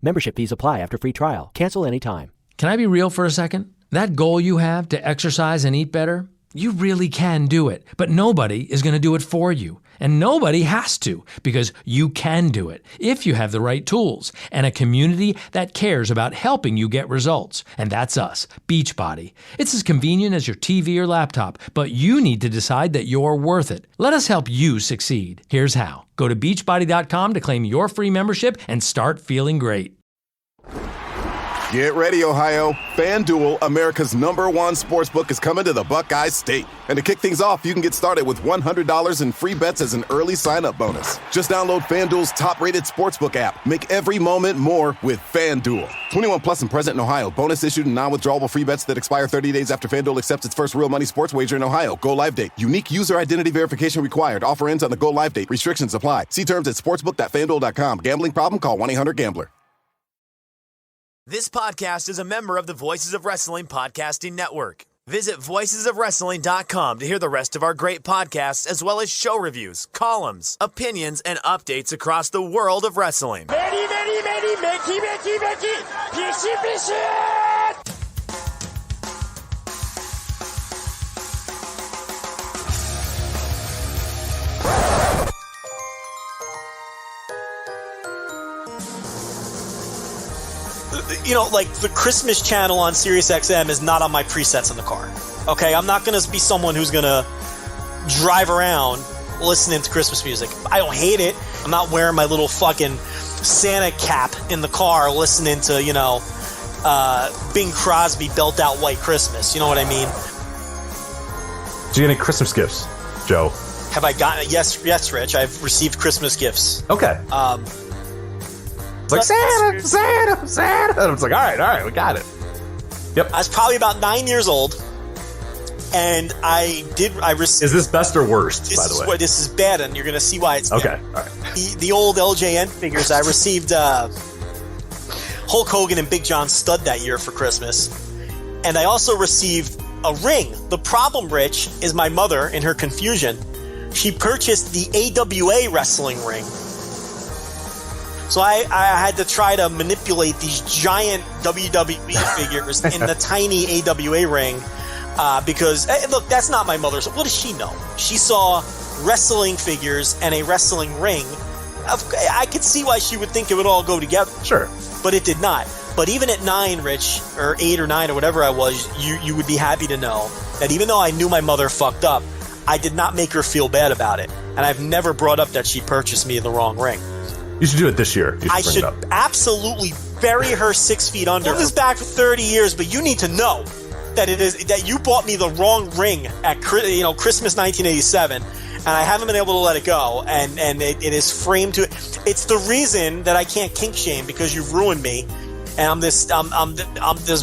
Membership fees apply after free trial. Cancel anytime. Can I be real for a second? That goal you have to exercise and eat better, you really can do it. But nobody is going to do it for you. And nobody has to, because you can do it if you have the right tools and a community that cares about helping you get results. And that's us, Beachbody. It's as convenient as your TV or laptop, but you need to decide that you're worth it. Let us help you succeed. Here's how. Go to beachbody.com to claim your free membership and start feeling great. Get ready, Ohio. FanDuel, America's #1 sportsbook, is coming to the Buckeye State. And to kick things off, you can get started with $100 in free bets as an early sign-up bonus. Just download FanDuel's top-rated sportsbook app. Make every moment more with FanDuel. 21 plus and present in Ohio. Bonus issued and non-withdrawable free bets that expire 30 days after FanDuel accepts its first real money sports wager in Ohio. Go live date. Unique user identity verification required. Offer ends on the go live date. Restrictions apply. See terms at sportsbook.fanduel.com. Gambling problem? Call 1-800-GAMBLER. This podcast is a member of the Voices of Wrestling Podcasting Network. Visit voicesofwrestling.com to hear the rest of our great podcasts, as well as show reviews, columns, opinions, and updates across the world of wrestling. You know, like the Christmas channel on SiriusXM is not on my presets in the car. Okay, I'm not going to be someone who's going to drive around listening to Christmas music. I don't hate it. I'm not wearing my little fucking Santa cap in the car listening to, you know, Bing Crosby Belt Out White Christmas. You know what I mean? Did you get any Christmas gifts, Joe? Have I gotten it? Yes, Rich. I've received Christmas gifts. Okay. It's like, Santa. And I was like, all right, we got it. Yep. I was probably about 9 years old, and I received... Is this best or worst, by the way? This is bad, and you're going to see why it's okay. bad. All right. The old LJN figures, I received Hulk Hogan and Big John Studd that year for Christmas, and I also received a ring. The problem, Rich, is my mother, in her confusion, she purchased the AWA wrestling ring. So I had to try to manipulate these giant WWE figures in the tiny AWA ring because, look, that's not my mother's. What does she know? She saw wrestling figures and a wrestling ring. I could see why she would think it would all go together. Sure. But it did not. But even at 9, Rich, or 8 or 9 or whatever I was, you would be happy to know that even though I knew my mother fucked up, I did not make her feel bad about it. And I've never brought up that she purchased me the wrong ring. You should do it this year. I should absolutely bury her 6 feet under. Hold this back for 30 years, but you need to know that that you bought me the wrong ring at Christmas 1987, and I haven't been able to let it go. And it is framed to. It's the reason that I can't kink shame, because you've ruined me, and I'm this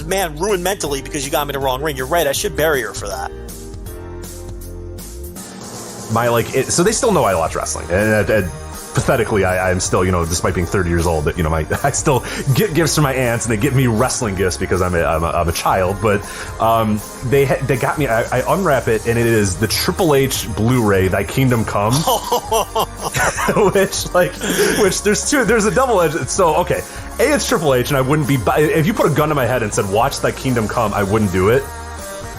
man ruined mentally because you got me the wrong ring. You're right. I should bury her for that. So they still know I watch wrestling, and pathetically, I'm still, despite being 30 years old, I still get gifts from my aunts, and they give me wrestling gifts because I'm a child. But they got me. I unwrap it, and it is the Triple H Blu-ray, Thy Kingdom Come, which there's a double edge. So okay, it's Triple H, and I wouldn't be if you put a gun to my head and said watch Thy Kingdom Come, I wouldn't do it.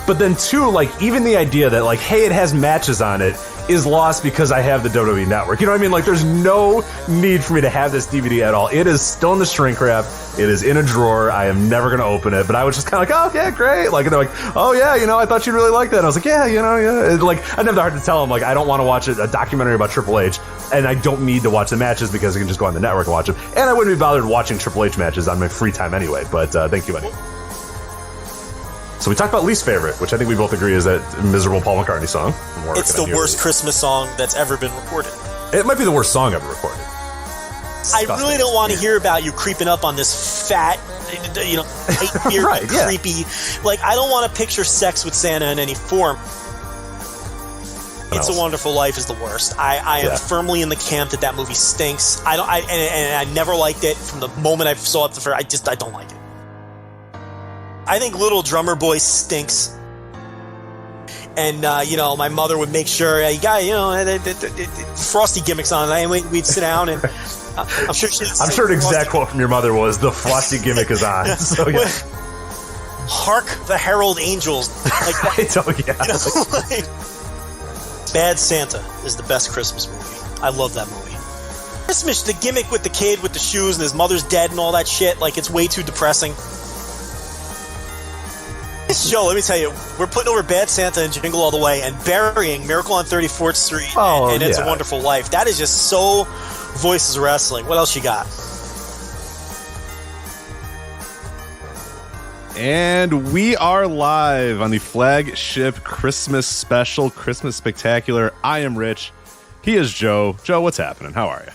But then two, even the idea that hey, it has matches on it is lost because I have the WWE Network. You know what I mean? There's no need for me to have this DVD at all. It is still in the shrink wrap. It is in a drawer. I am never going to open it. But I was just kind of oh, yeah, great. And they're oh, yeah, I thought you'd really like that. And I was like, yeah, yeah. I didn't have the heart to tell them, I don't want to watch a documentary about Triple H, and I don't need to watch the matches because I can just go on the network and watch them. And I wouldn't be bothered watching Triple H matches on my free time anyway. But thank you anyway. So we talked about least favorite, which I think we both agree is that miserable Paul McCartney song. It's the worst Christmas song that's ever been recorded. It might be the worst song ever recorded. I really don't want to hear about you creeping up on this fat, 8-year right, yeah. creepy. I don't want to picture sex with Santa in any form. It's a Wonderful Life is the worst. I am firmly in the camp that movie stinks. I never liked it from the moment I saw it. I don't like it. I think Little Drummer Boy stinks. And, my mother would make sure, you got, frosty gimmicks on it. And we'd sit down and I'm sure she's. I'm sure the exact quote from your mother was, "The Frosty gimmick is on." So yeah. Hark the Herald Angels. Like that. Yeah. You know, Bad Santa is the best Christmas movie. I love that movie. Christmas, the gimmick with the kid with the shoes and his mother's dead and all that shit, like it's way too depressing. This show, let me tell you, we're putting over Bad Santa and Jingle All the Way and burying Miracle on 34th Street and It's a Wonderful Life. That is just so Voices of Wrestling. What else you got? And we are live on the Flagship Christmas Special, Christmas Spectacular. I am Rich. He is Joe. Joe, what's happening? How are you?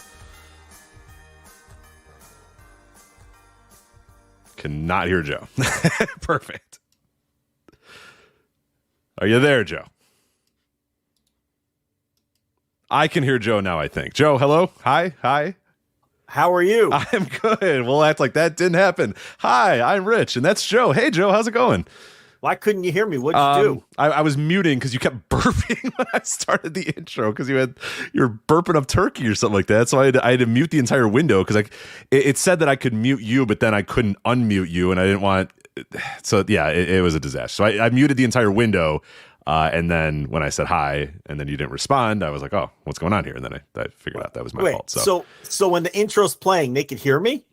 Cannot hear Joe. Perfect. Are you there, Joe? I can hear Joe now, I think. Joe, hello? Hi. How are you? I'm good. We'll act like that didn't happen. Hi, I'm Rich, and that's Joe. Hey, Joe, how's it going? Why couldn't you hear me? What'd you do? I was muting because you kept burping when I started the intro because you were burping up turkey or something like that. So I had to mute the entire window because it said that I could mute you, but then I couldn't unmute you, and I didn't want. So yeah, it was a disaster. So I muted the entire window. And then when I said hi, and then you didn't respond, I was like, "Oh, what's going on here?" And then I figured out that was my fault. So when the intro's playing, they could hear me?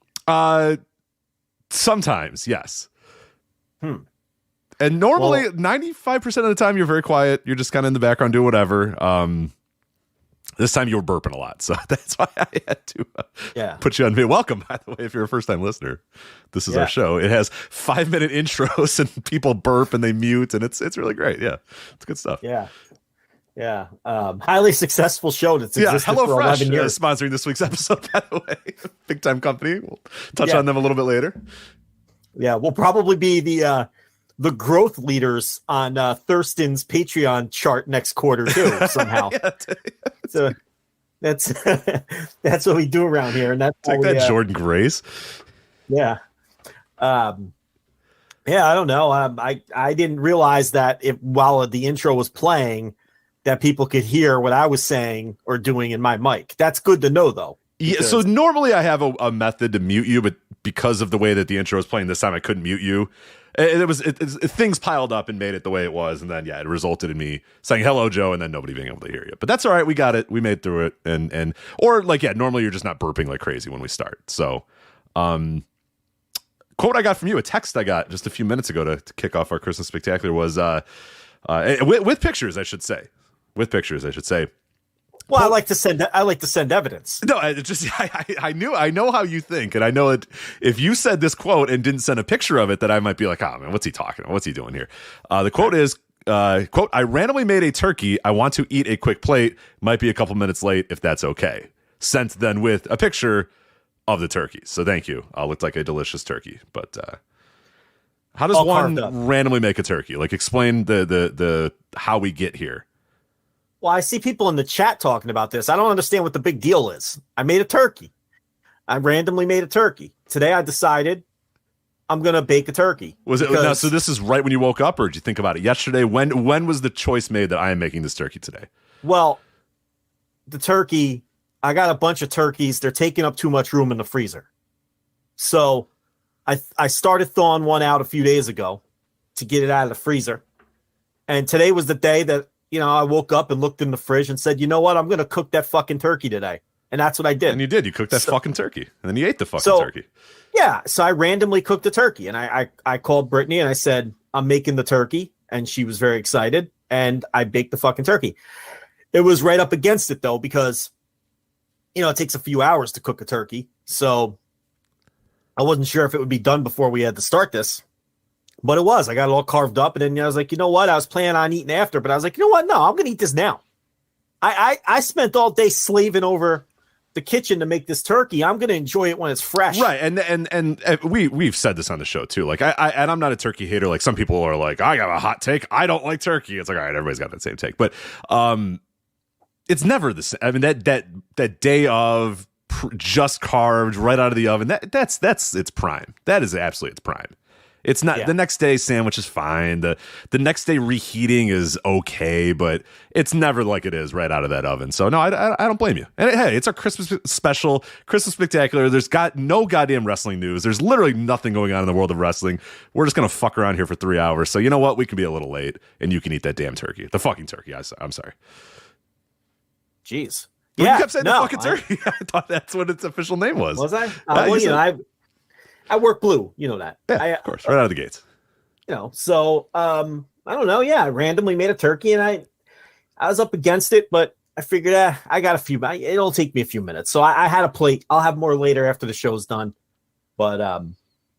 Sometimes, yes. And normally, 95% of the time, you're very quiet. You're just kind of in the background doing whatever. This time you were burping a lot, so that's why I had to put you on mute. Welcome, by the way, if you're a first-time listener. This is our show. It has 5-minute intros, and people burp and they mute, and it's really great. Yeah, it's good stuff. Yeah. Highly successful show that's existed for 11 years. Sponsoring this week's episode, by the way. Big-time company. We'll touch on them a little bit later. Yeah, we'll probably be the growth leaders on Thurston's Patreon chart next quarter too, somehow. So that's what we do around here, and that's like that Jordan Grace. Yeah. I don't know. I didn't realize that while the intro was playing, that people could hear what I was saying or doing in my mic. That's good to know, though. Yeah. So normally I have a method to mute you, but because of the way that the intro was playing this time, I couldn't mute you. Things piled up and made it the way it was, and then it resulted in me saying hello, Joe, and then nobody being able to hear you. But that's all right. We got it. We made through it. Normally you're just not burping like crazy when we start. So, quote I got from you, a text I got just a few minutes ago to kick off our Christmas Spectacular was with pictures, I should say. With pictures, I should say. Well, I like to send evidence. No, I know how you think, and I know that if you said this quote and didn't send a picture of it, that I might be like, oh man, what's he talking about? What's he doing here? The quote is, quote, I randomly made a turkey. I want to eat a quick plate. Might be a couple minutes late if that's okay. Sent then with a picture of the turkey. So thank you. Looked like a delicious turkey. But how does one randomly make a turkey? Like explain the how we get here. Well, I see people in the chat talking about this. I don't understand what the big deal is. I made a turkey. I randomly made a turkey. Today I decided I'm going to bake a turkey. Was it now, so this is right when you woke up, or did you think about it yesterday? When was the choice made that I am making this turkey today? Well, the turkey, I got a bunch of turkeys. They're taking up too much room in the freezer. So I started thawing one out a few days ago to get it out of the freezer. And today was the day that I woke up and looked in the fridge and said, you know what? I'm going to cook that fucking turkey today. And that's what I did. And you did. You cooked that fucking turkey. And then you ate the fucking turkey. Yeah. So I randomly cooked a turkey. And I called Brittany and I said, I'm making the turkey. And she was very excited. And I baked the fucking turkey. It was right up against it, though, because, it takes a few hours to cook a turkey. So I wasn't sure if it would be done before we had to start this. But it was. I got it all carved up, and then I was like, you know what? I was planning on eating after, but I was like, you know what? No, I'm going to eat this now. I spent all day slaving over the kitchen to make this turkey. I'm going to enjoy it when it's fresh. Right, and we've said this on the show too. Like I'm not a turkey hater. Like some people are like, I got a hot take. I don't like turkey. It's like, all right, everybody's got that same take, but it's never the same. I mean that day of just carved right out of the oven. That's its prime. That is absolutely its prime. It's not the next day sandwich is fine. The next day reheating is okay, but it's never like it is right out of that oven. So no, I don't blame you. And hey, it's our Christmas special, Christmas spectacular. There's got no goddamn wrestling news. There's literally nothing going on in the world of wrestling. We're just gonna fuck around here for 3 hours. So you know what? We can be a little late, and you can eat that damn turkey, the fucking turkey. I'm sorry. Jeez. You kept saying the fucking turkey. I thought that's what its official name was. Was I? I work blue. You know that. Yeah, of course. Right out of the gates. So I don't know. Yeah, I randomly made a turkey, and I was up against it, but I figured I got a few. It'll take me a few minutes. So I had a plate. I'll have more later after the show's done. But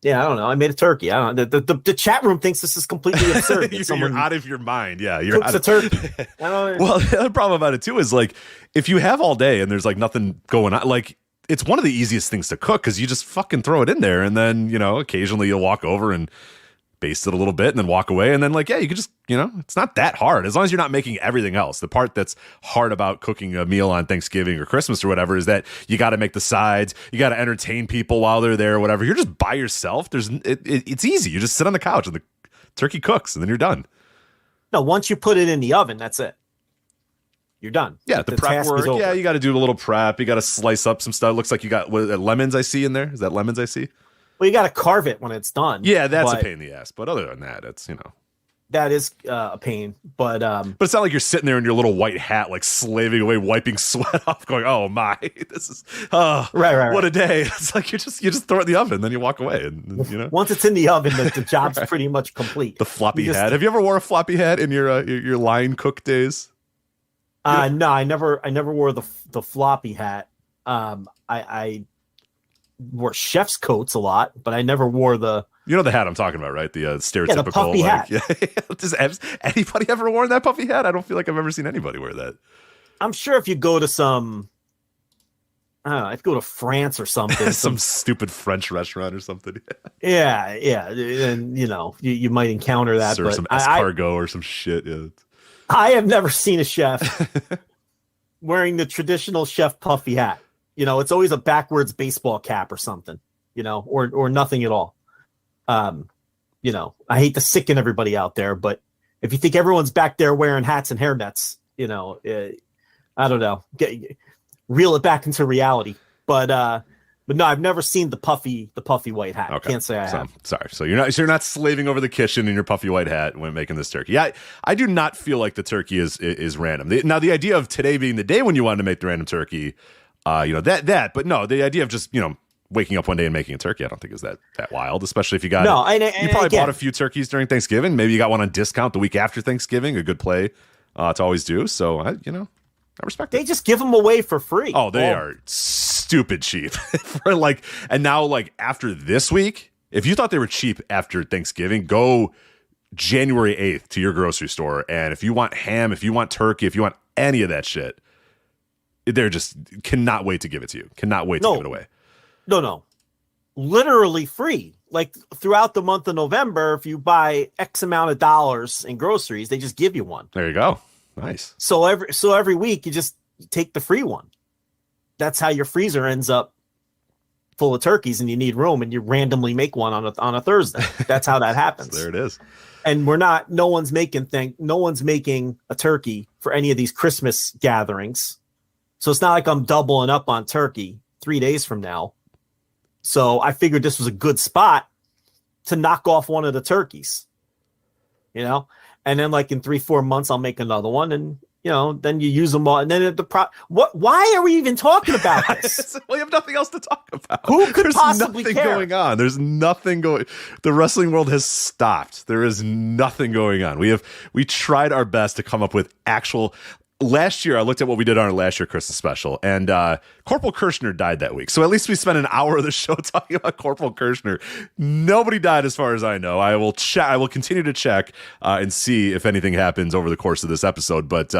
yeah, I don't know. I made a turkey. I don't know. The chat room thinks this is completely absurd. You're out of your mind. Yeah, you're cooks a turkey. Well, the other problem about it too is like if you have all day and there's like nothing going on, like it's one of the easiest things to cook because you just fucking throw it in there and then occasionally you'll walk over and baste it a little bit and then walk away and then like you could just it's not that hard as long as you're not making everything else. The part that's hard about cooking a meal on Thanksgiving or Christmas or whatever is that you got to make the sides, you got to entertain people while they're there or whatever. You're just by yourself. It's easy. You just sit on the couch and the turkey cooks and then you're done. No, once you put it in the oven, that's it. You're done. Yeah, the prep work. Yeah, you got to do a little prep. You got to slice up some stuff. It looks like you got lemons I see in there. Is that lemons I see? Well, you got to carve it when it's done. Yeah, that's a pain in the ass. But other than that, it's, That is a pain. But it's not like you're sitting there in your little white hat, like slaving away, wiping sweat off, going, "Oh my, this is right. What a day!" It's like you just throw it in the oven, then you walk away, and once it's in the oven, the job's pretty much complete. The floppy hat. Have you ever wore a floppy hat in your line cook days? No, I never wore the floppy hat. I wore chef's coats a lot, but I never wore the. You know the hat I'm talking about, right? The stereotypical the puffy hat. Has anybody ever worn that puffy hat? I don't feel like I've ever seen anybody wear that. I'm sure if you go to some, I don't know, if you go to France or something, some stupid French restaurant or something. Yeah, and you might encounter that. Serve some escargot or some shit. Yeah. I have never seen a chef wearing the traditional chef puffy hat. It's always a backwards baseball cap or something, or nothing at all. I hate to sicken everybody out there, but if you think everyone's back there wearing hats and hair nets, I don't know, reel it back into reality. But no, I've never seen the puffy white hat. Okay. Can't say I have. Sorry. So you're not slaving over the kitchen in your puffy white hat when making this turkey. Yeah, I do not feel like the turkey is random. Now the idea of today being the day when you wanted to make the random turkey, but no, the idea of just, waking up one day and making a turkey, I don't think is that wild, especially if you got you probably bought a few turkeys during Thanksgiving. Maybe you got one on discount the week after Thanksgiving, a good play to always do. So I respect it. They just give them away for free. Oh, they are stupid cheap. And now after this week, if you thought they were cheap after Thanksgiving, go January 8th to your grocery store. And if you want ham, if you want turkey, if you want any of that shit, they're just cannot wait to give it to you. Cannot wait to give it away. No. Literally free. Like throughout the month of November, if you buy X amount of dollars in groceries, they just give you one. There you go. Nice. So every week you just take the free one. That's how your freezer ends up full of turkeys and you need room and you randomly make one on a Thursday. That's how that happens. So there it is. And no one's making a turkey for any of these Christmas gatherings. So it's not like I'm doubling up on turkey 3 days from now. So I figured this was a good spot to knock off one of the turkeys, and then like in 3-4 months, I'll make another one and, then you use them all. And then why are we even talking about this? We have nothing else to talk about. Who could possibly nothing care? Going on. There's nothing going. The wrestling world has stopped. There is nothing going on. We tried our best to come up with actual. Last year, I looked at what we did on our last year Christmas special, and Corporal Kirshner died that week. So at least we spent an hour of the show talking about Corporal Kirshner. Nobody died as far as I know. I will continue to check and see if anything happens over the course of this episode. But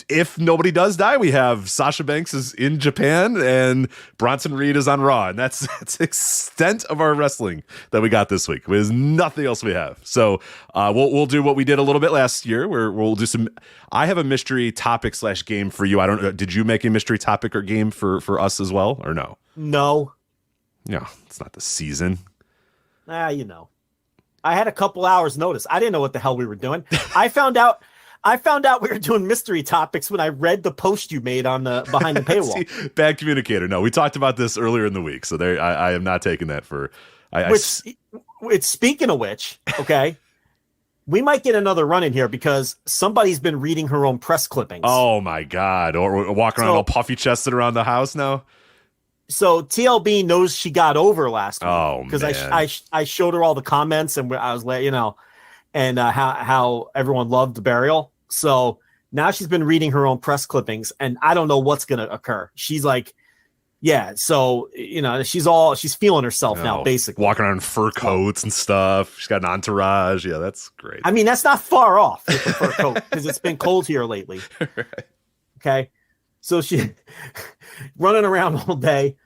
if nobody does die, we have Sasha Banks is in Japan and Bronson Reed is on Raw. And that's the extent of our wrestling that we got this week. There's nothing else we have. So we'll do what we did a little bit last year where we'll do some. I have a mystery topic / game for you. I don't know. Did you make a mystery topic or game for us as well or no? No. No, it's not the season. You know, I had a couple hours notice. I didn't know what the hell we were doing. I found out we were doing mystery topics when I read the post you made on the behind the paywall. See, bad communicator. No, we talked about this earlier in the week, so there I am not taking that for. Speaking of which, okay, we might get another run in here because somebody's been reading her own press clippings. Oh my God! Or walking around all puffy chested around the house now. So TLB knows she got over last week. Oh, because man. I showed her all the comments and I was like, you know, and how everyone loved the burial. So now she's been reading her own press clippings, and I don't know what's going to occur. She's like, yeah. So you know, she's feeling herself now, basically walking around in fur coats and stuff. She's got an entourage. Yeah, that's great. I mean, that's not far off with the fur coat because it's been cold here lately. Right. Okay. So she running around all day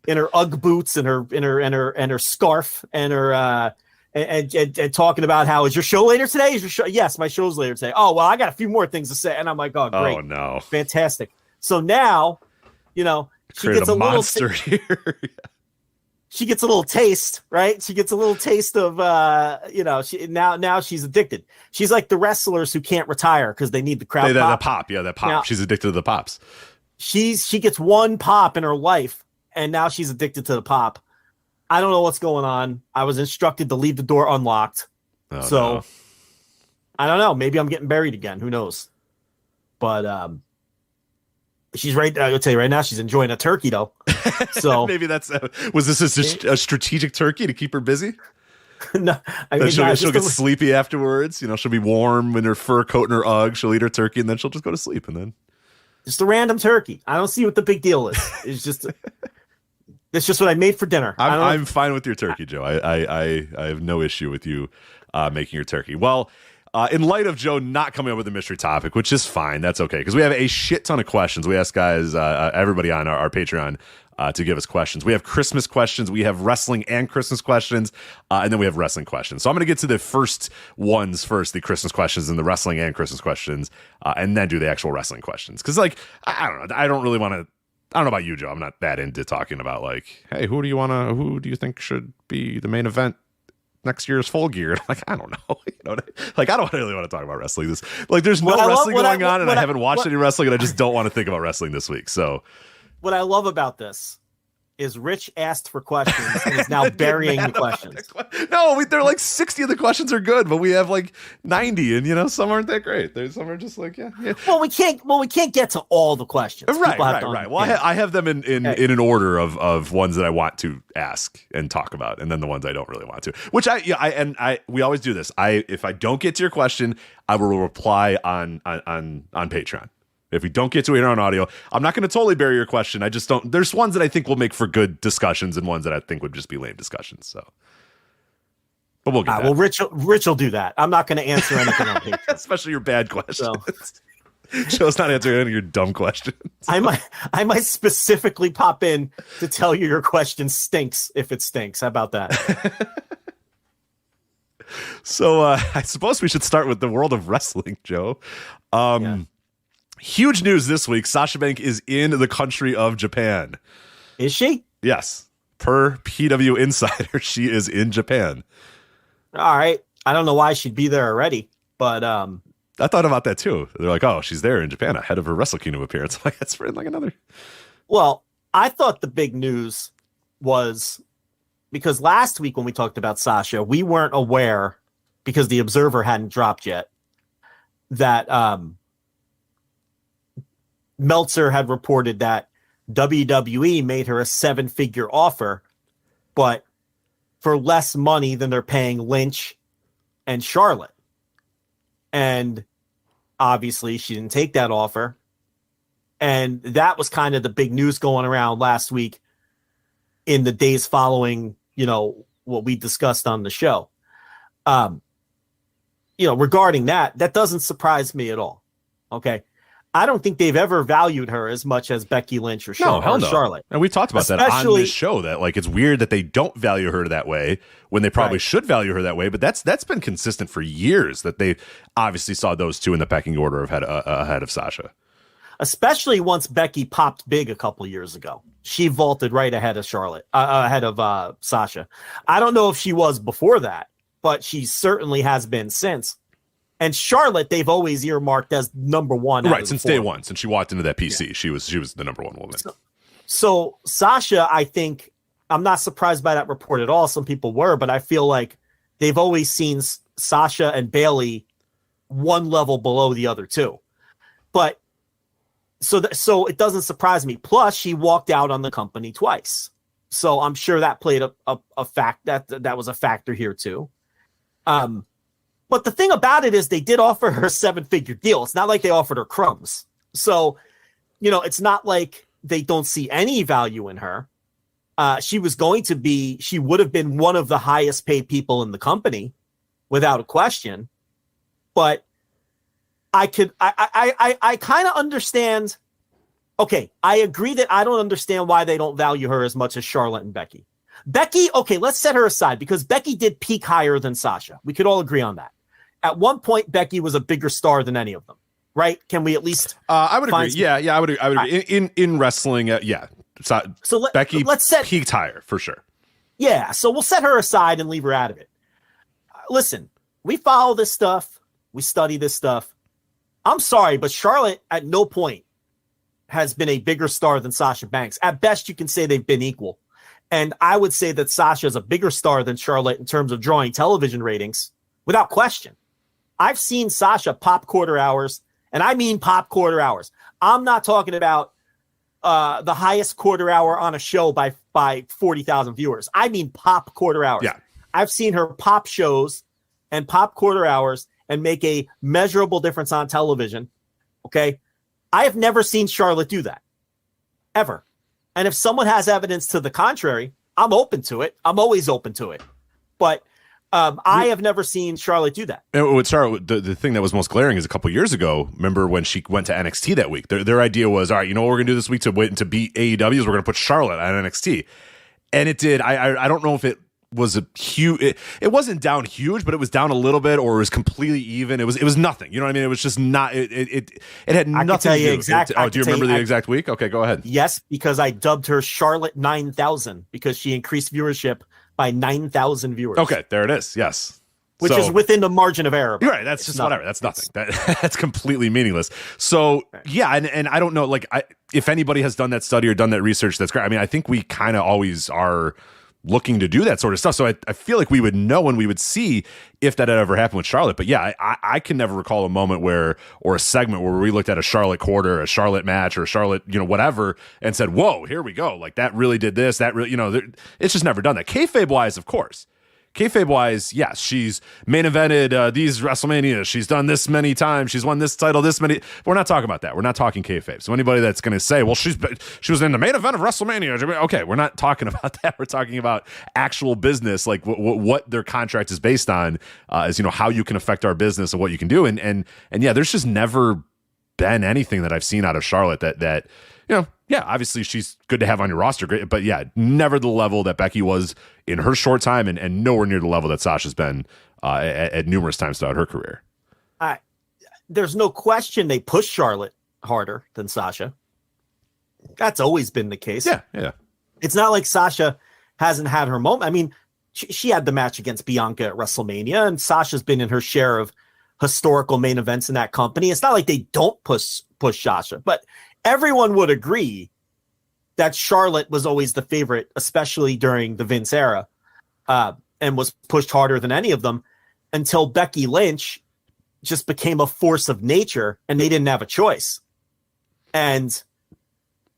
in her Ugg boots and her scarf and her and talking about how is your show later today? Is your show? Yes, my show's later today. Oh well, I got a few more things to say, and I'm like, oh great, oh no, fantastic. So now, you know, she gets a monster here. She gets a little taste, right? She gets a little taste of, you know, now she's addicted. She's like the wrestlers who can't retire because they need the crowd pop. The pop, yeah, that pop. Now, she's addicted to the pops. She gets one pop in her life, and now she's addicted to the pop. I don't know what's going on. I was instructed to leave the door unlocked. Oh, so no. I don't know. Maybe I'm getting buried again. Who knows? But she's right. I'll tell you right now, she's enjoying a turkey though. So maybe that's was this a strategic turkey to keep her busy? No, I mean, she'll get sleepy afterwards. You know, she'll be warm in her fur coat and her Ugg. She'll eat her turkey and then she'll just go to sleep. And then just a random turkey. I don't see what the big deal is. It's just what I made for dinner. I'm fine with your turkey, Joe. I have no issue with you making your turkey. Well, in light of Joe not coming up with a mystery topic, which is fine, that's okay, because we have a shit ton of questions. We asked guys, everybody on our Patreon to give us questions. We have Christmas questions, we have wrestling and Christmas questions, and then we have wrestling questions. So I'm going to get to the first ones first, the Christmas questions and the wrestling and Christmas questions, and then do the actual wrestling questions. Because, like, I don't know, I don't know about you, Joe. I'm not that into talking about, like, hey, who do you think should be the main event next year's Full Gear? Like, I don't know. You know, like, I don't really want to talk about wrestling this. Like, there's no wrestling going on, and I haven't watched any wrestling, and I just don't want to think about wrestling this week. So, what I love about this is Rich asked for questions and is now burying the questions. No, they're like 60 of the questions are good, but we have like 90, and you know, some aren't that great. There's some are just like, yeah. Well, we can't get to all the questions. Right. Well, I have them in an order of ones that I want to ask and talk about, and then the ones I don't really want to. Which we always do this. If I don't get to your question, I will reply on Patreon. If we don't get to it here on audio, I'm not going to totally bury your question. I just don't. There's ones that I think will make for good discussions, and ones that I think would just be lame discussions. So, but we'll get that. Well, Rich will do that. I'm not going to answer anything on Patreon, especially your bad questions. So. Joe's not answering any of your dumb questions. I might specifically pop in to tell you your question stinks if it stinks. How about that? So I suppose we should start with the world of wrestling, Joe. Yeah. Huge news this week. Sasha Banks is in the country of Japan. Is she? Yes. Per PW Insider, she is in Japan. All right. I don't know why she'd be there already, but I thought about that too. They're like, oh, she's there in Japan ahead of her Wrestle Kingdom appearance. I'm like, that's for like another. Well, I thought the big news was because last week when we talked about Sasha, we weren't aware because the Observer hadn't dropped yet that Meltzer had reported that WWE made her a 7-figure offer, but for less money than they're paying Lynch and Charlotte. And obviously she didn't take that offer. And that was kind of the big news going around last week in the days following, you know, what we discussed on the show. Regarding that doesn't surprise me at all. Okay. I don't think they've ever valued her as much as Becky Lynch or Charlotte. And we talked about that on this show, that like it's weird that they don't value her that way when they probably should value her that way. But that's been consistent for years, that they obviously saw those two in the pecking order of ahead of Sasha. especially once Becky popped big a couple years ago. She vaulted right ahead of Sasha. I don't know if she was before that, but she certainly has been since. And Charlotte, they've always earmarked as number one. Right, since day one. Since she walked into that PC, she was the number one woman. So Sasha, I think, I'm not surprised by that report at all. Some people were, but I feel like they've always seen Sasha and Bayley one level below the other two. But so it doesn't surprise me. Plus, she walked out on the company twice. So I'm sure that played a fact that was a factor here too. But the thing about it is they did offer her a 7-figure deal. It's not like they offered her crumbs. So, it's not like they don't see any value in her. She would have been one of the highest paid people in the company without a question. But I kind of understand. Okay, I agree that I don't understand why they don't value her as much as Charlotte and Becky. Becky, okay, let's set her aside because Becky did peak higher than Sasha. We could all agree on that. At one point, Becky was a bigger star than any of them, right? Can we at least? I would agree. Yeah, I would agree. Right. In wrestling, yeah. So Becky peaked higher for sure. Yeah, so we'll set her aside and leave her out of it. Listen, we follow this stuff. We study this stuff. I'm sorry, but Charlotte at no point has been a bigger star than Sasha Banks. At best, you can say they've been equal. And I would say that Sasha is a bigger star than Charlotte in terms of drawing television ratings, without question. I've seen Sasha pop quarter hours, and I mean pop quarter hours. I'm not talking about the highest quarter hour on a show by 40,000 viewers. I mean pop quarter hours. Yeah. I've seen her pop shows and pop quarter hours and make a measurable difference on television. Okay. I have never seen Charlotte do that. Ever. And if someone has evidence to the contrary, I'm open to it. I'm always open to it. But I have never seen Charlotte do that. And with Charlotte, the thing that was most glaring is a couple years ago, remember when she went to NXT that week? Their idea was, all right, you know what we're going to do this week to beat AEW is we're going to put Charlotte on NXT. And it did. I don't know if it was a huge, it wasn't down huge, but it was down a little bit, or it was completely even. It was nothing. You know what I mean? It was just not, it had nothing to do. Do you remember the exact week? Okay, go ahead. Yes, because I dubbed her Charlotte 9000 because she increased viewership by 9,000 viewers. Okay, there it is. Yes. Which is within the margin of error. You're right. That's just whatever. That's nothing. That's completely meaningless. So yeah, and I don't know, if anybody has done that study or done that research, that's great. I mean, I think we kind of always are looking to do that sort of stuff. So I feel like we would know and we would see if that had ever happened with Charlotte. But yeah, I can never recall a moment or a segment where we looked at a Charlotte quarter, a Charlotte match, or a Charlotte, whatever, and said, whoa, here we go. Like that really did this, that really, it's just never done that. Kayfabe wise, of course. Kayfabe wise, yes, she's main evented these WrestleManias. She's done this many times. She's won this title this many. But we're not talking about that. We're not talking kayfabe. So anybody that's going to say, well, she was in the main event of WrestleMania. Okay, we're not talking about that. We're talking about actual business, like what their contract is based on, is how you can affect our business and what you can do. And yeah, there's just never been anything that I've seen out of Charlotte that yeah, obviously she's good to have on your roster, great, but yeah, never the level that Becky was in her short time, and nowhere near the level that Sasha's been at numerous times throughout her career. There's no question they push Charlotte harder than Sasha. That's always been the case. Yeah. It's not like Sasha hasn't had her moment. I mean, she had the match against Bianca at WrestleMania, and Sasha's been in her share of historical main events in that company. It's not like they don't push Sasha, but everyone would agree that Charlotte was always the favorite, especially during the Vince era, and was pushed harder than any of them until Becky Lynch just became a force of nature and they didn't have a choice. And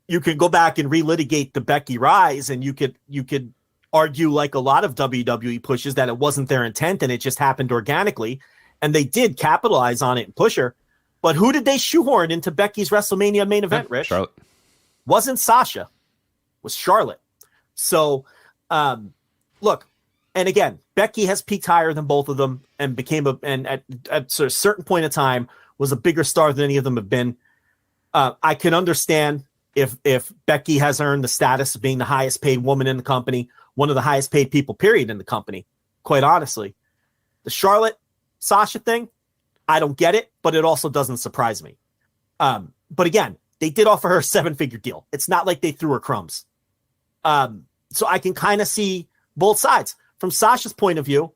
you could go back and relitigate the Becky rise, and you could argue, like a lot of WWE pushes, that it wasn't their intent and it just happened organically. And they did capitalize on it and push her. But who did they shoehorn into Becky's WrestleMania main event, Rich? Charlotte. Wasn't Sasha. Was Charlotte. So, look, and again, Becky has peaked higher than both of them and became at a certain point in time was a bigger star than any of them have been. I can understand if Becky has earned the status of being the highest paid woman in the company, one of the highest paid people, period, in the company, quite honestly. The Charlotte Sasha thing, I don't get it, but it also doesn't surprise me. But again, they did offer her a 7-figure deal. It's not like they threw her crumbs. So I can kind of see both sides. From Sasha's point of view,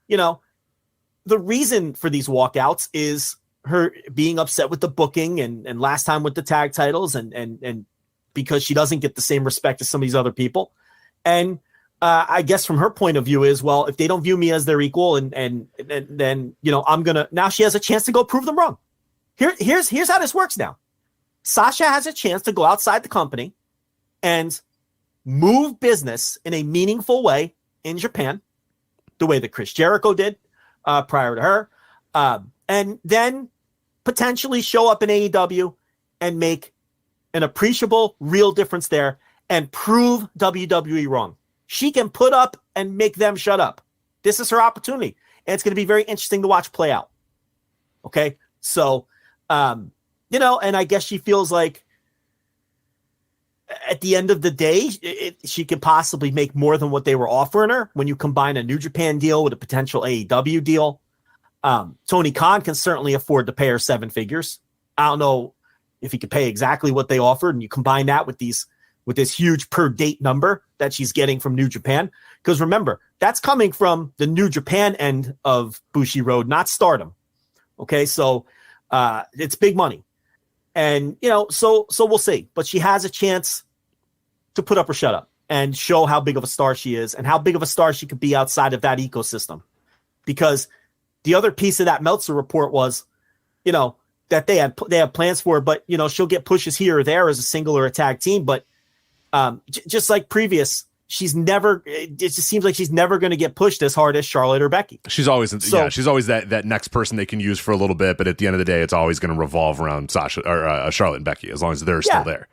the reason for these walkouts is her being upset with the booking and last time with the tag titles and because she doesn't get the same respect as some of these other people. And I guess from her point of view is, well, if they don't view me as their equal and then, I'm going to, now she has a chance to go prove them wrong. Here's how this works now. Sasha has a chance to go outside the company and move business in a meaningful way in Japan, the way that Chris Jericho did prior to her, and then potentially show up in AEW and make an appreciable, real difference there and prove WWE wrong. She can put up and make them shut up. This is her opportunity, and it's going to be very interesting to watch play out. Okay, so, and I guess she feels like at the end of the day, she could possibly make more than what they were offering her when you combine a New Japan deal with a potential AEW deal. Tony Khan can certainly afford to pay her 7 figures. I don't know if he could pay exactly what they offered, and you combine that with this huge per date number that she's getting from New Japan. Because remember, that's coming from the New Japan end of Bushi Road, not Stardom. Okay, so it's big money. And, so we'll see. But she has a chance to put up or shut up and show how big of a star she is and how big of a star she could be outside of that ecosystem. Because the other piece of that Meltzer report was, that they have plans for her, but, she'll get pushes here or there as a single or a tag team. But just like previous, it just seems like she's never going to get pushed as hard as Charlotte or Becky. She's always that next person they can use for a little bit, but at the end of the day, it's always going to revolve around Sasha or Charlotte and Becky as long as they're still there.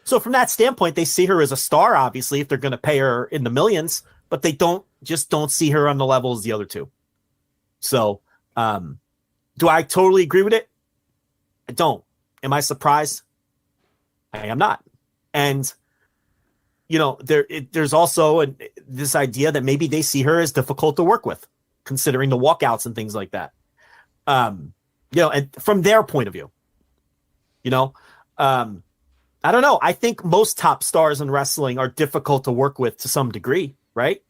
So from that standpoint, they see her as a star, obviously, if they're going to pay her in the millions, but they don't see her on the level as the other two. So, do I totally agree with it? I don't. Am I surprised? I am not. And there's also this idea that maybe they see her as difficult to work with, considering the walkouts and things like that. And from their point of view, I don't know. I think most top stars in wrestling are difficult to work with to some degree, right?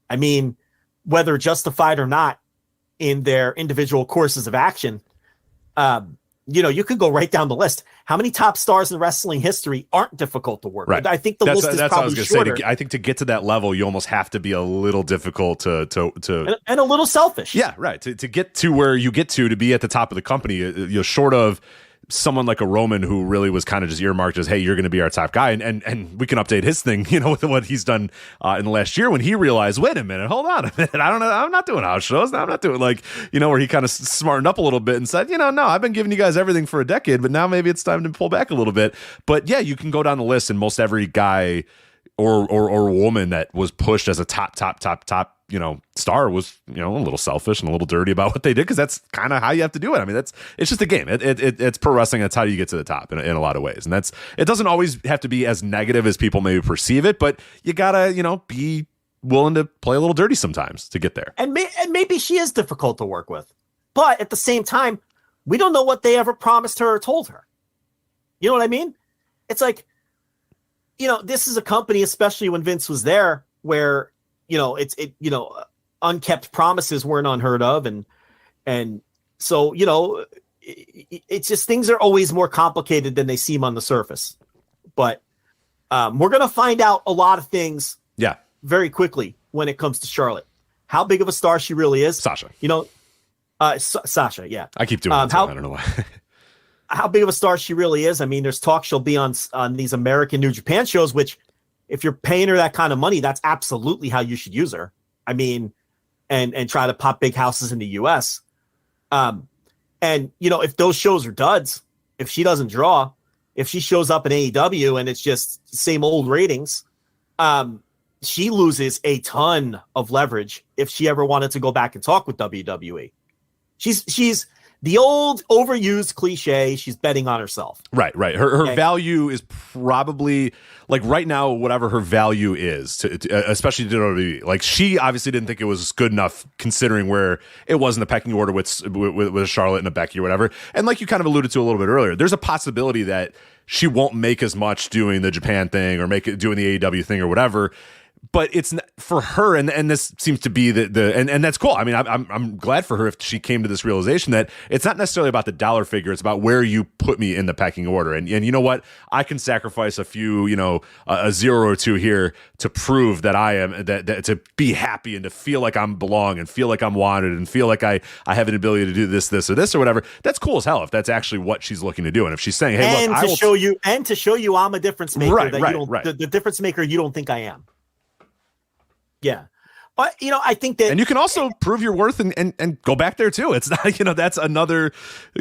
I mean, whether justified or not in their individual courses of action, you could go right down the list. How many top stars in wrestling history aren't difficult to work with? I think the list is probably shorter. I think to get to that level, you almost have to be a little difficult to and a little selfish. Yeah, right. To get to where you get to be at the top of the company, short of someone like a Roman who really was kind of just earmarked as, hey, you're going to be our top guy. And we can update his thing, with what he's done in the last year when he realized, wait a minute, hold on a minute. I don't know. I'm not doing house shows. I'm not doing where he kind of smartened up a little bit and said, no, I've been giving you guys everything for a decade, but now maybe it's time to pull back a little bit. But yeah, you can go down the list and most every guy or woman that was pushed as a top star was a little selfish and a little dirty about what they did, because that's kind of how you have to do it. I mean, it's just a game. It's pro wrestling. That's how you get to the top in a lot of ways, and it doesn't always have to be as negative as people maybe perceive it, but you gotta be willing to play a little dirty sometimes to get there. And maybe she is difficult to work with, but at the same time, we don't know what they ever promised her or told her. You know what I mean? It's like, this is a company, especially when Vince was there, where unkept promises weren't unheard of. And so, it's just, things are always more complicated than they seem on the surface, but we're going to find out a lot of things very quickly when it comes to Charlotte, how big of a star she really is. Sasha, Sasha. Yeah. I keep doing that. I don't know why. How big of a star she really is. I mean, there's talk she'll be on these American New Japan shows, which, if you're paying her that kind of money, that's absolutely how you should use her. I mean, and try to pop big houses in the US. And if those shows are duds, if she doesn't draw, if she shows up in AEW and it's just the same old ratings, she loses a ton of leverage if she ever wanted to go back and talk with WWE. She's the old overused cliche. She's betting on herself. Right. Her value is probably, like, right now, whatever her value is, to especially to WWE. Like, she obviously didn't think it was good enough considering where it was in the pecking order with Charlotte and a Becky or whatever. And like you kind of alluded to a little bit earlier, there's a possibility that she won't make as much doing the Japan thing or doing the AEW thing or whatever. But it's not, for her, and this seems to be and that's cool. I mean, I'm glad for her if she came to this realization that it's not necessarily about the dollar figure; it's about where you put me in the pecking order. And you know what? I can sacrifice a few, a 0 or 2 here to prove that I am that to be happy and to feel like I'm belong and feel like I'm wanted and feel like I have an ability to do this or whatever. That's cool as hell if that's actually what she's looking to do. And if she's saying, "Hey, look, to show you I'm a difference maker," right. The difference maker you don't think I am. Yeah. But, I think that... And you can also prove your worth and go back there, too. It's not, that's another...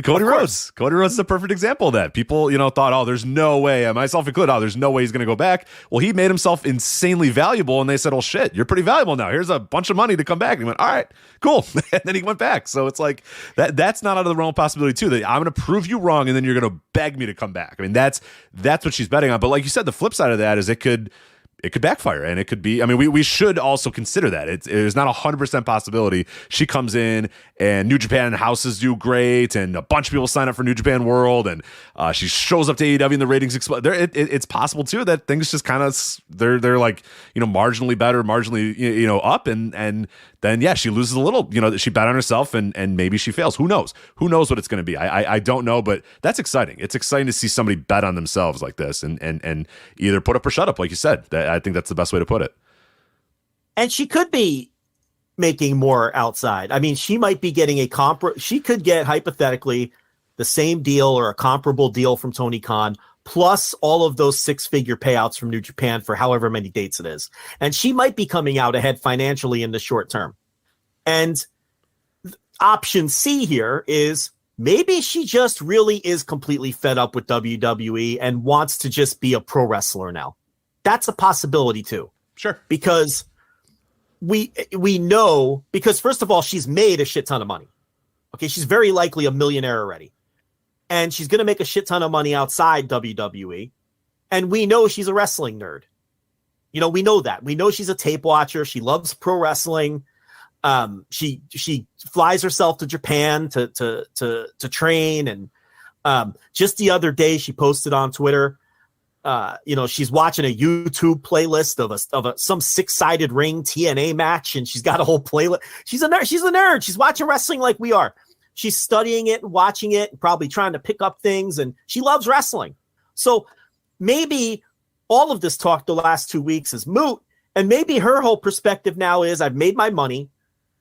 Cody Rhodes. Cody Rhodes is a perfect example of that. People, thought, oh, there's no way, myself included, there's no way he's going to go back. Well, he made himself insanely valuable, and they said, well, shit, you're pretty valuable now. Here's a bunch of money to come back. And he went, all right, cool. And then he went back. So it's like, that's not out of the realm of possibility, too, that I'm going to prove you wrong, and then you're going to beg me to come back. I mean, that's what she's betting on. But like you said, the flip side of that is it could backfire, and it could be, we should also consider that. It's not 100% possibility. She comes in and New Japan houses do great and a bunch of people sign up for New Japan World, and she shows up to AEW and the ratings explode. It's possible too that things just kind of, they're like, marginally better, marginally, up, and then yeah, she loses a little, she bet on herself and maybe she fails. Who knows what it's going to be. I don't know, but that's exciting. It's exciting to see somebody bet on themselves like this and either put up or shut up, like you said. I think that's the best way to put it. And she could be making more outside. She might be getting she could get hypothetically the same deal or a comparable deal from Tony Khan, plus all of those 6-figure payouts from New Japan for however many dates it is. And she might be coming out ahead financially in the short term. And option C here is maybe she just really is completely fed up with WWE and wants to just be a pro wrestler now. That's a possibility too. Sure. Because we know, because first of all, she's made a shit ton of money. Okay. She's very likely a millionaire already. And she's going to make a shit ton of money outside WWE. And we know she's a wrestling nerd. We know that. We know she's a tape watcher. She loves pro wrestling. She flies herself to Japan to train. And just the other day, she posted on Twitter, she's watching a YouTube playlist of some 6-sided ring TNA match, and she's got a whole playlist. She's a nerd. She's watching wrestling like we are. She's studying it and watching it and probably trying to pick up things, and she loves wrestling. So maybe all of this talk the last 2 weeks is moot, and maybe her whole perspective now is I've made my money.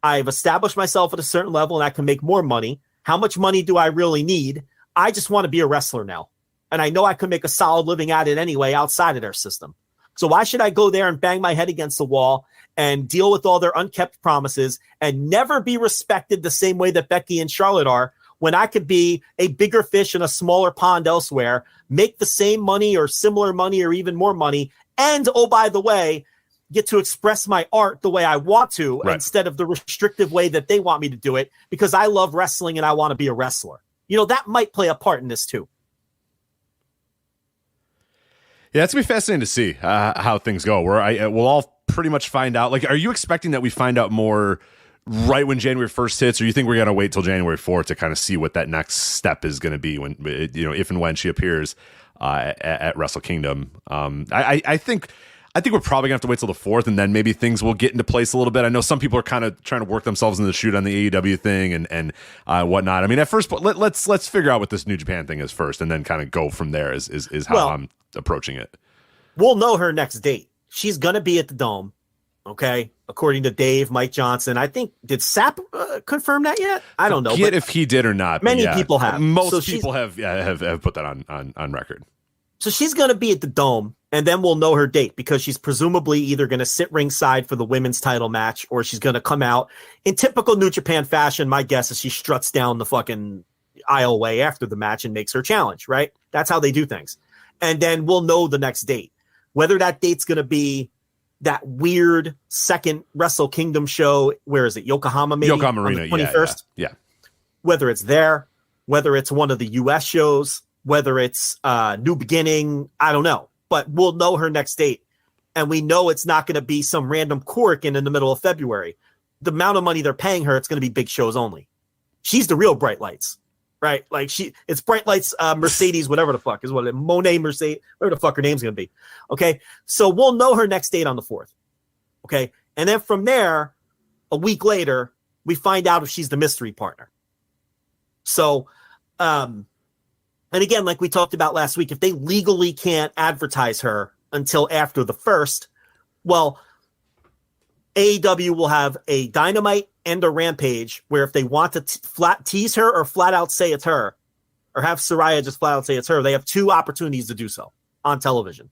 I've established myself at a certain level and I can make more money. How much money do I really need? I just want to be a wrestler now. And I know I could make a solid living at it anyway outside of their system. So why should I go there and bang my head against the wall and deal with all their unkept promises and never be respected the same way that Becky and Charlotte are, when I could be a bigger fish in a smaller pond elsewhere, make the same money or similar money or even more money, and, oh, by the way, get to express my art the way I want to, right, instead of the restrictive way that they want me to do it, because I love wrestling and I want to be a wrestler. That might play a part in this too. Yeah, it's going to be fascinating to see how things go. We'll all pretty much find out. Like, are you expecting that we find out more right when January 1st hits, or you think we're going to wait till January 4th to kind of see what that next step is going to be when, if and when she appears at Wrestle Kingdom? I think we're probably going to have to wait till the 4th, and then maybe things will get into place a little bit. I know some people are kind of trying to work themselves into the shoot on the AEW thing and whatnot. At first, but let's figure out what this New Japan thing is first, and then kind of go from there is how I'm approaching it. We'll know her next date. She's going to be at the Dome, okay? According to Dave, Mike Johnson. I think, did Sapp confirm that yet? I don't know. If he did or not. Many people have. Most people have put that on record. So she's going to be at the Dome, and then we'll know her date, because she's presumably either going to sit ringside for the women's title match, or she's going to come out in typical New Japan fashion. My guess is she struts down the fucking aisleway after the match and makes her challenge, right? That's how they do things. And then we'll know the next date. Whether that date's going to be that weird second Wrestle Kingdom show, where is it? Yokohama, maybe? Yokohama Arena, 21st? Yeah. Whether it's there, whether it's one of the US shows, whether it's New Beginning, I don't know. But we'll know her next date. And we know it's not going to be some random Korakuen in the middle of February. The amount of money they're paying her, it's going to be big shows only. She's the real bright lights. right? Like it's Bright Lights Mercedes, whatever the fuck is what it, Monet Mercedes, whatever the fuck her name's gonna be. Okay, so we'll know her next date on the 4th. Okay, and then from there, a week later, we find out if she's the mystery partner. So, and again, like we talked about last week, if they legally can't advertise her until after the 1st, well, AEW will have a Dynamite and a Rampage where if they want to flat tease her or flat out say it's her, or have Saraya just flat out say it's her, they have 2 opportunities to do so on television.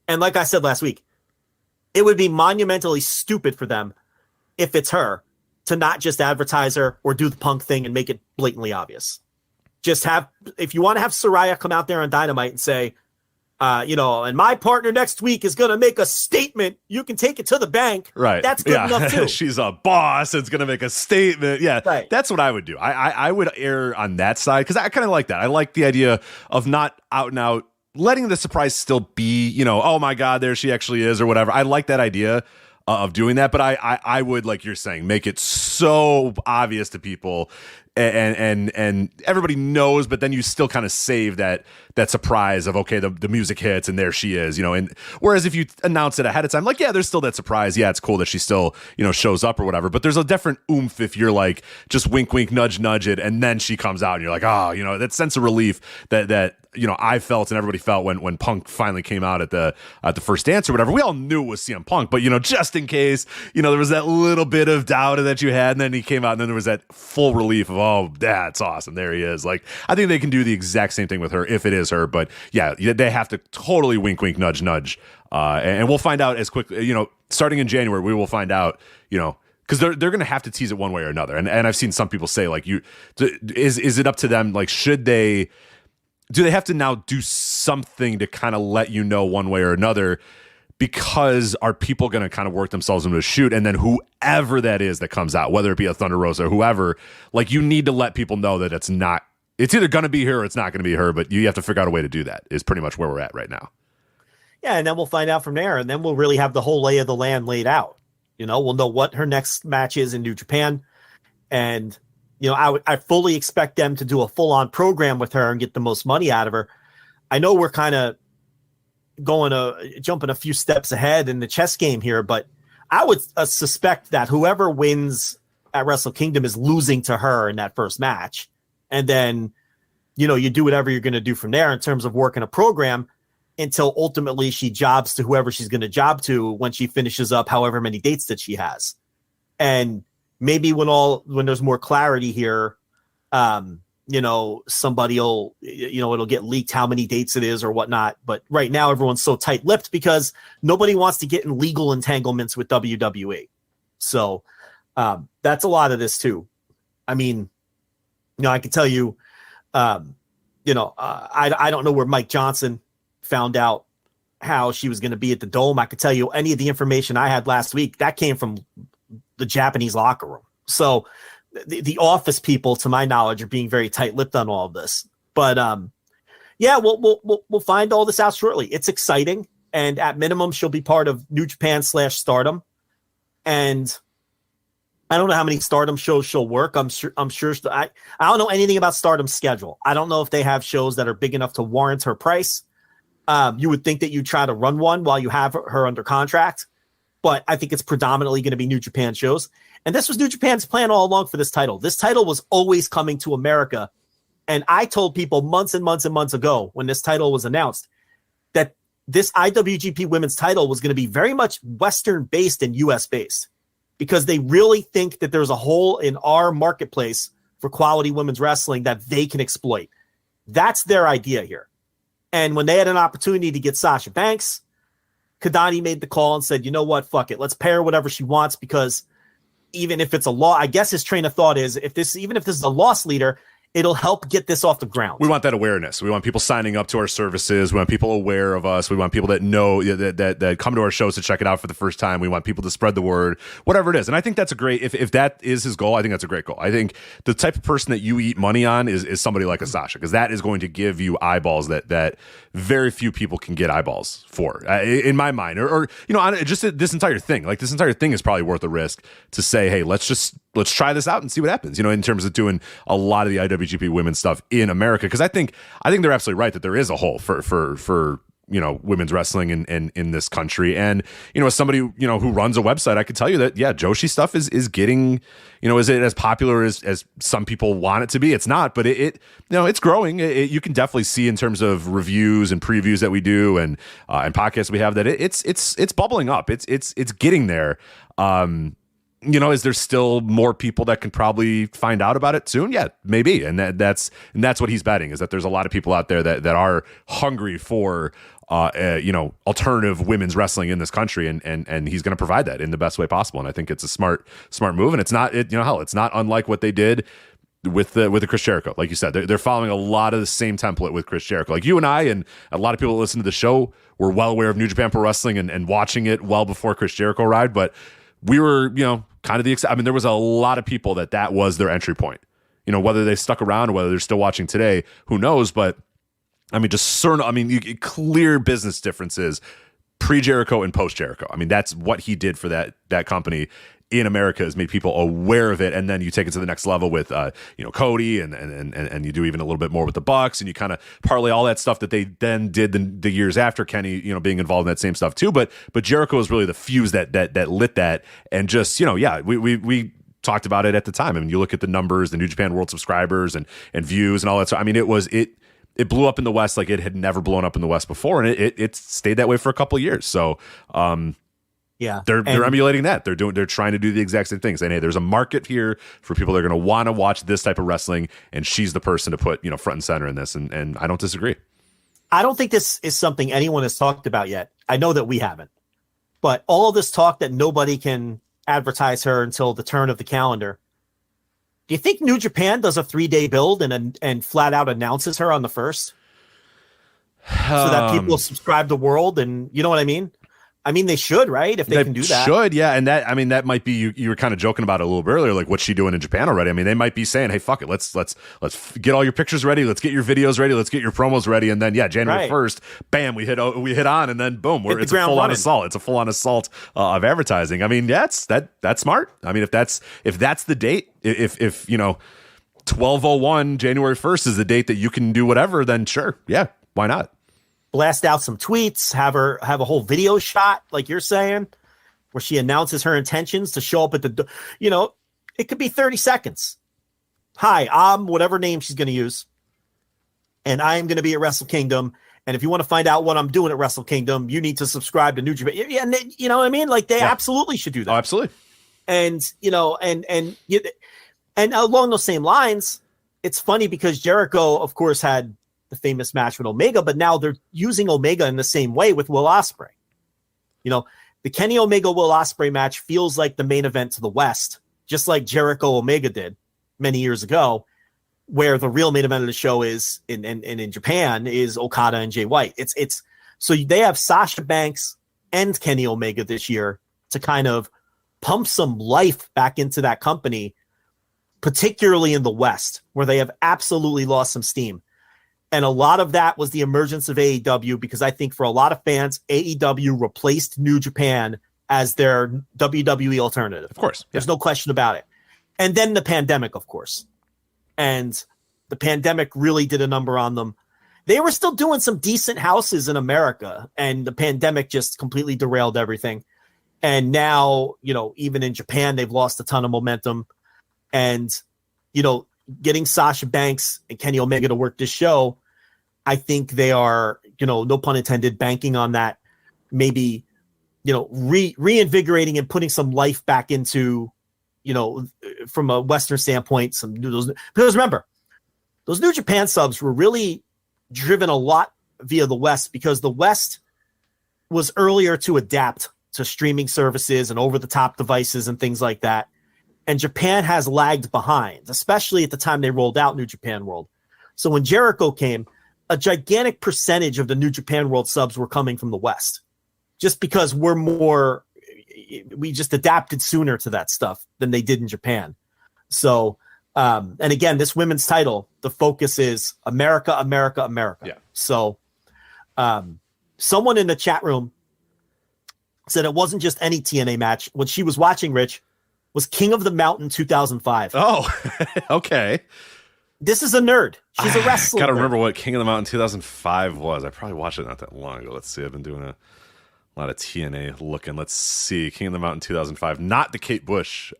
And like I said last week, it would be monumentally stupid for them if it's her to not just advertise her or do the Punk thing and make it blatantly obvious. Just if you want to have Saraya come out there on Dynamite and say, and my partner next week is going to make a statement. You can take it to the bank. Right. That's good enough too. She's a boss. It's going to make a statement. Yeah. Right. That's what I would do. I would err on that side because I kind of like that. I like the idea of not out and out letting the surprise still be, oh my God, there she actually is or whatever. I like that idea of doing that, but I would, like you're saying, make it so obvious to people and everybody knows, but then you still kind of save that surprise of, okay, the music hits and there she is, and whereas if you announce it ahead of time, like, yeah, there's still that surprise. Yeah, it's cool that she still, shows up or whatever, but there's a different oomph if you're like, just wink, wink, nudge, nudge it. And then she comes out and you're like, oh, that sense of relief that I felt and everybody felt when Punk finally came out at the first dance or whatever. We all knew it was CM Punk, but just in case, there was that little bit of doubt that you had, and then he came out and then there was that full relief of, oh, that's awesome. There he is. Like, I think they can do the exact same thing with her if it is her, but yeah, they have to totally wink, wink, nudge, nudge. And we'll find out as quickly, starting in January, we will find out, because they're going to have to tease it one way or another. And I've seen some people say, like, is it up to them? Like, do they have to now do something to kind of let you know one way or another? Because are people going to kind of work themselves into a shoot? And then whoever that is that comes out, whether it be a Thunder Rosa or whoever, like, you need to let people know that it's either going to be her or it's not going to be her, but you have to figure out a way to do that is pretty much where we're at right now. Yeah. And then we'll find out from there. And then we'll really have the whole lay of the land laid out. We'll know what her next match is in New Japan. And, I fully expect them to do a full-on program with her and get the most money out of her. I know we're kind of jumping a few steps ahead in the chess game here, but I would suspect that whoever wins at Wrestle Kingdom is losing to her in that first match. And then, you do whatever you're going to do from there in terms of working a program until ultimately she jobs to whoever she's going to job to when she finishes up however many dates that she has. And maybe when there's more clarity here, somebody will, it'll get leaked how many dates it is or whatnot. But right now everyone's so tight-lipped because nobody wants to get in legal entanglements with WWE. So that's a lot of this too. I mean, I can tell you, I don't know where Mike Johnson found out how she was going to be at the Dome. I could tell you any of the information I had last week that came from the Japanese locker room. So the office people, to my knowledge, are being very tight-lipped on all of this. But we'll find all this out shortly. It's exciting, and at minimum, she'll be part of New Japan /Stardom. And I don't know how many Stardom shows she'll work. I'm sure. I don't know anything about Stardom's schedule. I don't know if they have shows that are big enough to warrant her price. You would think that you try to run one while you have her under contract, but I think it's predominantly going to be New Japan shows. And this was New Japan's plan all along for this title. This title was always coming to America. And I told people months and months and months ago when this title was announced that this IWGP Women's title was going to be very much Western based and US based, because they really think that there's a hole in our marketplace for quality women's wrestling that they can exploit. That's their idea here. And when they had an opportunity to get Sasha Banks, Kadani made the call and said, you know what, fuck it. Let's pay her whatever she wants, because even if it's a law, I guess his train of thought is even if this is a loss leader, it'll help get this off the ground. We want that awareness. We want people signing up to our services. We want people aware of us. We want people that know that come to our shows to check it out for the first time. We want people to spread the word, whatever it is. And I think that's a great, if that is his goal, I think that's a great goal. I think the type of person that you eat money on is somebody like a Sasha, because that is going to give you eyeballs that very few people can get eyeballs for, in my mind, or just this entire thing. Like, this entire thing is probably worth the risk to say, hey, let's let's try this out and see what happens, in terms of doing a lot of the IWGP women's stuff in America. Because I think they're absolutely right that there is a hole for women's wrestling in this country. And, as somebody, who runs a website, I could tell you that, Joshi stuff is getting, is it as popular as some people want it to be? It's not, but it's growing. You can definitely see in terms of reviews and previews that we do and podcasts we have that it's bubbling up. It's getting there. Is there still more people that can probably find out about it soon? Yeah, maybe. And that's what he's betting, is that there's a lot of people out there that are hungry for, alternative women's wrestling in this country. And he's going to provide that in the best way possible. And I think it's a smart move. And it's not, it's not unlike what they did with the Chris Jericho. Like you said, they're following a lot of the same template with Chris Jericho. Like you and I, and a lot of people that listen to the show were well aware of New Japan Pro Wrestling and watching it well before Chris Jericho arrived. But we were, kind of there was a lot of people that was their entry point. Whether they stuck around or whether they're still watching today, who knows? But clear business differences pre-Jericho and post-Jericho. That's what he did for that company in America, has made people aware of it. And then you take it to the next level with Cody and you do even a little bit more with the Bucks, and you kind of parlay all that stuff that they then did the years after Kenny, being involved in that same stuff too. But Jericho is really the fuse that lit that, and just, we talked about it at the time. You look at the numbers, the New Japan World subscribers and views and all that. So it blew up in the West like it had never blown up in the West before, and it stayed that way for a couple of years. So they're emulating that. They're trying to do the exact same thing, saying, hey, there's a market here for people that are going to want to watch this type of wrestling, and she's the person to put front and center in this. And I don't disagree. I don't think this is something anyone has talked about yet. I know that we haven't, but all this talk that nobody can advertise her until the turn of the calendar. Do you think New Japan does a 3-day build and flat out announces her on the 1st? So that people subscribe to World, and you know what I mean? They should, right? If they can do that. Should, yeah. And that might be, you were kind of joking about it a little bit earlier, like what's she doing in Japan already? They might be saying, hey, fuck it. Let's get all your pictures ready. Let's get your videos ready. Let's get your promos ready. And then, January 1st, bam, we hit on, and then boom, it's a full on assault. It's a full on assault of advertising. That's smart. If that's the date, if 12/01 January 1st is the date that you can do whatever, then sure. Yeah. Why not? Blast out some tweets, have a whole video shot, like you're saying, where she announces her intentions to show up at the, it could be 30 seconds. Hi, I'm whatever name she's going to use, and I am going to be at Wrestle Kingdom. And if you want to find out what I'm doing at Wrestle Kingdom, you need to subscribe to New Japan. Yeah, and you know what I mean? Like they absolutely should do that. Oh, absolutely. And and along those same lines, it's funny because Jericho, of course, had the famous match with Omega, but now they're using Omega in the same way with Will Ospreay. The Kenny Omega Will Ospreay match feels like the main event to the West, just like Jericho Omega did many years ago, where the real main event of the show is in Japan is Okada and Jay White. It's so they have Sasha Banks and Kenny Omega this year to kind of pump some life back into that company, particularly in the West, where they have absolutely lost some steam. And a lot of that was the emergence of AEW, because I think for a lot of fans, AEW replaced New Japan as their WWE alternative. Of course. Yeah. There's no question about it. And then the pandemic, of course. And the pandemic really did a number on them. They were still doing some decent houses in America, and the pandemic just completely derailed everything. And now, even in Japan, they've lost a ton of momentum. And, getting Sasha Banks and Kenny Omega to work this show, I think they are, no pun intended, banking on that, maybe, reinvigorating and putting some life back into, from a Western standpoint, because remember, those New Japan subs were really driven a lot via the West, because the West was earlier to adapt to streaming services and over-the-top devices and things like that. And Japan has lagged behind, especially at the time they rolled out New Japan World. So when Jericho came, a gigantic percentage of the New Japan World subs were coming from the West, just because we just adapted sooner to that stuff than they did in Japan. So, and again, this women's title, the focus is America, America, America. Yeah. So someone in the chat room said it wasn't just any TNA match. When she was watching, Rich, was King of the Mountain 2005. Oh, okay. This is a nerd. She's a wrestler. Gotta remember what King of the Mountain 2005 was. I probably watched it not that long ago. Let's see. I've been doing a lot of TNA looking. Let's see. King of the Mountain 2005. Not the Kate Bush.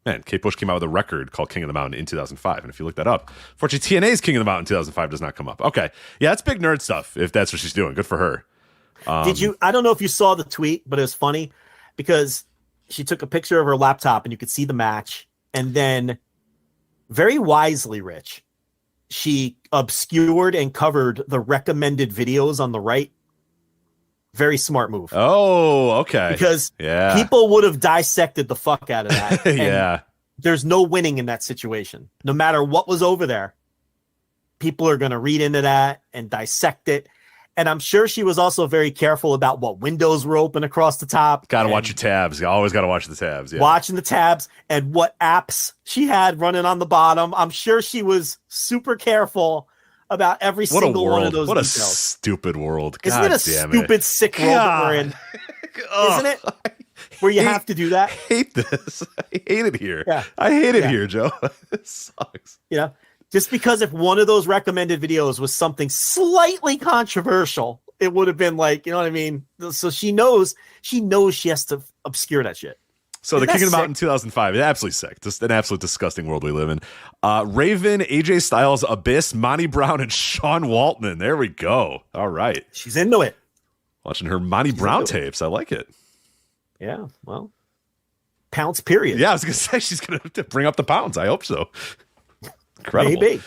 Man, Kate Bush came out with a record called King of the Mountain in 2005. And if you look that up, fortunately, TNA's King of the Mountain 2005 does not come up. Okay. Yeah, that's big nerd stuff if that's what she's doing. Good for her. Did you? I don't know if you saw the tweet, but it was funny because she took a picture of her laptop and you could see the match. And then very wisely, Rich, she obscured and covered the recommended videos on the right. Very smart move. Oh, okay. Because people would have dissected the fuck out of that. Yeah. There's no winning in that situation. No matter what was over there, people are going to read into that and dissect it. And I'm sure she was also very careful about what windows were open across the top. Got to watch your tabs. You always got to watch the tabs. Yeah. Watching the tabs and what apps she had running on the bottom. I'm sure she was super careful about every single one of those What details. A stupid world. Isn't God it a stupid, sick world that we're in? Isn't it? Where you have to do that? I hate this. I hate it here. Yeah. I hate it here, Joe. It sucks. You know? Just because if one of those recommended videos was something slightly controversial, it would have been like, you know what I mean? So she knows she has to obscure that shit. So the King of the Mountain 2005 is absolutely sick. Just an absolute disgusting world we live in. Raven, AJ Styles, Abyss, Monty Brown, and Sean Waltman. There we go. All right. She's into it. Watching her Monty Brown tapes. I like it. Yeah, well, pounds period. Yeah, I was going to say she's going to bring up the pounds. I hope so. Incredible. Maybe.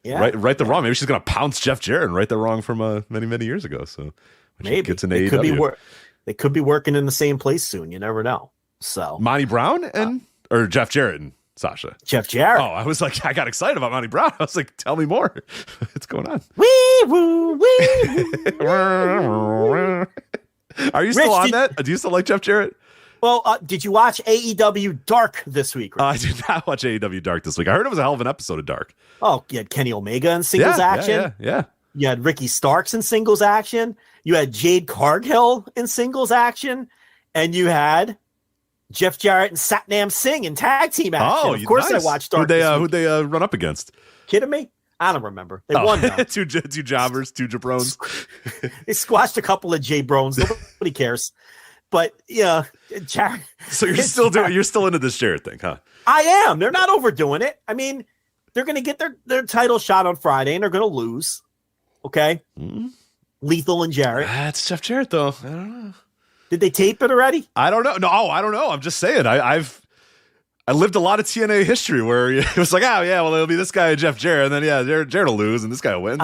Yeah. Right the wrong. Maybe she's going to pounce Jeff Jarrett and right the wrong from many, many years ago. So maybe gets an they AEW. They could be working in the same place soon. You never know. So Monty Brown or Jeff Jarrett and Sasha. Jeff Jarrett. Oh, I was like, I got excited about Monty Brown. I was like, tell me more. What's going on? Wee woo, wee woo. Are you still on that? Do you still like Jeff Jarrett? Well, did you watch AEW Dark this week? I did not watch AEW Dark this week. I heard it was a hell of an episode of Dark. Oh, you had Kenny Omega in singles action. Yeah. You had Ricky Starks in singles action. You had Jade Cargill in singles action. And you had Jeff Jarrett and Satnam Singh in tag team action. Of course, nice. I watched Dark. Who'd they run up against? Kidding me? I don't remember. They won. two jobbers, two jabrones. They squashed a couple of J Brones. Nobody cares. But yeah, Jarrett. So you're still into this Jarrett thing, huh? I am. They're not overdoing it. I mean, they're going to get their title shot on Friday, and they're going to lose. Okay, Lethal and Jarrett. That's Jeff Jarrett, though. I don't know. Did they tape it already? I don't know. No, I don't know. I'm just saying. I lived a lot of TNA history where it was like, oh yeah, well it'll be this guy and Jeff Jarrett, and then Jarrett will lose, and this guy will win.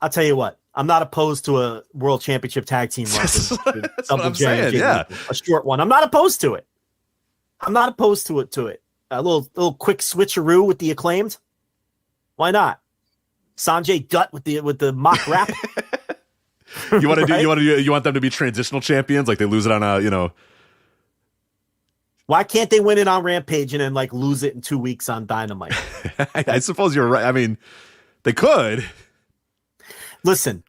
I'll tell you what. I'm not opposed to a world championship tag team run. That's what I'm saying. Yeah, a short one. I'm not opposed to it. I'm not opposed to it. A little quick switcheroo with the Acclaimed. Why not? Sanjay Dutt with the mock rap. You want to do? You want them to be transitional champions, like they lose it on Why can't they win it on Rampage and then like lose it in 2 weeks on Dynamite? I suppose you're right. I mean, they could. Listen,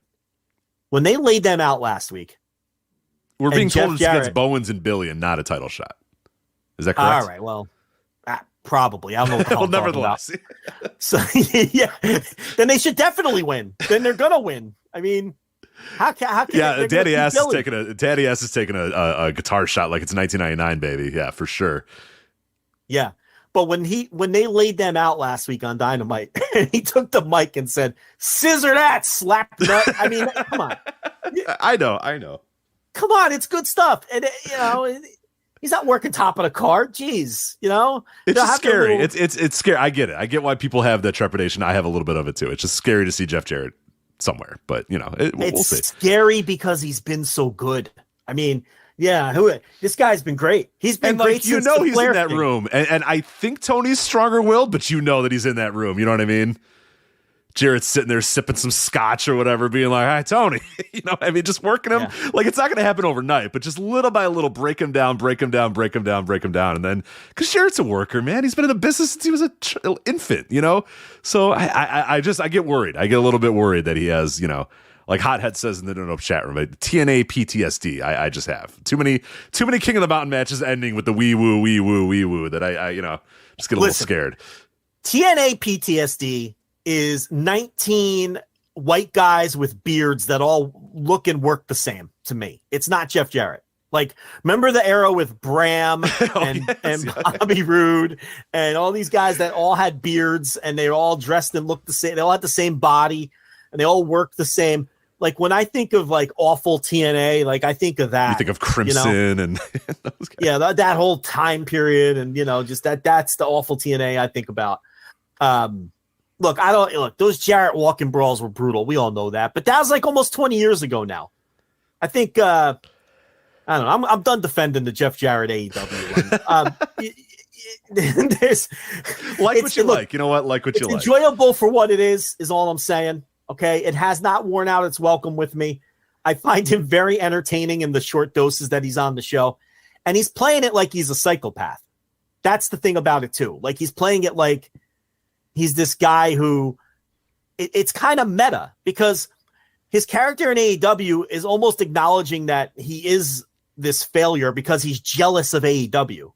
when they laid them out last week, we're being told it's Jarrett, against Bowens and Billy and not a title shot. Is that correct? All right. Well, probably. I don't know what well, nevertheless. So yeah, then they should definitely win. Then they're gonna win. I mean, how can Daddy Ass is taking a guitar shot like it's 1999, baby. Yeah, for sure. Yeah. But when they laid them out last week on Dynamite, he took the mic and said, "Scissor that, slap nut." I mean, come on. I know. Come on, it's good stuff, and he's not working top of the card. Jeez, it's just scary. It's scary. I get it. I get why people have that trepidation. I have a little bit of it too. It's just scary to see Jeff Jarrett somewhere, but we'll see. It's scary because he's been so good. I mean. Yeah, this guy's been great. He's been great since the he's Flair in that thing. room, and I think Tony's stronger-willed, but that he's in that room. You know what I mean? Jarrett's sitting there sipping some scotch or whatever, being like, "Hi, Tony." Just working him like it's not going to happen overnight, but just little by little, break him down, and then because Jarrett's a worker, man, he's been in the business since he was an infant. So I get worried. I get a little bit worried that he has Like Hothead says in the no chat room, TNA PTSD. I just have too many King of the Mountain matches ending with the wee woo that I just get a little scared. TNA PTSD is 19 white guys with beards that all look and work the same to me. It's not Jeff Jarrett. Like, remember the era with Bram and Bobby Roode and all these guys that all had beards and they all dressed and looked the same. They all had the same body and they all worked the same. Like, when I think of like awful TNA, like I think of that. You think of Crimson and those guys. Yeah, that whole time period and just that's the awful TNA I think about. Look, those Jarrett walking brawls were brutal. We all know that, but that was like almost 20 years ago now. I think I don't know. I'm done defending the Jeff Jarrett AEW. There's like what you like. You know what? Like what you like. Enjoyable for what it is all I'm saying. Okay, it has not worn out its welcome with me. I find him very entertaining in the short doses that he's on the show, and he's playing it like he's a psychopath. That's the thing about it too. Like, he's playing it like he's this guy who it's kind of meta, because his character in AEW is almost acknowledging that he is this failure because he's jealous of AEW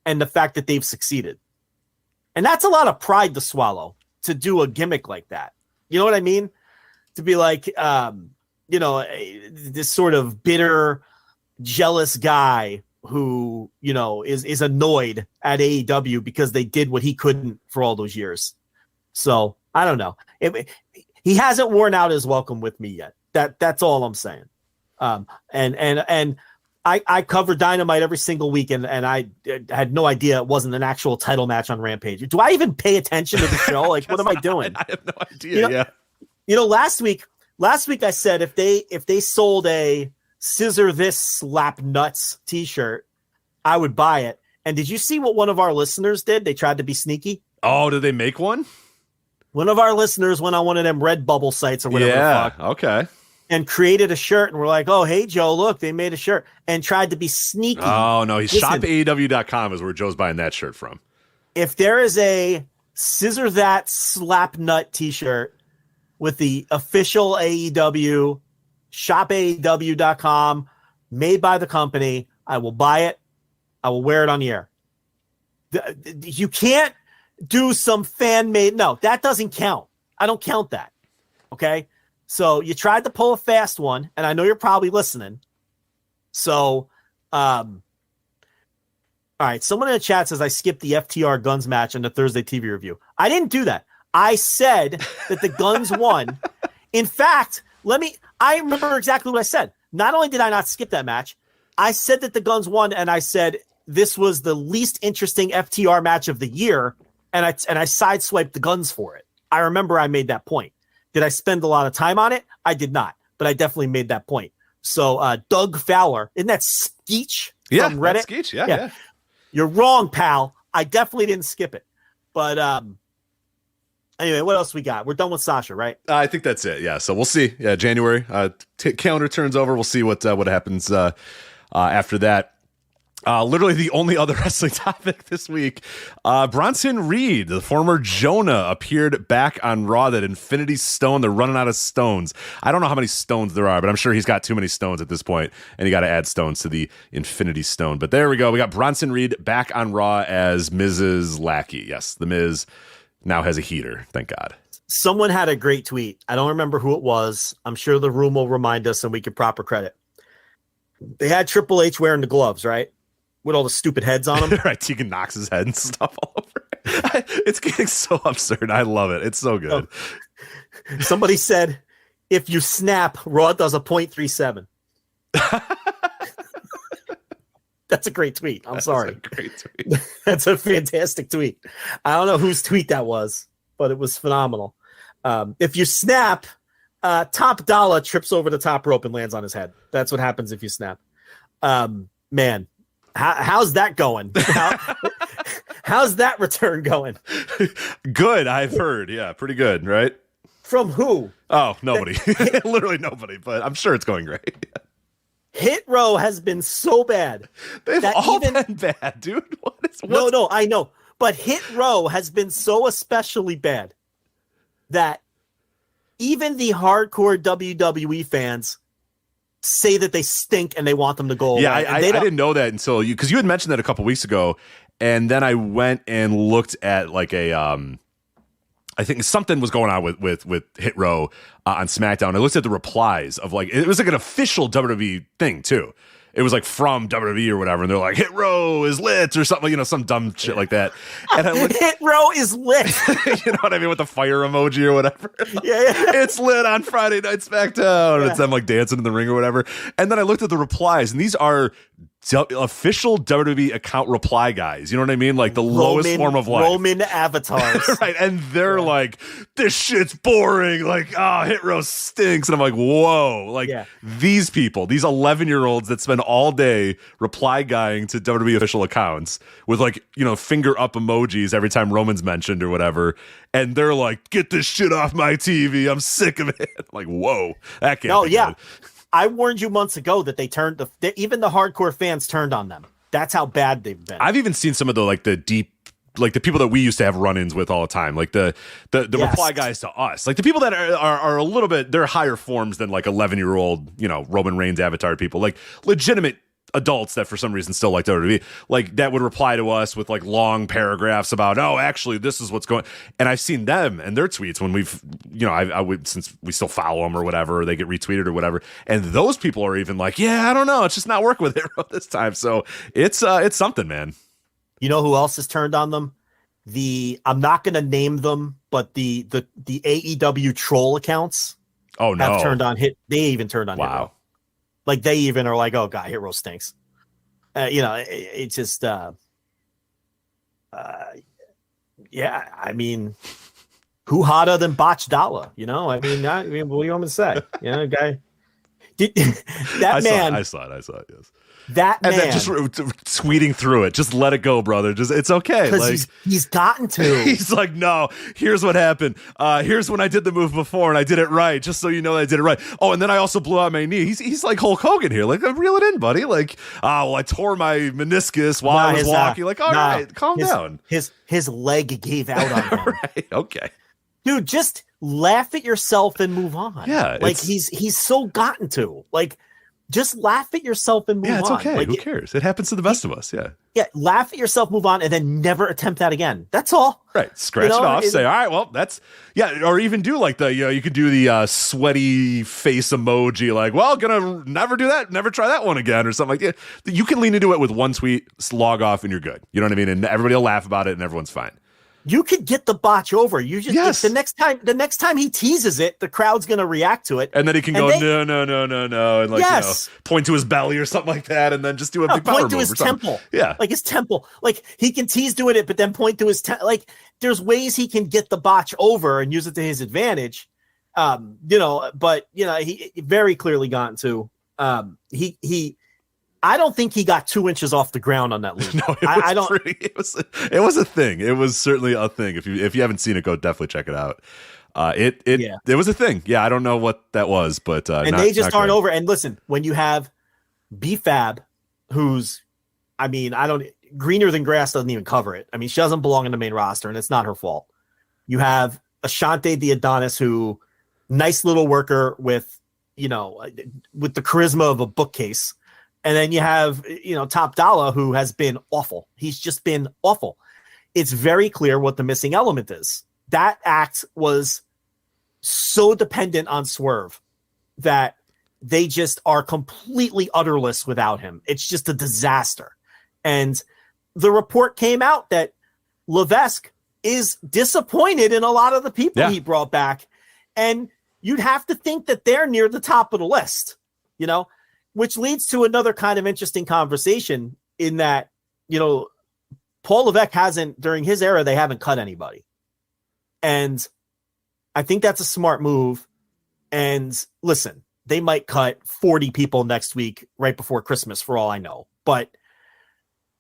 and the fact that they've succeeded. And that's a lot of pride to swallow, to do a gimmick like that. You know what I mean? To be like, this sort of bitter, jealous guy who, is annoyed at AEW because they did what he couldn't for all those years. So I don't know. He hasn't worn out his welcome with me yet. That's all I'm saying. And I cover Dynamite every single week, and I had no idea it wasn't an actual title match on Rampage. Do I even pay attention to the show? Like, what am I doing? I have no idea. Last week I said if they sold a Scissor This Slap Nuts t-shirt, I would buy it. And did you see what one of our listeners did? They tried to be sneaky. Oh, did they make one? One of our listeners went on one of them Redbubble sites or whatever. Yeah, okay. And created a shirt, and we're like, oh, hey, Joe, look, they made a shirt, and tried to be sneaky. Oh, no, shopaew.com is where Joe's buying that shirt from. If there is a Scissor That Slap Nut t-shirt with the official AEW, shopaew.com, made by the company, I will buy it. I will wear it on the air. You can't do some fan-made. No, that doesn't count. I don't count that. Okay? So you tried to pull a fast one, and I know you're probably listening. So, all right, someone in the chat says I skipped the FTR Guns match in the Thursday TV review. I didn't do that. I said that the Guns won. In fact, I remember exactly what I said. Not only did I not skip that match, I said that the Guns won, and I said this was the least interesting FTR match of the year, and I sideswiped the Guns for it. I remember I made that point. Did I spend a lot of time on it? I did not, but I definitely made that point. So Doug Fowler, isn't that Skeech from Reddit? Skeech, yeah. You're wrong, pal. I definitely didn't skip it. But anyway, what else we got? We're done with Sasha, right? I think that's it. Yeah, so we'll see. Yeah, January. Calendar turns over. We'll see what happens after that. Literally the only other wrestling topic this week. Bronson Reed, the former Jonah, appeared back on Raw. That Infinity Stone, they're running out of stones. I don't know how many stones there are, but I'm sure he's got too many stones at this point, and you got to add stones to the Infinity Stone. But there we go. We got Bronson Reed back on Raw as Miz's lackey. Yes, the Miz now has a heater. Thank God. Someone had a great tweet. I don't remember who it was. I'm sure the room will remind us and we can proper credit. They had Triple H wearing the gloves, right? With all the stupid heads on them. Right, Tegan Knox's head and stuff all over it. It's getting so absurd. I love it. It's so good. Somebody said, if you snap, Raw does a 0.37. That's a great tweet. I'm sorry. That's a great tweet. That's a fantastic tweet. I don't know whose tweet that was, but it was phenomenal. If you snap, Top Dollar trips over the top rope and lands on his head. That's what happens if you snap. Man. How's that going? How's that return going? Good, I've heard. Yeah, pretty good, right? From who? Oh, nobody. Literally nobody, but I'm sure it's going great. Hit Row has been so bad. They've all been bad, dude. No, I know. But Hit Row has been so especially bad that even the hardcore WWE fans say that they stink and they want them to go away. Yeah, I didn't know that until because you had mentioned that a couple weeks ago, and then I went and looked at like a I think something was going on with Hit Row on SmackDown. I looked at the replies of like it was like an official WWE thing too. It was like from WWE or whatever, and they're like, Hit Row is lit or something, you know, some dumb shit like that. And I looked, Hit Row is lit. you know what I mean, with the fire emoji or whatever. Yeah. It's lit on Friday Night SmackDown. It's them like dancing in the ring or whatever. And then I looked at the replies, and these are official WWE account reply guys. You know what I mean? Like the lowest form of life. Roman avatars. Right. And they're like, this shit's boring. Like, Hit Row stinks. And I'm like, whoa. Like these people, these 11-year-olds that spend all day reply guying to WWE official accounts with like, you know, finger up emojis every time Roman's mentioned or whatever. And they're like, get this shit off my TV. I'm sick of it. I'm like, whoa, that can't be good. I warned you months ago that even the hardcore fans turned on them. That's how bad they've been. I've even seen some of the deep, like the people that we used to have run-ins with all the time, like the reply guys to us, like the people that are a little bit, they're higher forms than like 11-year-old, you know, Roman Reigns avatar people, like legitimate adults that for some reason still like WWE, like that would reply to us with like long paragraphs about, oh, actually this is what's going. And I've seen them and their tweets when we've, you know, I would, since we still follow them or whatever, or they get retweeted or whatever. And those people are even like, yeah, I don't know, it's just not working with it this time. So it's something, man. You know who else has turned on them? I'm not going to name them, but the AEW troll accounts. Oh no, have turned on Hit. They even turned on. Wow. Hit Row. Like they even are like, oh god, Hit Row stinks. You know, it's just, yeah. I mean, who hotter than Botch Dollar? You know, I mean, what do you want me to say? You know, guy. I saw it. Yes. That man, and then just tweeting through it. Just let it go, brother. Just it's okay. Like he's gotten to. He's like, no. Here's what happened. Here's when I did the move before, and I did it right. Just so you know, I did it right. Oh, and then I also blew out my knee. He's like Hulk Hogan here. Like, reel it in, buddy. Like, well, I tore my meniscus while I was walking. Like, all right, calm down. His leg gave out on him. Right. Okay. Dude, just laugh at yourself and move on. Yeah. Like he's so gotten to. Like, just laugh at yourself and move on. Yeah, it's okay. Like, who cares? It happens to the best of us. Yeah. Yeah. Laugh at yourself, move on, and then never attempt that again. That's all. Right. Scratch it off. Say, all right, well, that's, yeah. Or even do like the, you know, you could do the sweaty face emoji, like, well, gonna never do that. Never try that one again or something like that. You can lean into it with one tweet, log off, and you're good. You know what I mean? And everybody will laugh about it and everyone's fine. You could get the botch over. You just the next time he teases it, the crowd's gonna react to it, and then he can go no, and like you know, point to his belly or something like that, and then just do a big power point to move his or something. temple, like his temple. Like he can tease doing it, but then point to his like. There's ways he can get the botch over and use it to his advantage. You know, but you know he very clearly gotten to. I don't think he got 2 inches off the ground on that leap. No, I don't. It was a thing. It was certainly a thing. If you haven't seen it, go definitely check it out. It was a thing. Yeah, I don't know what that was, but and they just aren't over. And listen, when you have B-Fab, who's, I mean, greener than grass doesn't even cover it. I mean, she doesn't belong in the main roster, and it's not her fault. You have Ashante the Adonis, who nice little worker with, you know, with the charisma of a bookcase. And then you have, you know, Top Dollar, who has been awful. He's just been awful. It's very clear what the missing element is. That act was so dependent on Swerve that they just are completely utterless without him. It's just a disaster. And the report came out that Levesque is disappointed in a lot of the people he brought back. And you'd have to think that they're near the top of the list, you know? Which leads to another kind of interesting conversation in that, you know, Paul Levesque hasn't, during his era, they haven't cut anybody. And I think that's a smart move. And listen, they might cut 40 people next week right before Christmas for all I know. But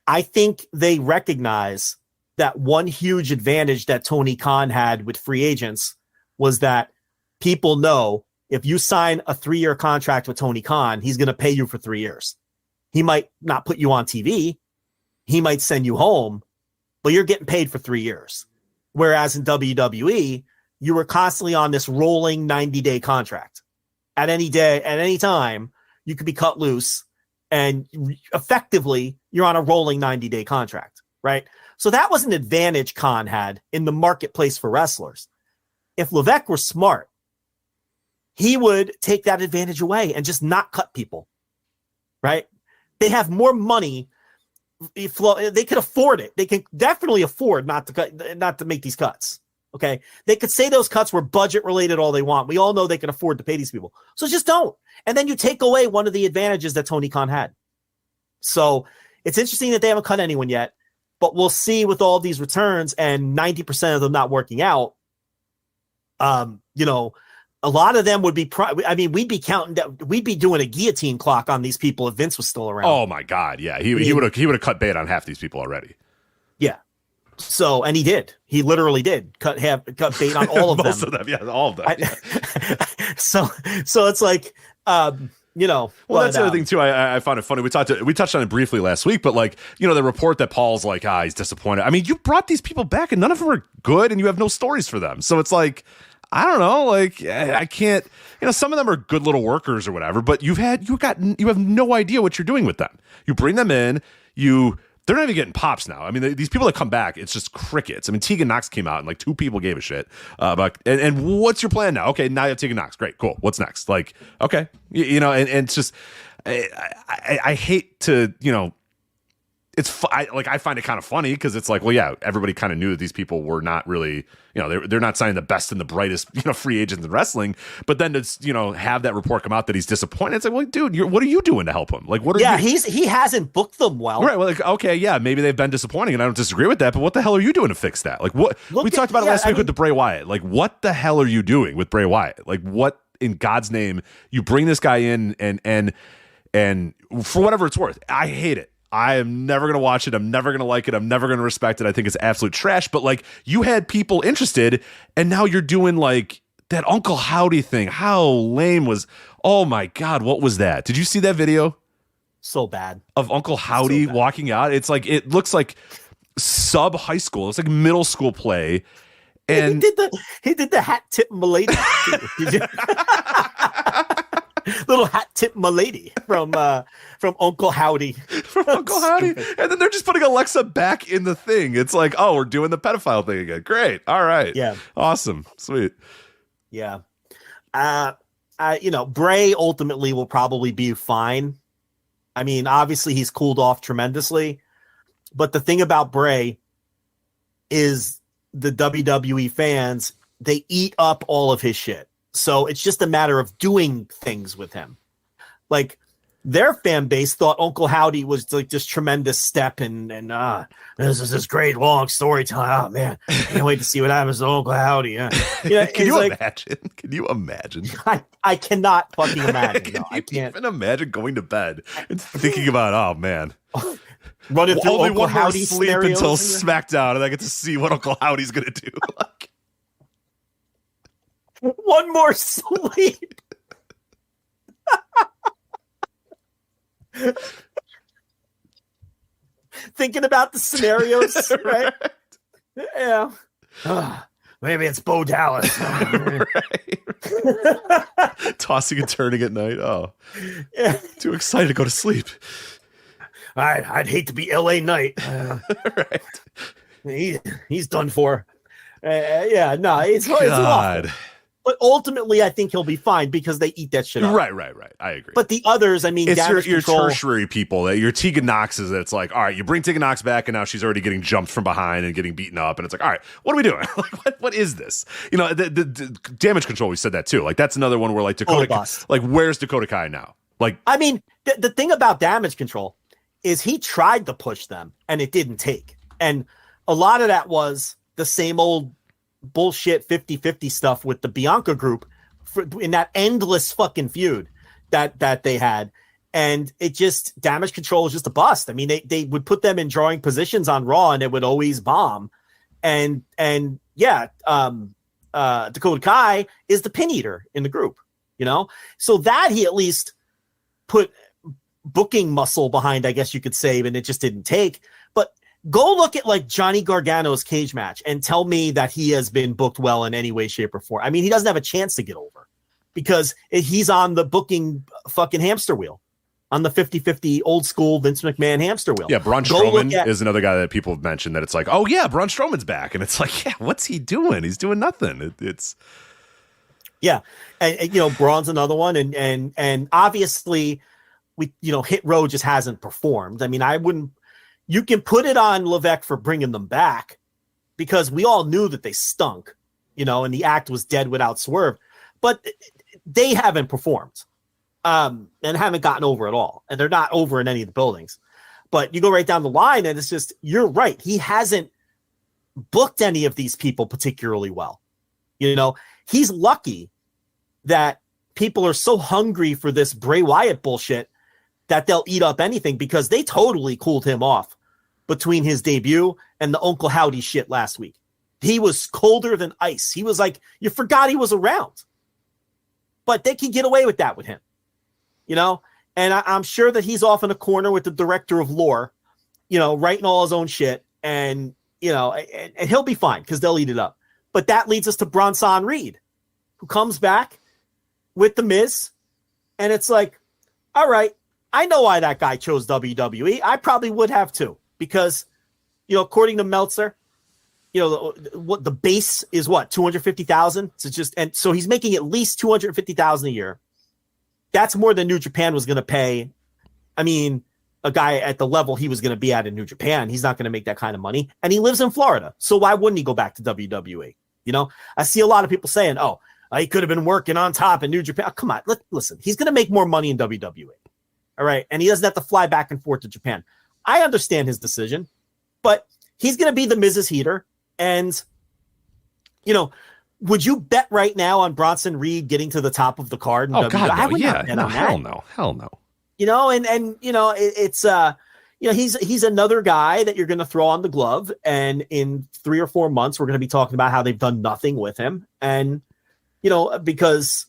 I think they recognize that one huge advantage that Tony Khan had with free agents was that people know if you sign a 3-year contract with Tony Khan, he's going to pay you for 3 years. He might not put you on TV. He might send you home, but you're getting paid for 3 years. Whereas in WWE, you were constantly on this rolling 90-day contract. At any day, at any time, you could be cut loose, and effectively you're on a rolling 90-day contract, right? So that was an advantage Khan had in the marketplace for wrestlers. If Levesque were smart, he would take that advantage away and just not cut people, right? They have more money. They could afford it. They can definitely afford not to make these cuts. Okay. They could say those cuts were budget related all they want. We all know they can afford to pay these people. So just don't. And then you take away one of the advantages that Tony Khan had. So it's interesting that they haven't cut anyone yet, but we'll see with all these returns and 90% of them not working out. A lot of them would be, we'd be doing a guillotine clock on these people if Vince was still around. Oh my God. Yeah. He would have cut bait on half these people already. Yeah. So, and he did. He literally did cut bait on all of them. Most of them. Yeah. All of them. Yeah. So it's like, well, that's the other thing too. I found it funny. We touched on it briefly last week, but the report that Paul's like, he's disappointed. I mean, you brought these people back and none of them are good and you have no stories for them. So it's like, I don't know. I can't, some of them are good little workers or whatever, but you have no idea what you're doing with them. You bring them in, they're not even getting pops now. I mean, these people that come back, it's just crickets. I mean, Tegan Knox came out and 2 people gave a shit about, and what's your plan now? Okay, now you have Tegan Knox. Great, cool. What's next? Okay, and it's just, I hate to, I find it kind of funny because it's like, well, yeah, everybody kind of knew that these people were not really, they're not signing the best and the brightest, free agents in wrestling. But then to, have that report come out that he's disappointed. It's like, well, dude, what are you doing to help him? He hasn't booked them well. Right. Well, okay, yeah, maybe they've been disappointing, and I don't disagree with that. But what the hell are you doing to fix that? We talked about it last week with the Bray Wyatt. What the hell are you doing with Bray Wyatt? What in God's name you bring this guy in and for whatever it's worth? I hate it. I am never going to watch it. I'm never going to like it. I'm never going to respect it. I think it's absolute trash. But you had people interested and now you're doing that Uncle Howdy thing. How lame was, oh my God, what was that? Did you see that video? So bad. Of Uncle Howdy walking out. It's it looks like sub high school. It's like middle school play. And he did the hat tip milady. Little hat tip milady from Uncle Howdy. From Uncle Howdy. And then they're just putting Alexa back in the thing. It's like, oh, we're doing the pedophile thing again. Great. All right. Yeah. Awesome. Sweet. Yeah. Bray ultimately will probably be fine. I mean, obviously he's cooled off tremendously, but the thing about Bray is the WWE fans, they eat up all of his shit. So it's just a matter of doing things with him. Their fan base thought Uncle Howdy was this tremendous step and this is this great long storytelling. Oh man, I can't wait to see what happens to Uncle Howdy. Yeah. Can you imagine? Can you imagine? I cannot fucking imagine. Can you even imagine going to bed and thinking about, oh man, running through only Uncle one more Howdy sleep until SmackDown, and I get to see what Uncle Howdy's gonna do. One more sleep. Thinking about the scenarios, right? Yeah. Maybe it's Bo Dallas. Right. Tossing and turning at night. Oh, yeah. Too excited to go to sleep. I'd hate to be LA Knight. Right. He's done for. It's awful. But ultimately, I think he'll be fine because they eat that shit up. Right. I agree. But the others, I mean, it's your tertiary people, your Tegan Knoxes. That's all right, you bring Tegan Knox back, and now she's already getting jumped from behind and getting beaten up, and it's all right, what are we doing? What is this? The Damage Control. We said that too. That's another one where Dakota. Where's Dakota Kai now? I mean, the thing about Damage Control is he tried to push them, and it didn't take, and a lot of that was the same old bullshit 50-50 stuff with the Bianca group in that endless fucking feud that they had, and it just Damage Control is just a bust. I mean, they would put them in drawing positions on Raw and it would always bomb, and Dakota Kai is the pin eater in the group, so that he at least put booking muscle behind, I guess you could say, and it just didn't take. But Go look at like Johnny Gargano's cage match and tell me that he has been booked well in any way, shape, or form. I mean, he doesn't have a chance to get over because he's on the booking fucking hamster wheel, on the 50-50 old school Vince McMahon hamster wheel. Yeah, Braun Strowman is another guy that people have mentioned that it's like, oh yeah, Braun Strowman's back. And it's like, yeah, what's he doing? He's doing nothing. It's yeah. And Braun's another one. And obviously we, Hit Row just hasn't performed. I mean, you can put it on Levesque for bringing them back because we all knew that they stunk, and the act was dead without Swerve, but they haven't performed and haven't gotten over at all. And they're not over in any of the buildings, but you go right down the line and it's just, you're right. He hasn't booked any of these people particularly well. He's lucky that people are so hungry for this Bray Wyatt bullshit that they'll eat up anything because they totally cooled him off between his debut and the Uncle Howdy shit last week. He was colder than ice. He was like, you forgot he was around. But they can get away with that with him, And I'm sure that he's off in a corner with the director of lore, writing all his own shit. And, and he'll be fine because they'll eat it up. But that leads us to Bronson Reed, who comes back with The Miz. And it's like, all right, I know why that guy chose WWE. I probably would have too. Because, according to Meltzer, what the base is 250,000. So he's making at least 250,000 a year. That's more than New Japan was going to pay. I mean, a guy at the level he was going to be at in New Japan, he's not going to make that kind of money. And he lives in Florida. So why wouldn't he go back to WWE? I see a lot of people saying, oh, he could have been working on top in New Japan. Oh, come on. Listen, he's going to make more money in WWE. All right. And he doesn't have to fly back and forth to Japan. I understand his decision, but he's going to be the Miz's heater. And, would you bet right now on Bronson Reed getting to the top of the card? Oh, God, no. I would Yeah. not bet No, on hell that. no. Hell no. He's another guy that you're going to throw on the glove. And in 3 or 4 months, we're going to be talking about how they've done nothing with him. And, because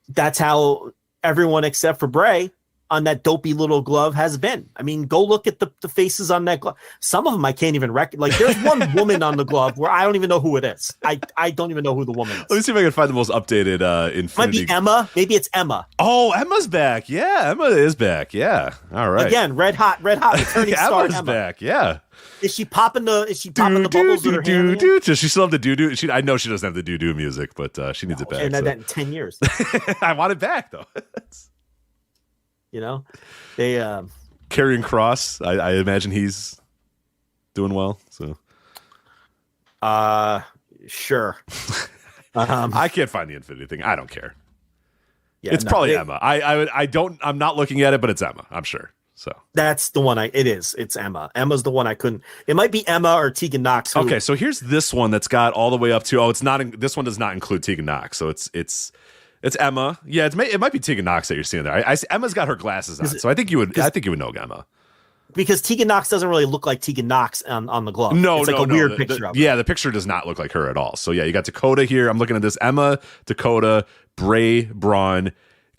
that's how everyone except for Bray on that dopey little glove has been. I mean, go look at the faces on that glove. Some of them I can't even recognize. Like, there's one woman on the glove where I don't even know who it is. I don't even know who the woman is. Let me see if I can find the most updated Infinity. Might be Emma. Maybe it's Emma. Oh, Emma's back. Yeah, Emma is back. Yeah. All right. Again, red hot returning star Emma's Emma. back. Yeah. Is she popping the bubbles with her hand? Does she still have the doo-doo? I know she doesn't have the doo-doo music, but she needs it back. And that in 10 years. I want it back though. They Karrion Kross, I imagine he's doing well. So sure. I can't find the Infinity thing. I don't care. Yeah, it's probably Emma. I'm not looking at it, but it's Emma, I'm sure. So that's the one it's Emma. Emma's the one I couldn't. It might be Emma or Tegan Knox. Okay, so here's this one that's got all the way up to this one does not include Tegan Knox. So it's Emma. Yeah, it might be Tegan Knox that you're seeing there. Emma's got her glasses on, so I think you would know Emma. Because Tegan Knox doesn't really look like Tegan Knox on the glove. It's like a weird picture of her. Yeah, the picture does not look like her at all. So yeah, you got Dakota here. I'm looking at this. Emma, Dakota, Bray, Braun,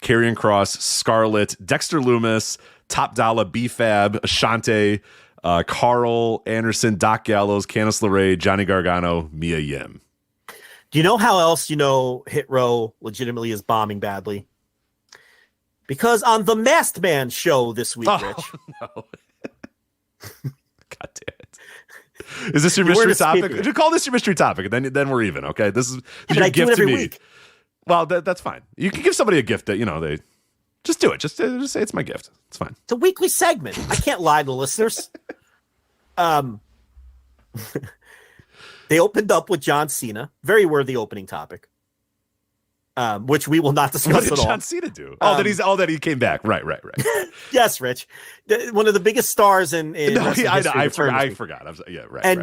Karrion Kross, Scarlett, Dexter Lumis, Top Dollar, B-Fab, Ashante, Carl Anderson, Doc Gallows, Candice LeRae, Johnny Gargano, Mia Yim. Do you know how else Hit Row legitimately is bombing badly? Because on the Masked Man show this week, Rich. No. God damn it. Is this your mystery topic? You call this your mystery topic, and then we're even, okay? This is your gift to me. Week. Well, that's fine. You can give somebody a gift that, they just do it. Just say it's my gift. It's fine. It's a weekly segment. I can't lie to listeners. They opened up with John Cena. Very worthy opening topic. Which we will not discuss at all. What did John Cena do? That he came back. Right. Yes, Rich. One of the biggest stars in I forgot.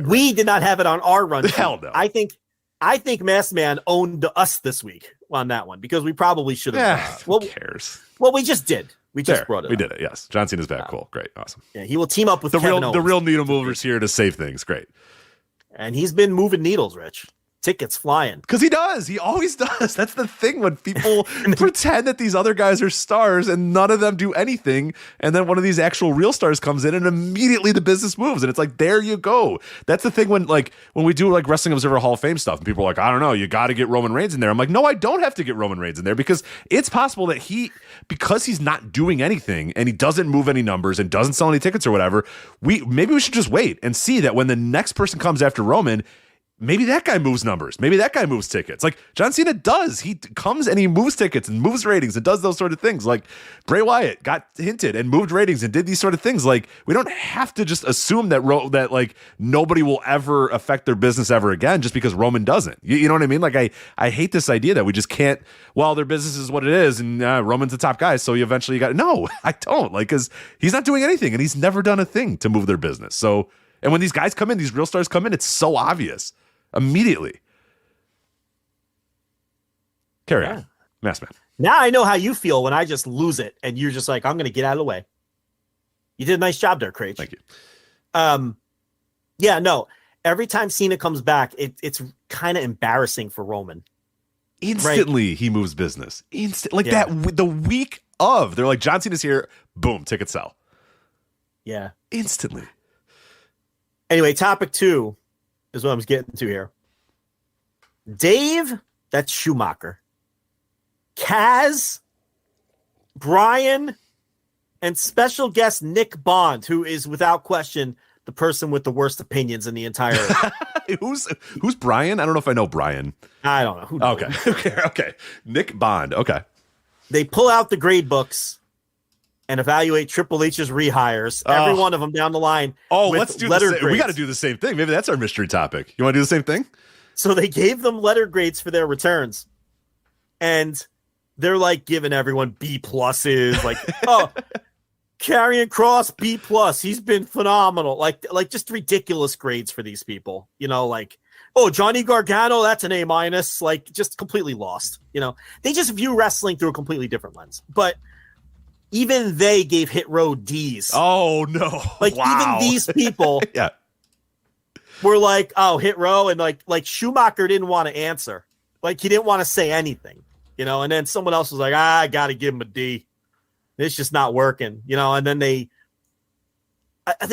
We did not have it on our run. Hell no. I think Masked Man owned us this week on that one because we probably should have. Who cares? Well, we just did. We just brought it. We did it. Yes. John Cena's back. Cool. Great. Awesome. Yeah, he will team up with the Kevin real Owens. needle movers here to save things. Great. And he's been moving needles, Rich. tickets flying. Because he does. He always does. That's the thing when people pretend that these other guys are stars and none of them do anything. And then one of these actual real stars comes in and immediately the business moves. And it's like, there you go. That's the thing when we do like Wrestling Observer Hall of Fame stuff and people are like, I don't know, you got to get Roman Reigns in there. I'm like, no, I don't have to get Roman Reigns in there because it's possible that because he's not doing anything and he doesn't move any numbers and doesn't sell any tickets or whatever, maybe we should just wait and see that when the next person comes after Roman, maybe that guy moves numbers. Maybe that guy moves tickets. Like John Cena does. He comes and he moves tickets and moves ratings and does those sort of things. Like Bray Wyatt got hinted and moved ratings and did these sort of things. Like we don't have to just assume that like nobody will ever affect their business ever again just because Roman doesn't. You know what I mean? Like I hate this idea that we just can't. Well, their business is what it is, and Roman's the top guy, so you eventually got. No, I don't. Like because he's not doing anything and he's never done a thing to move their business. So and when these guys come in, these real stars come in, it's so obvious. Immediately. Carry on. Mass Man. Now I know how you feel when I just lose it and you're just like, I'm going to get out of the way. You did a nice job there, Craig. Thank you. Yeah, no. Every time Cena comes back, it's kind of embarrassing for Roman. Instantly, he moves business. That the week of. They're like, John Cena's here. Boom, ticket sell. Yeah. Instantly. Anyway, topic 2 is what I'm getting to here. Dave, that's Schumacher. Kaz, Brian, and special guest Nick Bond, who is without question the person with the worst opinions in the entire. Who's Brian? I don't know if I know Brian. I don't know. Who knows? Okay. Nick Bond. Okay. They pull out the grade books and evaluate Triple H's rehires. Every one of them down the line. Oh, let's do letter grades. We got to do the same thing. Maybe that's our mystery topic. You want to do the same thing? So they gave them letter grades for their returns, and they're like giving everyone B pluses. Like, oh, Karrion Kross B plus. He's been phenomenal. Like just ridiculous grades for these people. You know, like, oh, Johnny Gargano, that's an A minus. Like, just completely lost. You know, they just view wrestling through a completely different lens. But even they gave Hit Row D's. Oh, no. Like, wow. even these people yeah. were like, oh, Hit Row. And like Schumacher didn't want to answer. Like, he didn't want to say anything, you know? And then someone else was like, I got to give him a D. It's just not working, you know? And then they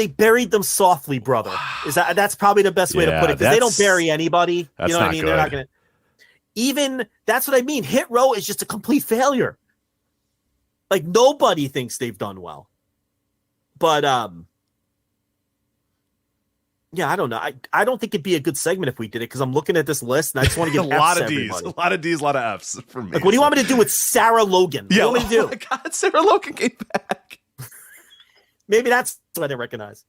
buried them softly, brother. That's probably the best way to put it, because they don't bury anybody. You know what I mean? Good. They're not going to. Even, that's what I mean. Hit Row is just a complete failure. Like, nobody thinks they've done well. But, yeah, I don't know. I don't think it'd be a good segment if we did it, because I'm looking at this list and I just want to give a lot F's of D's, everybody. a lot of D's, a lot of F's for me. Like, what do you want me to do with Sarah Logan? Yeah, What do you want me to do? My God, Sarah Logan came back. Maybe that's what I didn't recognize.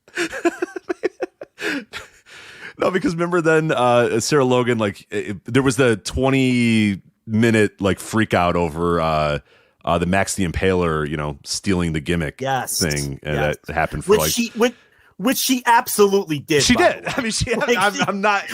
No, because remember then Sarah Logan, like there was the 20-minute like freak out over the Max the Impaler, you know, stealing the gimmick thing, and that happened for which she absolutely did. She did. I mean, I'm not.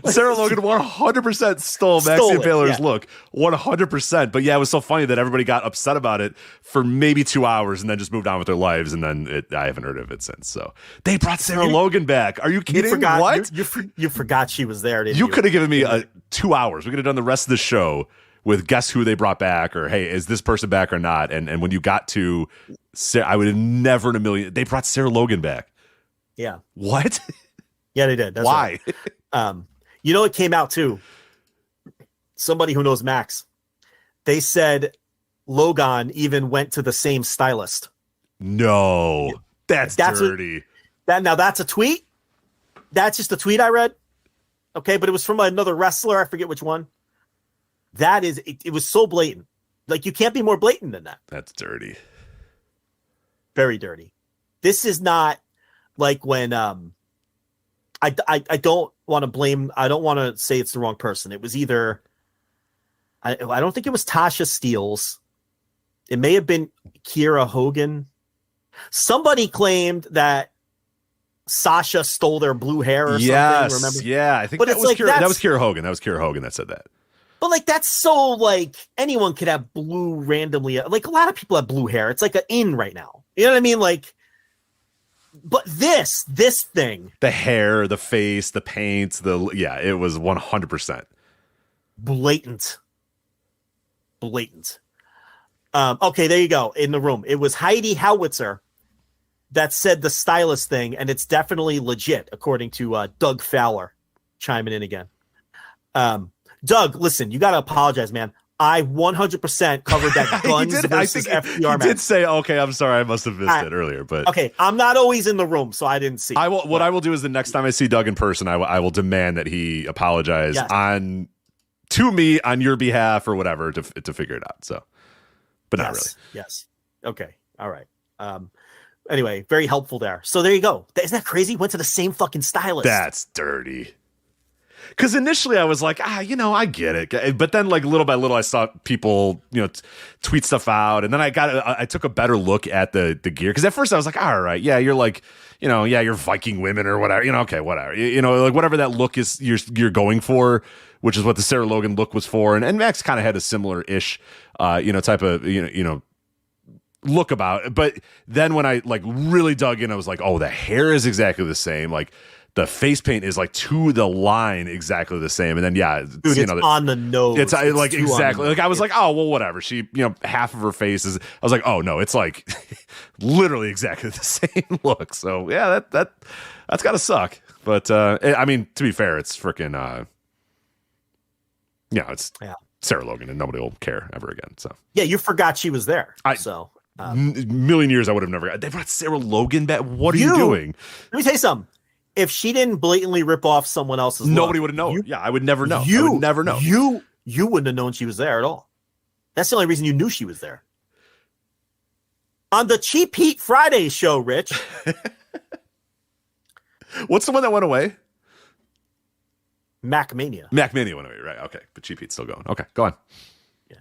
Sarah Logan 100% stole Max the Impaler's look, 100%. But yeah, it was so funny that everybody got upset about it for maybe 2 hours and then just moved on with their lives. And then I haven't heard of it since. So they brought Sarah Logan back. Are you kidding? What? You forgot she was there, didn't you? You could have given me 2 hours. We could have done the rest of the show with guess who they brought back, or hey, is this person back or not? And when you got to Sarah, I would have never in a million. They brought Sarah Logan back. Yeah. What? Yeah, they did. That's why? Right. You know, it came out too. Somebody who knows Max, they said Logan even went to the same stylist. No, that's dirty. Now that's a tweet. That's just a tweet I read. Okay, but it was from another wrestler. I forget which one. That is, it was so blatant. Like, you can't be more blatant than that. That's dirty. Very dirty. This is not like when I don't want to blame. I don't want to say it's the wrong person. It was either I don't think it was Tasha Steelz. It may have been Kiera Hogan. Somebody claimed that Sasha stole their blue hair or something. Remember? Yeah, I think that was Kiera Hogan. That was Kiera Hogan that said that. But like, that's so like anyone could have blue randomly. Like, a lot of people have blue hair. It's like an in right now. You know what I mean? Like But this thing, The hair, the face, the paint, it was 100%. blatant. Okay, there you go. In the room, it was Heidi Howitzer that said the stylist thing, and it's definitely legit, according to Doug Fowler chiming in again. Doug, listen, you got to apologize, man. I 100% covered that guns versus FTR match. He did say, okay, I'm sorry, I must have missed it earlier. But okay, I'm not always in the room, so I didn't see. I will do is the next time I see Doug in person, I will demand that he apologize to me on your behalf or whatever to figure it out. So, but not really. Yes. Okay. All right. Anyway, very helpful there. So there you go. Isn't that crazy? Went to the same fucking stylist. That's dirty. Because initially I was like, I get it. But then, like, little by little, I saw people, tweet stuff out. And then I took a better look at the gear. Because at first I was like, all right, yeah, you're like, you're Viking women or whatever. Okay, whatever. Like whatever that look is you're going for, which is what the Sarah Logan look was for. And Max kind of had a similar-ish, type of, look about it. But then when I, like, really dug in, I was like, oh, the hair is exactly the same. Like, the face paint is like to the line exactly the same. And then, dude, it's on the nose. It's like exactly like I was like, oh, well, whatever. She, half of her face is, I was like, oh no, it's like literally exactly the same look. So yeah, that's gotta suck. But I mean, to be fair, it's freaking, it's Sarah Logan and nobody will care ever again. So yeah, you forgot she was there. Million years I would have never. They brought Sarah Logan back. What are you doing? Let me tell you something. If she didn't blatantly rip off someone else's nobody would have known. I would never know. I would never know. You wouldn't have known she was there at all. That's the only reason you knew she was there. On the Cheap Heat Friday show, Rich. What's the one that went away? Macmania. Macmania went away, right? Okay, but Cheap Heat's still going. Okay, go on. Yeah.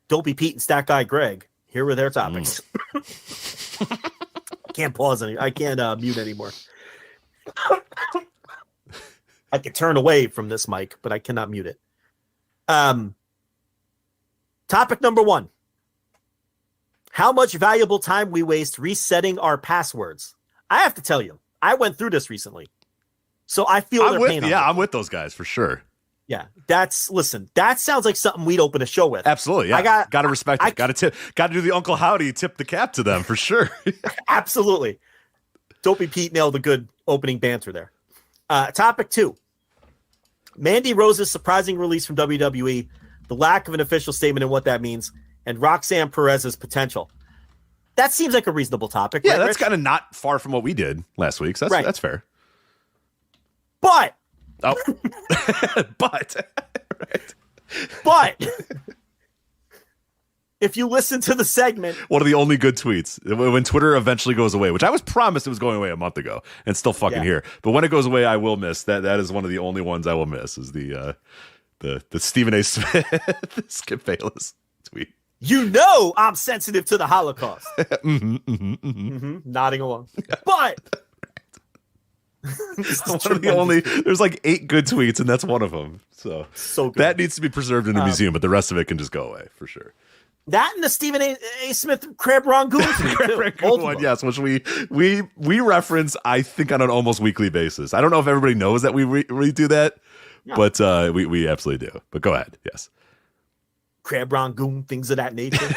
Dopey Pete and Stack Guy Greg. Here were their topics. I can't pause any. I can't mute anymore. I can turn away from this mic, but I cannot mute it. Topic number 1. How much valuable time we waste resetting our passwords. I have to tell you, I went through this recently. So I feel their pain. I'm with those guys for sure. Yeah, that sounds like something we'd open a show with. Absolutely. Yeah. I got to respect it. Got to do the Uncle Howdy, tip the cap to them for sure. Absolutely. Dopey Pete nailed a good opening banter there. Topic 2. Mandy Rose's surprising release from WWE, the lack of an official statement and what that means, and Roxanne Perez's potential. That seems like a reasonable topic. Yeah, right, that's kind of not far from what we did last week. So that's fair. But but if you listen to the segment, one of the only good tweets when Twitter eventually goes away, which I was promised it was going away a month ago, and still fucking here. But when it goes away, I will miss that. That is one of the only ones I will miss. Is the Stephen A. Smith Skip Bayless tweet. I'm sensitive to the Holocaust. Nodding along, but. One of the only, there's like 8 good tweets, and that's one of them. So good. That needs to be preserved in the museum, but the rest of it can just go away for sure. That and the Stephen A. Smith Crab Rangoon one, yes, which we reference, I think, on an almost weekly basis. I don't know if everybody knows that we do that, but we absolutely do. But go ahead, yes. Crab Rangoon, things of that nature.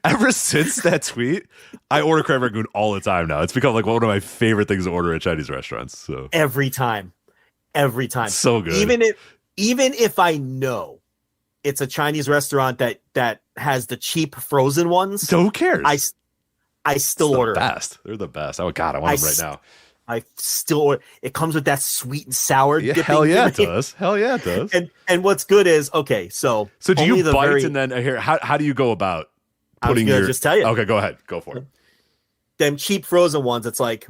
Ever since that tweet, I order crab rangoon all the time now. It's become like one of my favorite things to order at Chinese restaurants. So every time, so good. Even if I know it's a Chinese restaurant that has the cheap frozen ones, so who cares? I still order. Best. They're the best. Oh God, I want them right now. I still order. It comes with that sweet and sour. Yeah, hell yeah, it does. Hell yeah, it does. And what's good is so do you bite and then here? How do you go about? I was gonna just tell you. Okay, go ahead. Go for it. Them cheap frozen ones, it's like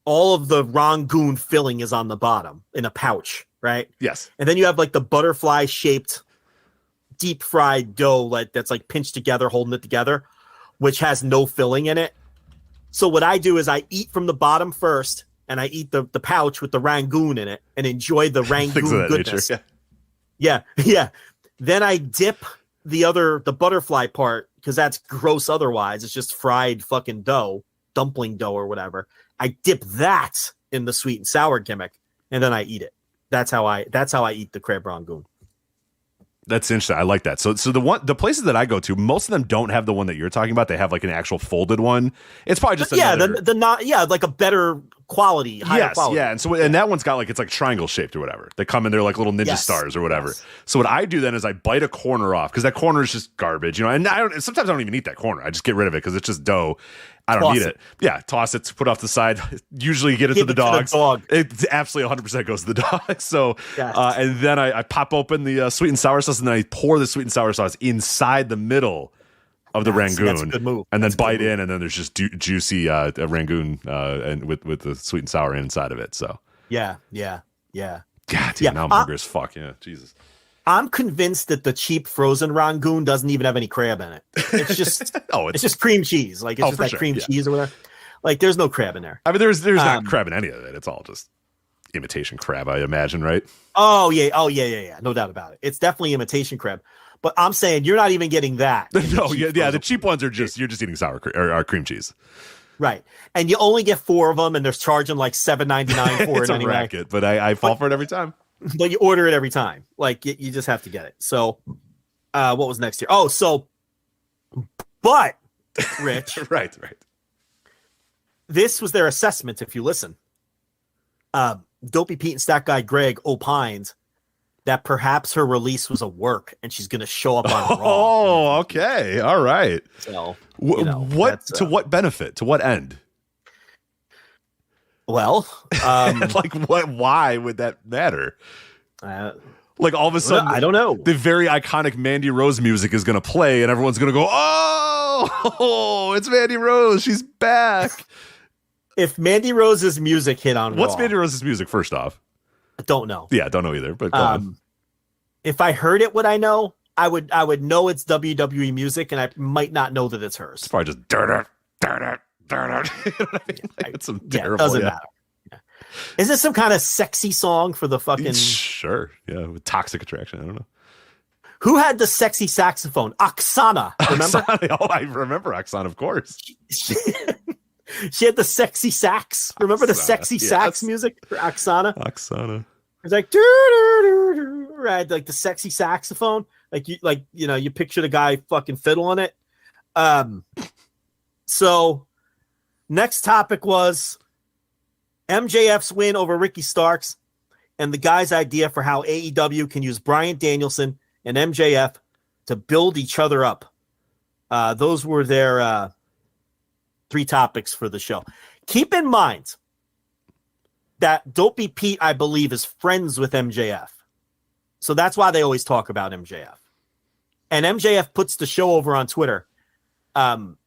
all of the rangoon filling is on the bottom in a pouch, right? Yes. And then you have like the butterfly shaped deep fried dough that's like pinched together, holding it together, which has no filling in it. So what I do is I eat from the bottom first, and I eat the pouch with the rangoon in it and enjoy the rangoon goodness. Nature, yeah. Then I dip the butterfly part, because that's gross otherwise. It's just fried fucking dough, dumpling dough or whatever. I dip that in the sweet and sour gimmick, and then I eat it. That's how I eat the crab rangoon. That's interesting. I like that. So the places that I go to, most of them don't have the one that you're talking about. They have like an actual folded one. It's probably just like a better quality, higher quality. Yeah, and that one's got like, it's like triangle shaped or whatever. They come in, they're like little ninja stars or whatever. Yes. So what I do then is I bite a corner off, because that corner is just garbage, and sometimes I don't even eat that corner. I just get rid of it because it's just dough. I don't need it. Yeah, toss it, put it off the side. Usually get it to the dogs. It absolutely 100% goes to the dog. So, and then I pop open the sweet and sour sauce, and then I pour the sweet and sour sauce inside the middle of the rangoon. That's a good move. And then bite in, and then there's just juicy rangoon and with the sweet and sour inside of it. So yeah. God damn, now I'm hungry as fuck. Yeah, Jesus. I'm convinced that the cheap frozen rangoon doesn't even have any crab in it. It's just it's just cream cheese. Like it's just that cream cheese or whatever. Like there's no crab in there. I mean, there's not crab in any of it. It's all just imitation crab, I imagine, right? Oh yeah. No doubt about it. It's definitely imitation crab. But I'm saying you're not even getting that. No, the cheap ones are you're just eating sour or cream cheese. Right. And you only get 4 of them, and they're charging like $7.99 for it's it a anyway. Racket, but I fall for it every time. But you order it every time. Like you just have to get it. So what was next here? Oh, so but Rich. right. This was their assessment, if you listen. Dopey Pete and Stat Guy Greg opined that perhaps her release was a work and she's gonna show up on Raw. Oh, okay. All right. So what to what benefit? To what end? Well, like what? Why would that matter? Like all of a sudden, I don't know. The very iconic Mandy Rose music is going to play, and everyone's going to go, "Oh, it's Mandy Rose! She's back!" If Mandy Rose's music hit on what's Raw, Mandy Rose's music? First off, I don't know. Yeah, don't know either. But go on. If I heard it, would I know? I would know it's WWE music, and I might not know that it's hers. It's probably just dirt. You know what I mean? Like, it's some terrible. It doesn't matter. Yeah. Is this some kind of sexy song for the fucking? Sure. Yeah, with Toxic Attraction. I don't know. Who had the sexy saxophone? Oksana. Remember? Oksana. Oh, I remember Oksana, of course. She had the sexy sax. Remember the sexy sax music for Oksana? Oksana. It's like right, like the sexy saxophone. Like you picture the guy fucking fiddling it. So next topic was MJF's win over Ricky Starks and the guy's idea for how AEW can use Bryan Danielson and MJF to build each other up. Those were their 3 topics for the show. Keep in mind that Dopey Pete, I believe, is friends with MJF. So that's why they always talk about MJF. And MJF puts the show over on Twitter. And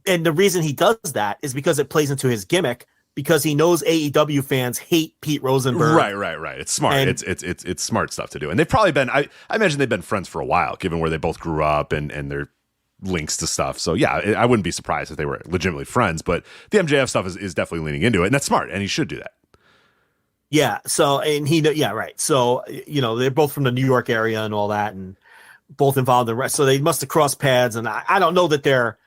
the reason he does that is because it plays into his gimmick, because he knows AEW fans hate Pete Rosenberg. Right. It's smart. And it's smart stuff to do. And they've probably been, I imagine they've been friends for a while, given where they both grew up and their links to stuff. So yeah, I wouldn't be surprised if they were legitimately friends, but the MJF stuff is definitely leaning into it, and that's smart, and he should do that. Yeah. So, and right. So, they're both from the New York area and all that, and both involved in the rest. So they must have crossed paths, and I don't know that they're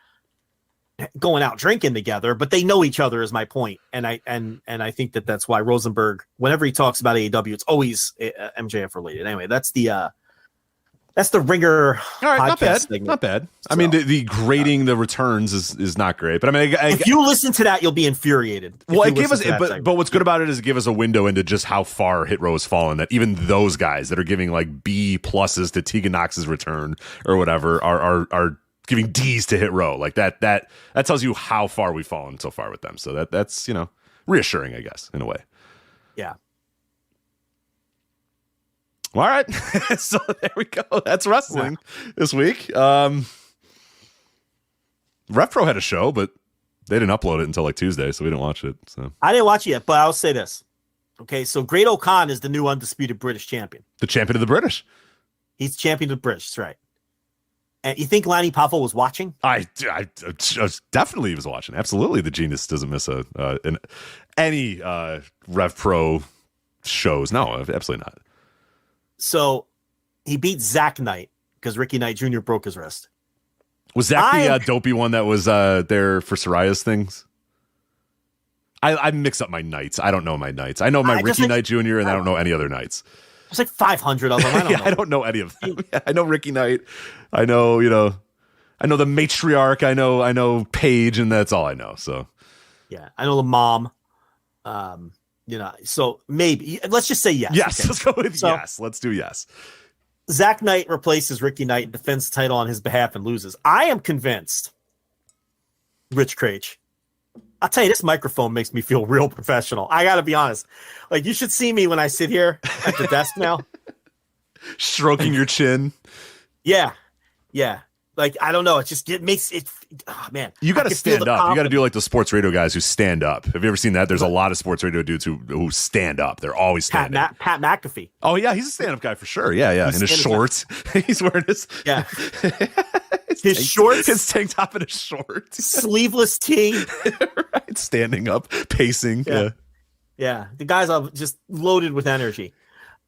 going out drinking together, but they know each other is my point. And I think that's why Rosenberg, whenever he talks about AEW, it's always MJF related. Anyway, that's the Ringer. All right, not bad. I mean, the grading the returns is not great, but I mean, if you listen to that, you'll be infuriated. Well, it gave us, but what's good about it is it gave us a window into just how far Hit Row has fallen. That even those guys that are giving like B pluses to Tegan Knox's return or whatever are giving D's to Hit Row. Like that tells you how far we've fallen so far with them. So that's reassuring, I guess, in a way. Yeah. All right. So there we go. That's wrestling this week. RevPro had a show, but they didn't upload it until like Tuesday, so we didn't watch it. So I didn't watch it yet, but I'll say this. Okay, so Great O'Khan is the new undisputed British champion. The champion of the British. He's champion of the British, that's right. And you think Lanny Poffo was watching? I definitely was watching. Absolutely, the genius doesn't miss any RevPro shows. No, absolutely not. So he beat Zach Knight because Ricky Knight Jr. broke his wrist. Was that the dopey one that was there for Soraya's things? I mix up my Knights. I don't know my Knights. I know my Ricky Knight Jr. and I don't know any other Knights. There's like 500 of them. I don't know any of them. Yeah, I know Ricky Knight. I know, I know the matriarch. I know Paige, and that's all I know. So, yeah, I know the mom. So maybe let's just say yes. Yes, okay. Let's go with yes. Let's do yes. Zach Knight replaces Ricky Knight and defends the title on his behalf and loses. I am convinced. Rich Craich. I'll tell you, this microphone makes me feel real professional. I got to be honest. Like, you should see me when I sit here at the desk now. Stroking your chin. Yeah. Yeah. Like, I don't know. It makes it. Oh, man. You got to stand up. You got to do like the sports radio guys who stand up. Have you ever seen that? There's a lot of sports radio dudes who stand up. They're always standing. Pat McAfee. Oh, yeah. He's a stand-up guy for sure. Yeah. In his shorts. He's wearing his... Yeah. His shorts. His tank top and his shorts. Sleeveless tee. Right. Standing up. Pacing. Yeah. The guys are just loaded with energy.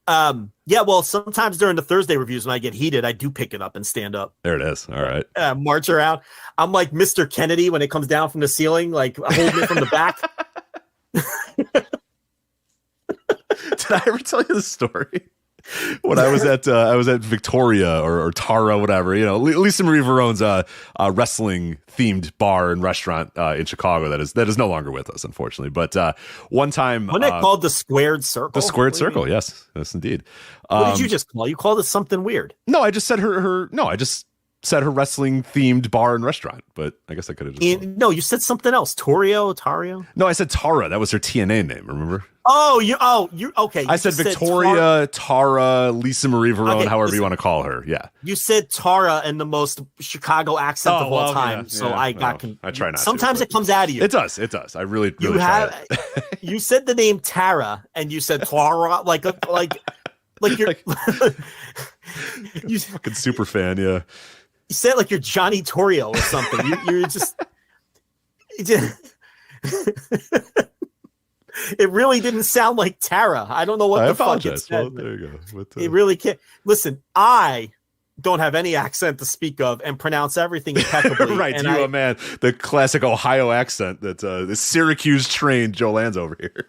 Well, sometimes during the Thursday reviews when I get heated, I do pick it up and stand up. There it is. All right. March around. I'm like Mr. Kennedy when it comes down from the ceiling, like holding it from the back. Did I ever tell you the story? When I was at Victoria or Tara, whatever, Lisa Marie Verone's wrestling themed bar and restaurant in Chicago that is no longer with us, unfortunately. But one time, wasn't it called the Squared Circle? The Squared Circle, yes, indeed. What did you just call? You called it something weird. No, I just said I just said her wrestling themed bar and restaurant, but I guess I could have just. No, you said something else. Tario. No, I said Tara. That was her TNA name. Remember? You okay. I said Victoria, Tara, Lisa Marie Verone, however you want to call her. Yeah. You said Tara in the most Chicago accent of all time. I try not. Sometimes it comes out of you. It does. I really try it. You said the name Tara and you said Tara like you're you fucking super fan, yeah. You said it like you're Johnny Torrio or something. You're just it really didn't sound like Tara. I don't know what the fuck it said. Well, there you go. It really can't. Listen, I don't have any accent to speak of and pronounce everything impeccably. Right, and man, the classic Ohio accent that the Syracuse trained Joe Lanz over here.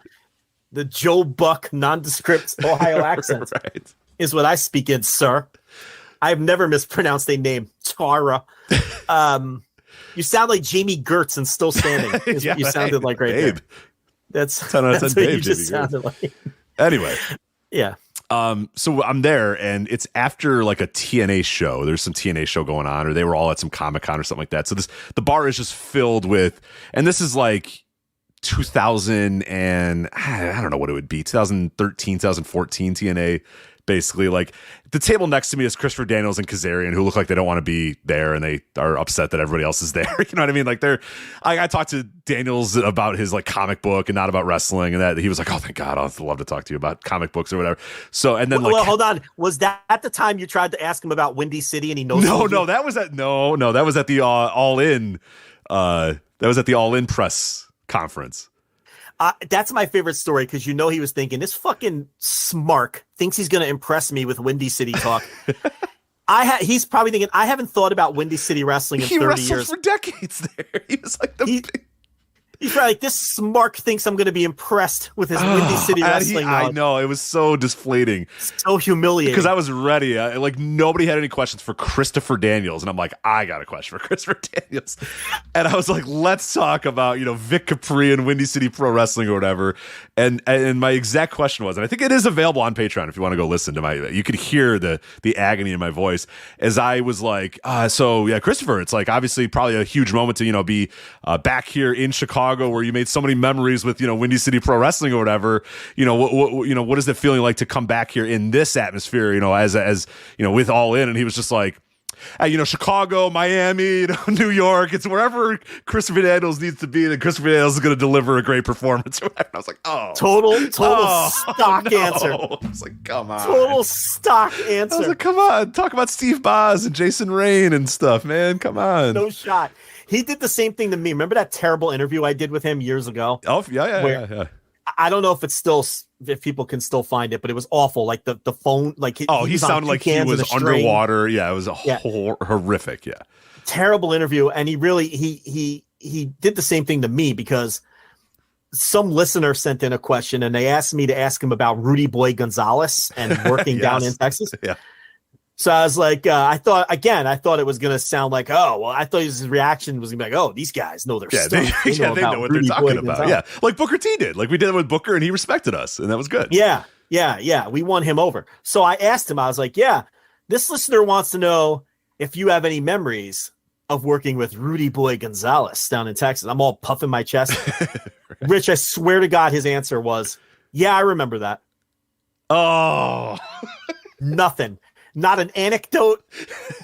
The Joe Buck nondescript Ohio accent right. is what I speak in, sir. I've never mispronounced a name. Tara. You sound like Jamie Gertz and Still Standing. Is what you sounded like right there. That's 10 out of 10 what babe, you just sounded like. Anyway. Yeah. So I'm there and it's after like a TNA show. There's some TNA show going on, or they were all at some Comic-Con or something like that. So the bar is just filled with, and this is like 2000 and I don't know what it would be, 2013, 2014 TNA. Basically, like the table next to me is Christopher Daniels and Kazarian, who look like they don't want to be there, and they are upset that everybody else is there. You know what I mean? Like I talked to Daniels about his like comic book and not about wrestling, and that he was like, "Oh, thank God, I'd love to talk to you about comic books or whatever." So, and then well, hold on, was that at the time you tried to ask him about Windy City, and he knows? No, that was at that was at the All In. That was at the All In press conference. That's my favorite story because he was thinking this fucking smark thinks he's going to impress me with Windy City talk. He's probably thinking I haven't thought about Windy City wrestling in 30 years. He wrestled for decades there. He was like He's probably like, this smark thinks I'm going to be impressed with his Windy City wrestling. I know. It was so deflating. So humiliating. Because I was ready. Like, nobody had any questions for Christopher Daniels. And I'm like, I got a question for Christopher Daniels. And I was like, let's talk about, Vic Capri and Windy City Pro Wrestling or whatever. And my exact question was, and I think it is available on Patreon if you want to go listen to you could hear the agony in my voice as I was like, Christopher, it's like obviously probably a huge moment to, be back here in Chicago where you made so many memories with Windy City Pro Wrestling or whatever. What is it feeling like to come back here in this atmosphere? As with All In, and he was just like, Chicago, Miami, New York. It's wherever Christopher Daniels needs to be, and Christopher Daniels is going to deliver a great performance. And I was like, total stock answer. I was like, come on, total stock answer. I was like, come on, talk about Steve Boz and Jason Rain and stuff, man. Come on, no shot. He did the same thing to me. Remember that terrible interview I did with him years ago? Oh, yeah. I don't know if it's still, if people can still find it, but it was awful. Like the phone, like he sounded like he was underwater. Yeah, it was horrific. Yeah, terrible interview. And he really he did the same thing to me, because some listener sent in a question and they asked me to ask him about Rudy Boy Gonzalez and working down in Texas. Yeah. So I was like, I thought it was going to sound like, oh, well, I thought his reaction was going to be like, oh, these guys know their stuff. They know what they're talking about. Yeah, like Booker T did. Like we did it with Booker, and he respected us, and that was good. Yeah. We won him over. So I asked him, I was like, yeah, this listener wants to know if you have any memories of working with Rudy Boy Gonzalez down in Texas. I'm all puffing my chest. Rich, I swear to God, his answer was, yeah, I remember that. Oh, nothing. Not an anecdote,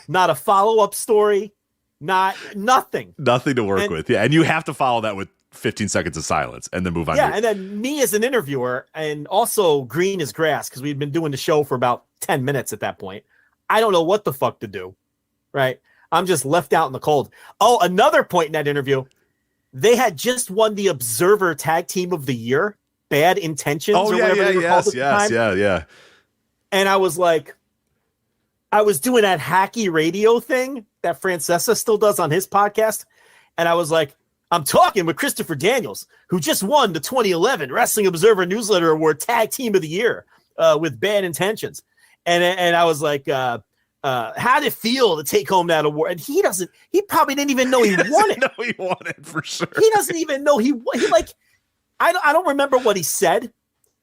not a follow-up story, nothing. Nothing to work with. Yeah, and you have to follow that with 15 seconds of silence and then move on. Yeah, and then me as an interviewer, and also green as grass, because we'd been doing the show for about 10 minutes at that point. I don't know what the fuck to do, right? I'm just left out in the cold. Oh, another point in that interview, they had just won the Observer Tag Team of the Year, Bad Intentions, or whatever they were called at the time. Yeah. And I was like, I was doing that hacky radio thing that Francesa still does on his podcast. And I was like, I'm talking with Christopher Daniels, who just won the 2011 Wrestling Observer Newsletter Award Tag Team of the Year with Bad Intentions. And I was like, how did it feel to take home that award? And he probably didn't even know he won it. No, he won it for sure. He doesn't even know he like, I don't remember what he said,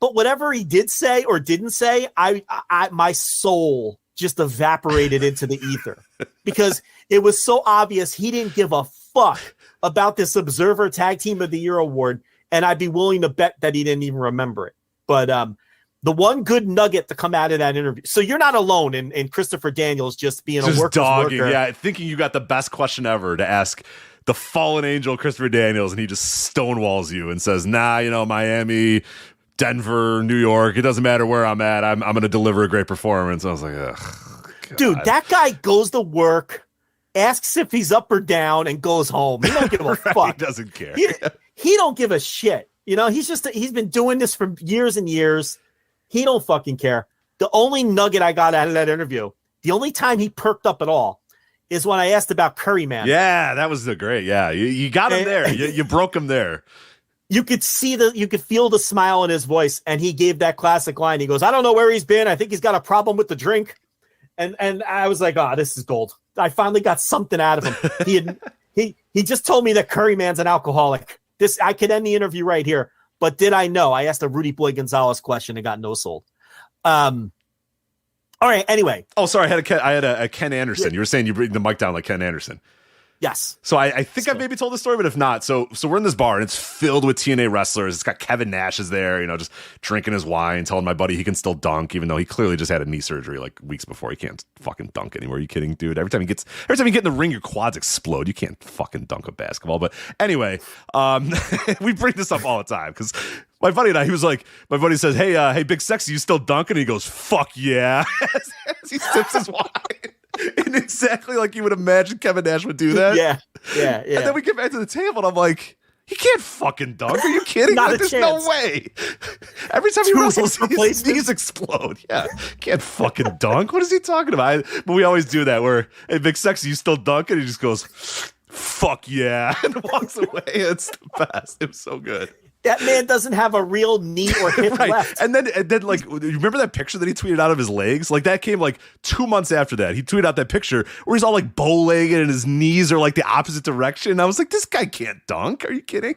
but whatever he did say or didn't say, I my soul just evaporated into the ether, because it was so obvious he didn't give a fuck about this Observer Tag Team of the Year award, and I'd be willing to bet that he didn't even remember it. But the one good nugget to come out of that interview. So you're not alone in Christopher Daniels just being a worker. Yeah, thinking you got the best question ever to ask the fallen angel Christopher Daniels, and he just stonewalls you and says, nah, Miami, Denver, New York, it doesn't matter where I'm at. I'm going to deliver a great performance. I was like, ugh, God. Dude, that guy goes to work, asks if he's up or down, and goes home. He don't give a fuck. He doesn't care. He don't give a shit. He's been doing this for years and years. He don't fucking care. The only nugget I got out of that interview, the only time he perked up at all, is when I asked about Curryman. Yeah, that was great. Yeah, you got him there. You broke him there. You could feel the smile in his voice, and he gave that classic line. He goes, I don't know where he's been. I think he's got a problem with the drink. And I was like, oh, this is gold. I finally got something out of him. He just told me that Curryman's an alcoholic. I could end the interview right here. But did I know? I asked a Rudy Boy Gonzalez question and got no sold. All right. Anyway. Oh, sorry. I had a Ken Anderson. You were saying you bring the mic down like Ken Anderson. Yes. So I think I maybe told the story, but if not, so we're in this bar and it's filled with TNA wrestlers. It's got Kevin Nash is there, just drinking his wine, telling my buddy he can still dunk, even though he clearly just had a knee surgery like weeks before. He can't fucking dunk anymore. Are you kidding, dude? Every time you get in the ring, your quads explode. You can't fucking dunk a basketball. But anyway, we bring this up all the time because my buddy and I, my buddy says, hey, Big Sexy, you still dunking? And he goes, fuck yeah, as he sips his wine. And exactly like you would imagine Kevin Nash would do that. Yeah. And then we get back to the table, and I'm like, he can't fucking dunk. Are you kidding? There's no way. Every time he wrestles, his knees explode. Yeah, can't fucking dunk. What is he talking about? But we always do that where, hey, Big Sexy, you still dunk? And he just goes, fuck yeah, and walks away. It's the best. It was so good. That man doesn't have a real knee or hip right. left. And then, like, you remember that picture that he tweeted out of his legs? Like, that came like 2 months after that. He tweeted out that picture where he's all like bow-legged and his knees are like the opposite direction. And I was like, this guy can't dunk. Are you kidding?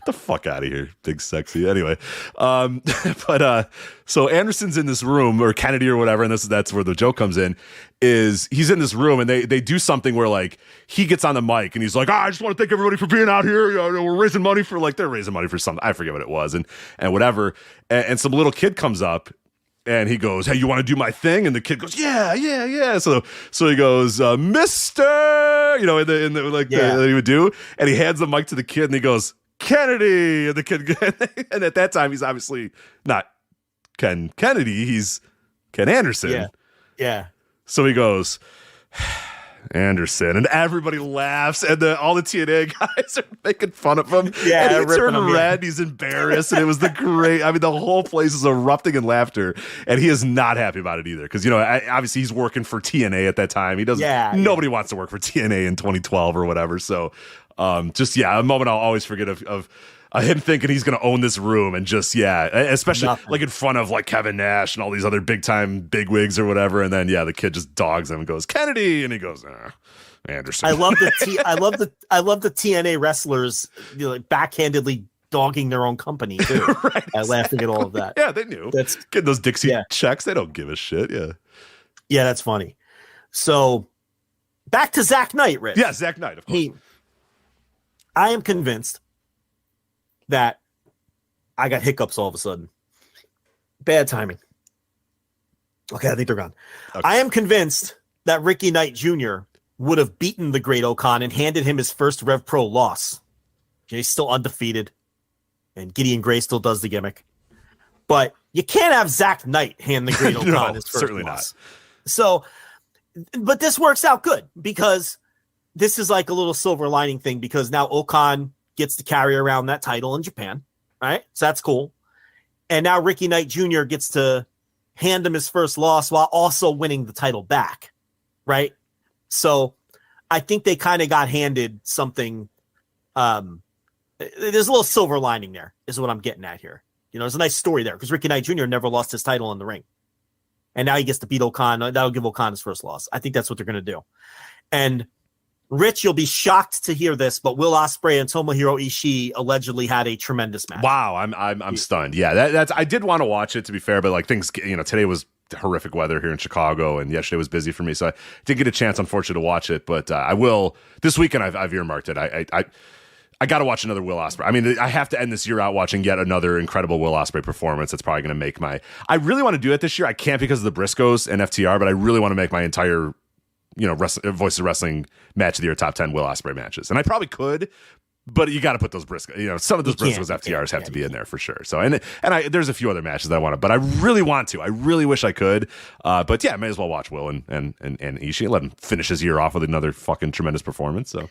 The fuck out of here, Big Sexy. Anyway, so Anderson's in this room, or Kennedy or whatever, and that's where the joke comes in, is he's in this room and they do something where like he gets on the mic and he's like, I just want to thank everybody for being out here. We're raising money for they're raising money for something. I forget what it was and whatever. And some little kid comes up and he goes, hey, you want to do my thing? And the kid goes, yeah. So he goes, Mister, in the that he would do. And he hands the mic to the kid and he goes, Kennedy. And the kid, and at that time, he's obviously not Ken Kennedy. He's Ken Anderson. Yeah. So he goes, Anderson, and everybody laughs, and all the TNA guys are making fun of him. Yeah, and he turned red. He's embarrassed, and it was the whole place is erupting in laughter, and he is not happy about it either. Because obviously he's working for TNA at that time. He doesn't. Yeah, nobody wants to work for TNA in 2012 or whatever. So, a moment I'll always forget of him thinking he's going to own this room, and especially like in front of like Kevin Nash and all these other big time bigwigs or whatever. And then the kid just dogs him and goes Kennedy, and he goes Anderson. I love the TNA wrestlers like backhandedly dogging their own company too. Right, laughing at all of that. Yeah, they knew. That's getting those Dixie checks. They don't give a shit. Yeah, that's funny. So back to Zach Knight, Rich. Yeah, Zach Knight. Of course. I am convinced that I got hiccups all of a sudden. Bad timing. Okay, I think they're gone. Okay. I am convinced that Ricky Knight Jr. would have beaten the Great Okan and handed him his first Rev Pro loss. He's still undefeated, and Gideon Gray still does the gimmick. But you can't have Zach Knight hand the Great Okan his first certainly loss. Not. So, but this works out good because this is like a little silver lining thing because now Okan gets to carry around that title in Japan, right? So that's cool. And now Ricky Knight Jr. gets to hand him his first loss while also winning the title back, right? So I think they kind of got handed something. There's a little silver lining there is what I'm getting at here. There's a nice story there because Ricky Knight Jr. never lost his title in the ring. And now he gets to beat Okan. That'll give Okan his first loss. I think that's what they're going to do. And Rich, you'll be shocked to hear this, but Will Ospreay and Tomohiro Ishii allegedly had a tremendous match. Wow, I'm stunned. Yeah, that's I did want to watch it, to be fair, but like things, today was horrific weather here in Chicago, and yesterday was busy for me, so I didn't get a chance, unfortunately, to watch it. But I will this weekend. I've earmarked it. I got to watch another Will Ospreay. I mean, I have to end this year out watching yet another incredible Will Ospreay performance. That's probably going to make I really want to do it this year. I can't because of the Briscoes and FTR, but I really want to make my entire Voice of Wrestling match of the year top 10 Will Ospreay matches. And I probably could, but you got to put those Briscoes, some of those Briscoes FTRs have to be in there for sure. So, and there's a few other matches that I want to, but I really want to. I really wish I could. But yeah, I may as well watch Will and Ishii, let him finish his year off with another fucking tremendous performance. So,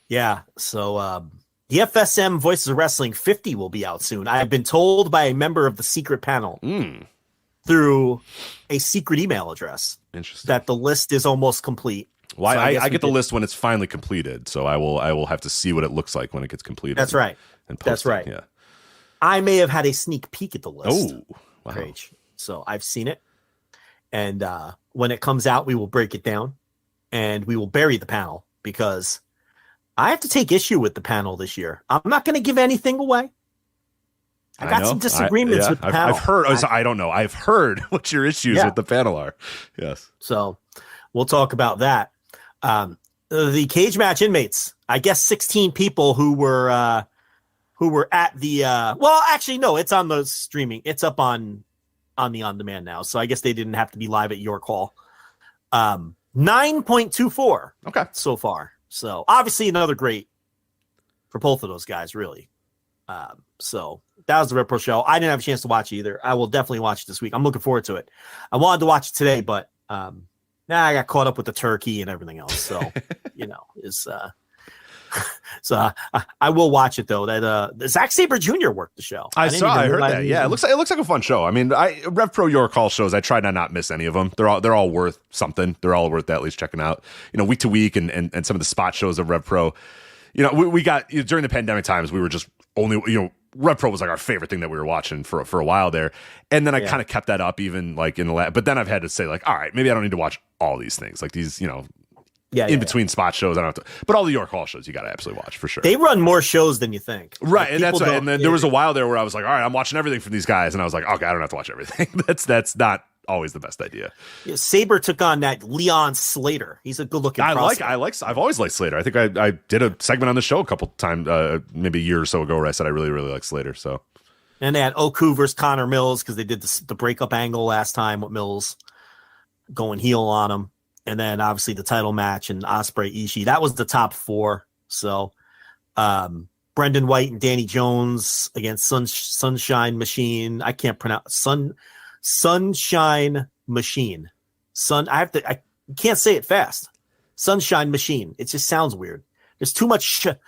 yeah. So, the FSM Voices of Wrestling 50 will be out soon. I have been told by a member of the secret panel through a secret email address that the list is almost complete. Well, so I get the list when it's finally completed, so I will have to see what it looks like when it gets completed. That's right. That's right. Yeah. I may have had a sneak peek at the list. Oh, wow. Page. So I've seen it. And when it comes out, we will break it down and we will bury the panel because I have to take issue with the panel this year. I'm not going to give anything away. I got some disagreements with the panel. I've heard. I don't know. I've heard what your issues with the panel are. Yes. So we'll talk about that. The cage match inmates. I guess 16 people who were at the. Well, actually, no. It's on the streaming. It's up on the on demand now. So I guess they didn't have to be live at York Hall. 9.24. Okay. So far. So obviously another great for both of those guys, really. So that was the Red Pro show. I didn't have a chance to watch either. I will definitely watch it this week. I'm looking forward to it. I wanted to watch it today, but I got caught up with the turkey and everything else. So, so I will watch it though. That Zack Sabre Jr. worked the show. I heard that. Yeah, it looks like a fun show. I mean, Rev Pro York Hall shows. I try to not miss any of them. They're all worth something. They're all worth at least checking out. Week to week and some of the spot shows of Rev Pro. We got during the pandemic times. We were just only Rev Pro was like our favorite thing that we were watching for a while there, and then I kind of kept that up even like in the last. But then I've had to say like, all right, maybe I don't need to watch all these things like these, in between spot shows. I don't have to, but all the York Hall shows you got to absolutely watch for sure. They run more shows than you think, right? Like, and that's right. And then there was a while there where I was like, all right, I'm watching everything from these guys, and I was like, okay, I don't have to watch everything. that's not always the best idea. Yeah, Sabre took on that Leon Slater. He's a good looking. I've always liked Slater. I think I did a segment on the show a couple times, maybe a year or so ago, where I said I really, really like Slater. So, and they had Oku versus Connor Mills because they did the breakup angle last time with Mills going heel on him, and then obviously the title match and Ospreay Ishii. That was the top four. So, Brendan White and Danny Jones against Sunshine Machine. I can't pronounce Sunshine Machine. I can't say it fast. Sunshine Machine. It just sounds weird. There's too much going on.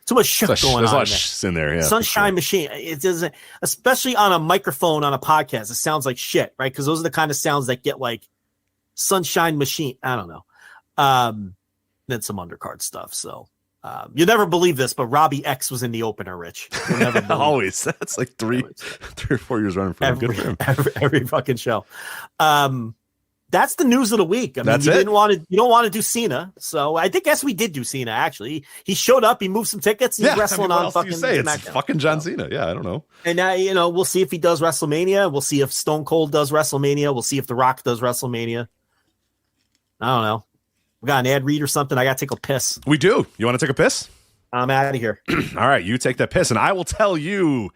There's a lot of shh in there. Yeah, Sunshine Machine. It doesn't, especially on a microphone on a podcast. It sounds like shit, right? Because those are the kind of sounds that get like Sunshine Machine. I don't know. Then some undercard stuff. So you'll never believe this, but Robbie X was in the opener, Rich. You'll never believe Always. That's like 3 or 4 years running for him. Good for him. Every fucking show. That's the news of the week. I mean, That's you it? don't want to do Cena. So I guess we did do Cena, actually. He showed up, he moved some tickets, he's wrestling on fucking SmackDown. It's SmackDown. fucking John Cena. Yeah, I don't know. And now, we'll see if he does WrestleMania. We'll see if Stone Cold does WrestleMania. We'll see if The Rock does WrestleMania. I don't know. We got an ad read or something. I got to take a piss. We do. You want to take a piss? I'm out of here. All right, you take that piss, and I will tell you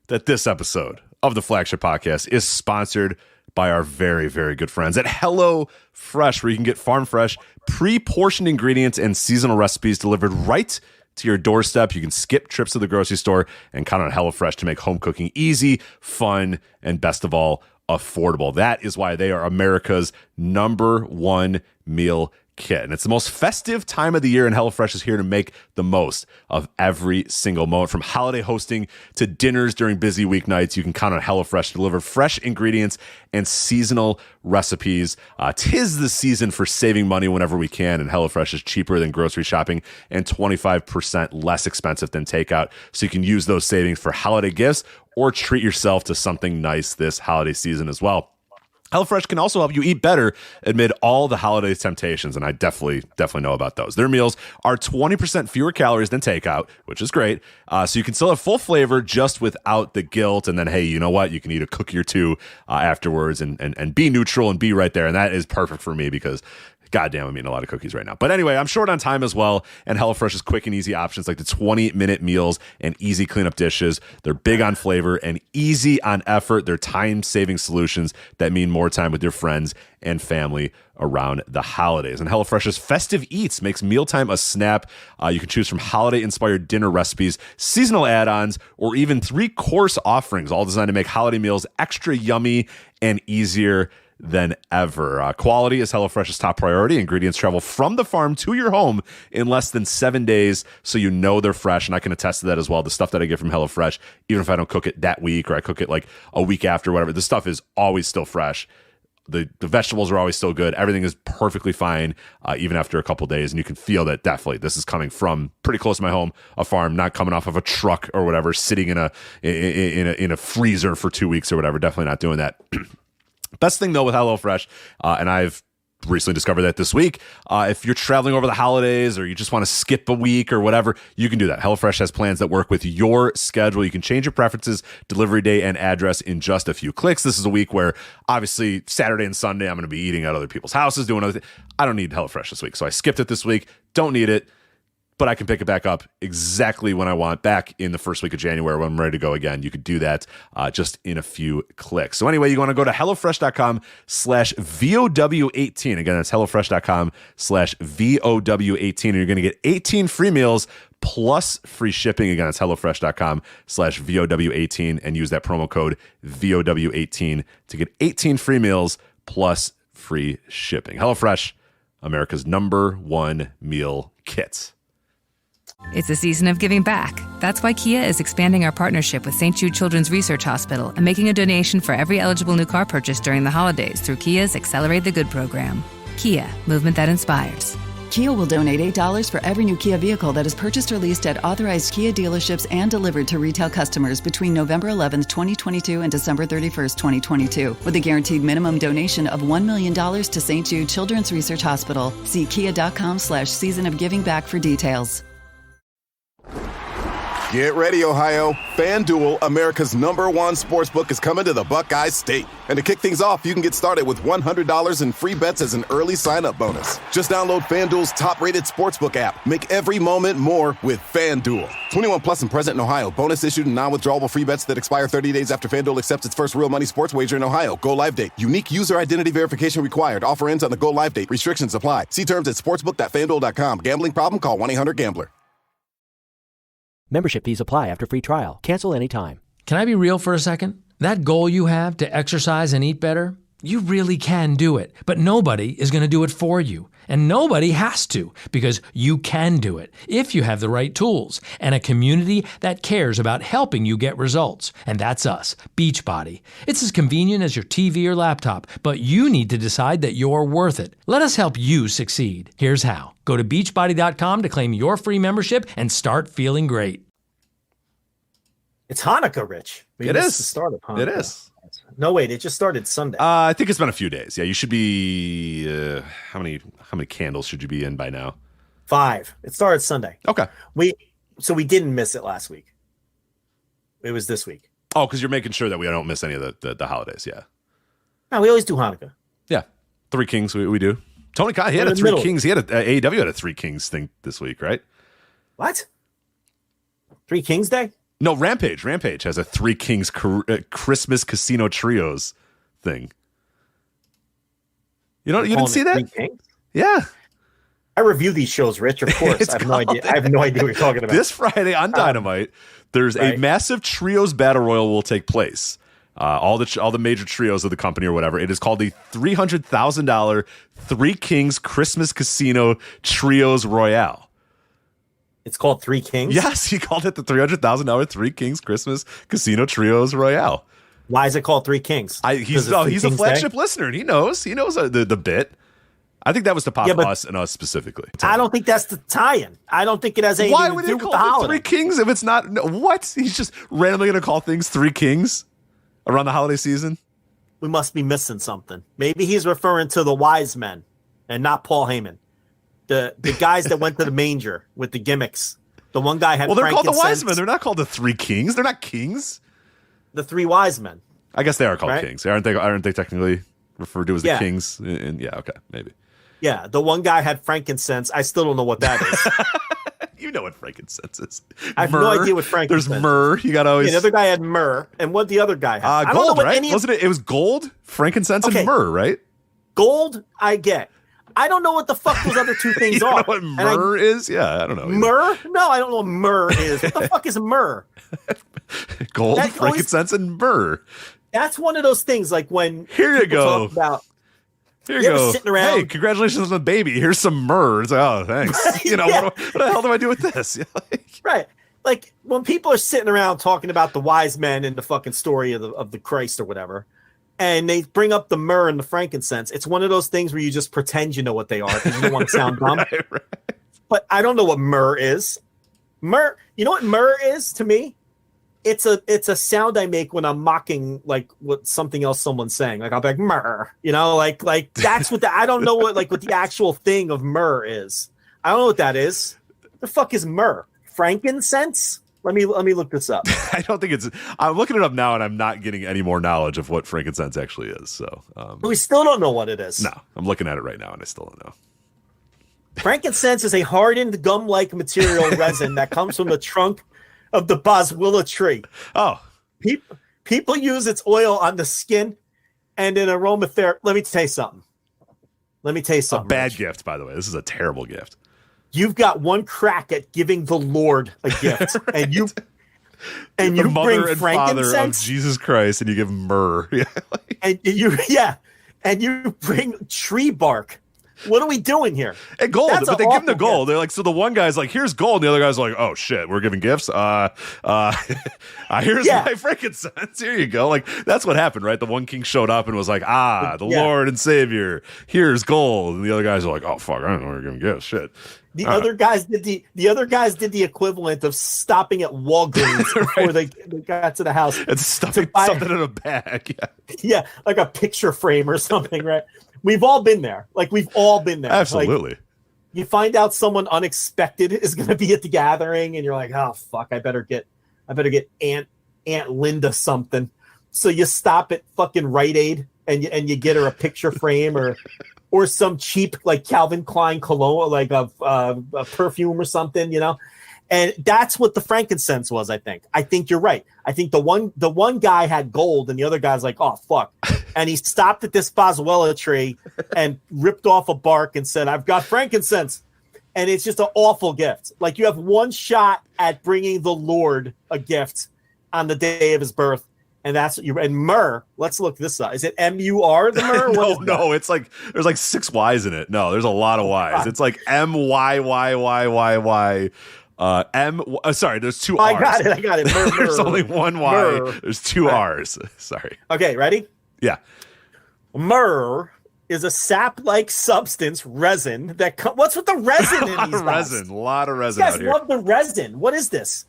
that this episode of the Flagship Podcast is sponsored by our very, very good friends at HelloFresh, where you can get farm fresh, pre-portioned ingredients and seasonal recipes delivered right to your doorstep. You can skip trips to the grocery store and count on HelloFresh to make home cooking easy, fun, and best of all, affordable. That is why they are America's #1 meal kit. And it's the most festive time of the year, and HelloFresh is here to make the most of every single moment. From holiday hosting to dinners during busy weeknights, you can count on HelloFresh to deliver fresh ingredients and seasonal recipes. 'Tis the season for saving money whenever we can, and HelloFresh is cheaper than grocery shopping and 25% less expensive than takeout. So you can use those savings for holiday gifts or treat yourself to something nice this holiday season as well. HelloFresh can also help you eat better amid all the holiday temptations, and I definitely know about those. Their meals are 20% fewer calories than takeout, which is great, so you can still have full flavor just without the guilt, and then, hey, you know what? You can eat a cookie or two afterwards and be neutral and be right there, and that is perfect for me because goddamn, I'm eating a lot of cookies right now. But anyway, I'm short on time as well, and HelloFresh's quick and easy options like the 20-minute meals and easy cleanup dishes. They're big on flavor and easy on effort. They're time-saving solutions that mean more time with your friends and family around the holidays. And HelloFresh's Festive Eats makes mealtime a snap. You can choose from holiday-inspired dinner recipes, seasonal add-ons, or even 3-course offerings, all designed to make holiday meals extra yummy and easier than ever. Quality is HelloFresh's top priority. Ingredients travel from the farm to your home in less than 7 days, so you know they're fresh, and I can attest to that as well. The stuff that I get from HelloFresh, even if I don't cook it that week or I cook it like a week after, whatever, the stuff is always still fresh. The vegetables are always still good. Everything is perfectly fine, even after a couple days, and you can feel that definitely this is coming from pretty close to my home, a farm, not coming off of a truck or whatever, sitting in a freezer for 2 weeks or whatever. Definitely not doing that. Best thing, though, with HelloFresh, and I've recently discovered that this week, if you're traveling over the holidays or you just want to skip a week or whatever, you can do that. HelloFresh has plans that work with your schedule. You can change your preferences, delivery day, and address in just a few clicks. This is a week where, obviously, Saturday and Sunday, I'm going to be eating at other people's houses, doing other things. I don't need HelloFresh this week, so I skipped it this week. Don't need it. But I can pick it back up exactly when I want, back in the first week of January when I'm ready to go again. You could do that just in a few clicks. So anyway, you want to go to HelloFresh.com/VOW18. Again, that's HelloFresh.com/VOW18. And you're going to get 18 free meals plus free shipping. Again, it's HelloFresh.com/VOW18. And use that promo code VOW18 to get 18 free meals plus free shipping. HelloFresh, America's #1 meal kit. It's a season of giving back. That's why Kia is expanding our partnership with St. Jude Children's Research Hospital and making a donation for every eligible new car purchase during the holidays through Kia's Accelerate the Good program. Kia, movement that inspires. Kia will donate $8 for every new Kia vehicle that is purchased or leased at authorized Kia dealerships and delivered to retail customers between November 11th, 2022 and December 31st, 2022, with a guaranteed minimum donation of $1 million to St. Jude Children's Research Hospital. See kia.com/season of giving back for details. Get ready, Ohio. FanDuel, America's #1 sportsbook, is coming to the Buckeye State. And to kick things off, you can get started with $100 in free bets as an early sign-up bonus. Just download FanDuel's top-rated sportsbook app. Make every moment more with FanDuel. 21 plus and present in Ohio. Bonus issued and non-withdrawable free bets that expire 30 days after FanDuel accepts its first real money sports wager in Ohio. Go live date. Unique user identity verification required. Offer ends on the go live date. Restrictions apply. See terms at sportsbook.fanduel.com. Gambling problem? Call 1-800-GAMBLER. Membership fees apply after free trial. Cancel anytime. Can I be real for a second? That goal you have to exercise and eat better, you really can do it, but nobody is going to do it for you. And nobody has to, because you can do it if you have the right tools and a community that cares about helping you get results. And that's us, Beachbody. It's as convenient as your TV or laptop, but you need to decide that you're worth it. Let us help you succeed. Here's how. Go to beachbody.com to claim your free membership and start feeling great. It's Hanukkah, Rich. It is the start of Hanukkah. It is. No, wait, it just started Sunday. I think it's been a few days. Yeah, you should be. How many candles should you be in by now? 5. It started Sunday. Okay. We didn't miss it last week. It was this week. Oh, because you're making sure that we don't miss any of the holidays. Yeah. No, we always do Hanukkah. Yeah. 3 Kings. We do. Tony Khan, he had a 3 Kings. He had AEW had a 3 Kings thing this week, right? What? 3 Kings Day? No, Rampage. Rampage has a 3 Kings Christmas Casino Trios thing. You didn't see that? 3 Kings? Yeah. I review these shows, Rich. Of course, I have no idea. I have no idea what you're talking about. This Friday on Dynamite, there's a massive Trios Battle Royal will take place. All the major trios of the company or whatever. It is called the $300,000 3 Kings Christmas Casino Trios Royale. It's called 3 Kings? Yes, he called it the $300,000 3 Kings Christmas Casino Trios Royale. Why is it called 3 Kings? He's a flagship listener, and he knows the bit. I think that was to pop us and us specifically. I don't think that's the tie-in. I don't think it has anything to do with the holiday. 3 Kings if it's not? What? He's just randomly going to call things 3 Kings around the holiday season? We must be missing something. Maybe he's referring to the wise men and not Paul Heyman. The guys that went to the manger with the gimmicks. The one guy had they're called the wise men. They're not called the 3 Kings. They're not kings. The 3 wise men. I guess they are called kings. Aren't they technically referred to as the kings? Yeah, okay, maybe. Yeah, the one guy had frankincense. I still don't know what that is. You know what frankincense is. I have no idea what frankincense is. There's myrrh. You got to always... Yeah, the other guy had myrrh. And what the other guy had? Gold, right? Wasn't it? It was gold, frankincense, and myrrh, right? Gold, I get. I don't know what the fuck those other 2 things are. You know what myrrh is? Yeah, I don't know. Myrrh? No, I don't know what myrrh is. What the fuck is myrrh? Gold, frankincense, and myrrh. That's one of those things like when here you go. Talk about, here you go. Sitting around, hey, congratulations on the baby. Here's some myrrh. It's like, oh, thanks. What the hell do I do with this? Right. Like when people are sitting around talking about the wise men and the fucking story of the Christ or whatever, and they bring up the myrrh and the frankincense, it's one of those things where you just pretend you know what they are because you don't want to sound dumb. Right. But I don't know what myrrh is. Myrrh, you know what myrrh is to me? It's a sound I make when I'm mocking like what something else someone's saying. Like I'll be like myrrh, like that's what I don't know what the actual thing of myrrh is. I don't know what that is. The fuck is myrrh? Frankincense? Let me look this up. I don't think it's. I'm looking it up now, and I'm not getting any more knowledge of what frankincense actually is. So we still don't know what it is. No, I'm looking at it right now, and I still don't know. Frankincense is a hardened gum-like material resin that comes from the trunk of the boswellia tree. Oh, people use its oil on the skin and in aromatherapy. Let me tell you something. A bad gift, by the way. This is a terrible gift. You've got one crack at giving the Lord a gift, and you bring Father frankincense of Jesus Christ, and you give myrrh, and you bring tree bark. What are we doing here? And gold, but they give him the gold. They're like, so the one guy's like, here's gold, and the other guy's like, oh shit, we're giving gifts. Here's my frankincense. Here you go. Like that's what happened, right? The one king showed up and was like, the Lord and Savior. Here's gold, and the other guys are like, oh fuck, I don't know, we're giving gifts. Shit. The other guys did the equivalent of stopping at Walgreens before they got to the house and stuffing something in a bag. Yeah, like a picture frame or something, right? We've all been there. Absolutely. Like, you find out someone unexpected is going to be at the gathering, and you're like, oh fuck, I better get Aunt Linda something. So you stop at fucking Rite Aid and you get her a picture frame or some cheap like Calvin Klein cologne, like a perfume or something, And that's what the frankincense was. I think you're right. I think the one guy had gold, and the other guy's like, oh fuck, and he stopped at this boswellia tree and ripped off a bark and said, I've got frankincense, and it's just an awful gift. Like you have one shot at bringing the Lord a gift on the day of his birth, And that's what and myrrh. Let's look this up. Is it M-U-R, the myrrh? No, it's like there's like 6 Y's in it. No, there's a lot of Y's. It's like M-Y-Y-Y-Y-Y. Sorry, there's 2 R's. I got it. Myrrh, there's only 1 Y. Myrrh. There's 2 R's. Sorry. Okay, ready? Yeah. Myrrh is a sap-like substance, resin, that what's with the resin in these guys? A lot of resin These guys out here. love the resin. What is this?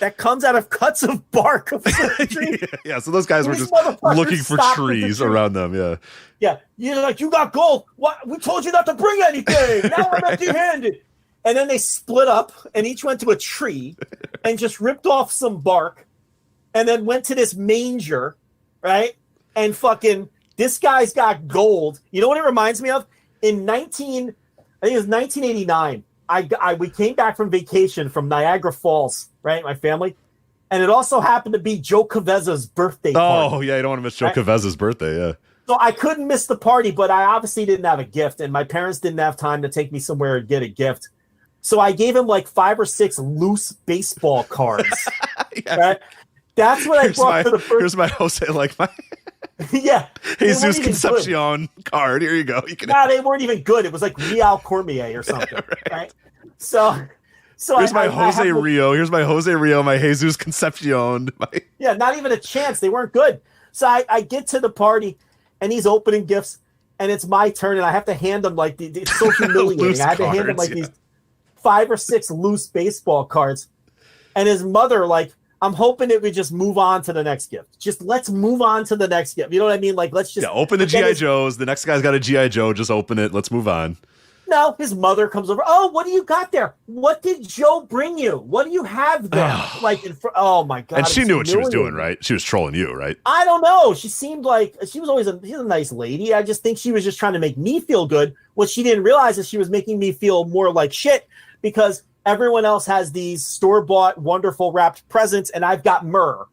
That comes out of cuts of bark of certain trees. Yeah, so those guys were These just motherfuckers looking for stopped at the trees tree. around them. Yeah. Yeah, you're like, you got gold. What? We told you not to bring anything. Now I'm empty-handed. And then they split up and each went to a tree and just ripped off some bark and then went to this manger, right? And fucking, this guy's got gold. You know what it reminds me of? I think it was 1989. We came back from vacation from Niagara Falls, right? My family. And it also happened to be Joe Cavezza's birthday party. Oh, yeah, you don't want to miss Joe Cavezza's birthday, yeah. So I couldn't miss the party, but I obviously didn't have a gift, and my parents didn't have time to take me somewhere and get a gift. So I gave him like 5 or 6 loose baseball cards. Yeah. Right? That's what I brought for the first. Here's my Jose, like my Yeah. Jesus Concepcion card. Here you go. You can. Nah, they weren't even good. It was like Real Cormier or something. Right? So here's my Jose Rio. Here's my Jose Rio, my Jesus Concepcion. Yeah, not even a chance. They weren't good. So I get to the party, and he's opening gifts, and it's my turn, and I have to hand him like it's so humiliating. I have to hand him like these 5 or 6 loose baseball cards, and his mother like, I'm hoping that we just move on to the next gift. Just let's move on to the next gift. You know what I mean? Like, let's just open the G.I. Joes. The next guy's got a G.I. Joe. Just open it. Let's move on. No, his mother comes over. Oh, what do you got there? What did Joe bring you? What do you have there? Oh my God. And she knew what she was doing, right? She was trolling you, right? I don't know. She seemed like she's a nice lady. I just think she was just trying to make me feel good. What she didn't realize is she was making me feel more like shit because everyone else has these store-bought, wonderful wrapped presents, and I've got myrrh,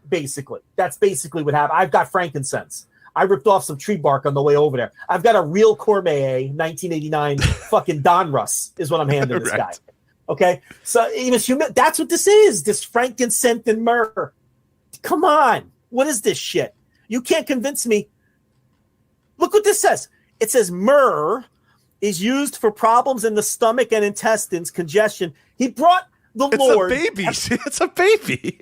basically. That's basically what happened. I've got frankincense. I ripped off some tree bark on the way over there. I've got a real Cormier 1989 fucking Donruss is what I'm handing this guy. Okay? So that's what this is, this frankincense and myrrh. Come on. What is this shit? You can't convince me. Look what this says. It says myrrh is used for problems in the stomach and intestines, congestion. He brought the Lord. It's a baby.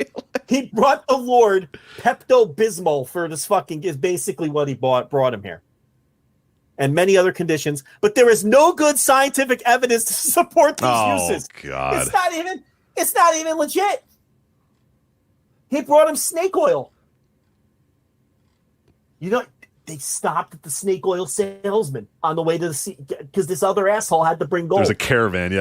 He brought the Lord Pepto-Bismol for this is basically what he brought him here. And many other conditions. But there is no good scientific evidence to support these uses. Oh, God. It's not even legit. He brought him snake oil. You know, they stopped at the snake oil salesman on the way to the sea because this other asshole had to bring gold. There's a caravan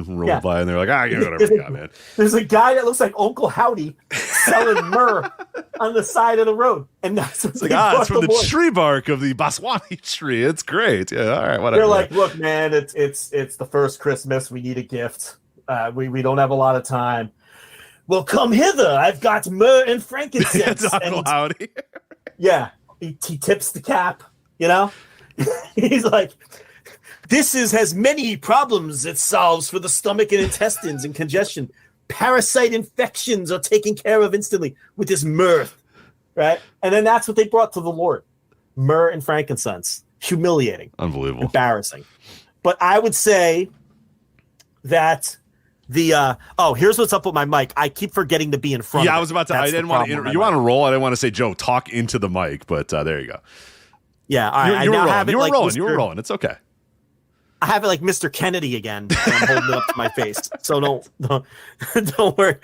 rolled by, and they're like, whatever you got, man. There's a guy that looks like Uncle Howdy selling myrrh on the side of the road. And that's it's from the tree bark of the Baswani tree. It's great. Yeah, all right, whatever. They're like, look, man, it's the first Christmas. We need a gift. We don't have a lot of time. Well, come hither. I've got myrrh and frankincense. It's Uncle Howdy. Yeah. He tips the cap, you know? He's like, this has many problems it solves for the stomach and intestines and congestion. Parasite infections are taken care of instantly with this myrrh, right? And then that's what they brought to the Lord. Myrrh and frankincense. Humiliating. Unbelievable. Embarrassing. But I would say that here's what's up with my mic. I keep forgetting to be in front of it. I was about to. I didn't want to. You want to roll? I didn't want to say, Joe, talk into the mic, but there you go. Yeah, all right. You were rolling. You were rolling. It's okay. I have it like Mr. Kennedy again. And I'm holding it up to my face, so don't worry.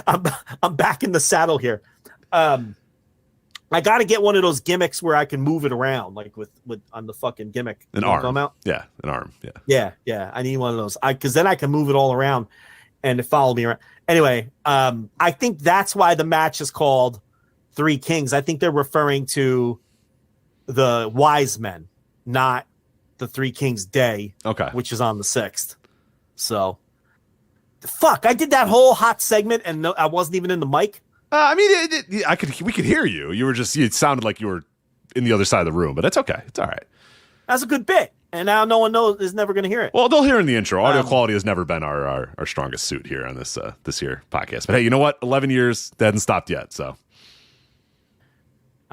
I'm back in the saddle here. I got to get one of those gimmicks where I can move it around, like with on the fucking gimmick. An arm. Come out? Yeah, an arm. Yeah. I need one of those. Because then I can move it all around and it follow me around. Anyway, I think that's why the match is called Three Kings. I think they're referring to the wise men, not the Three Kings Day, which is on the 6th. So, fuck, I did that whole hot segment and I wasn't even in the mic. We could hear you. It sounded like you were in the other side of the room, but that's okay. It's all right. That's a good bit. And now no one is never going to hear it. Well, they'll hear in the intro. Audio quality has never been our strongest suit here on this year podcast. But hey, you know what? 11 years, that hasn't stopped yet. So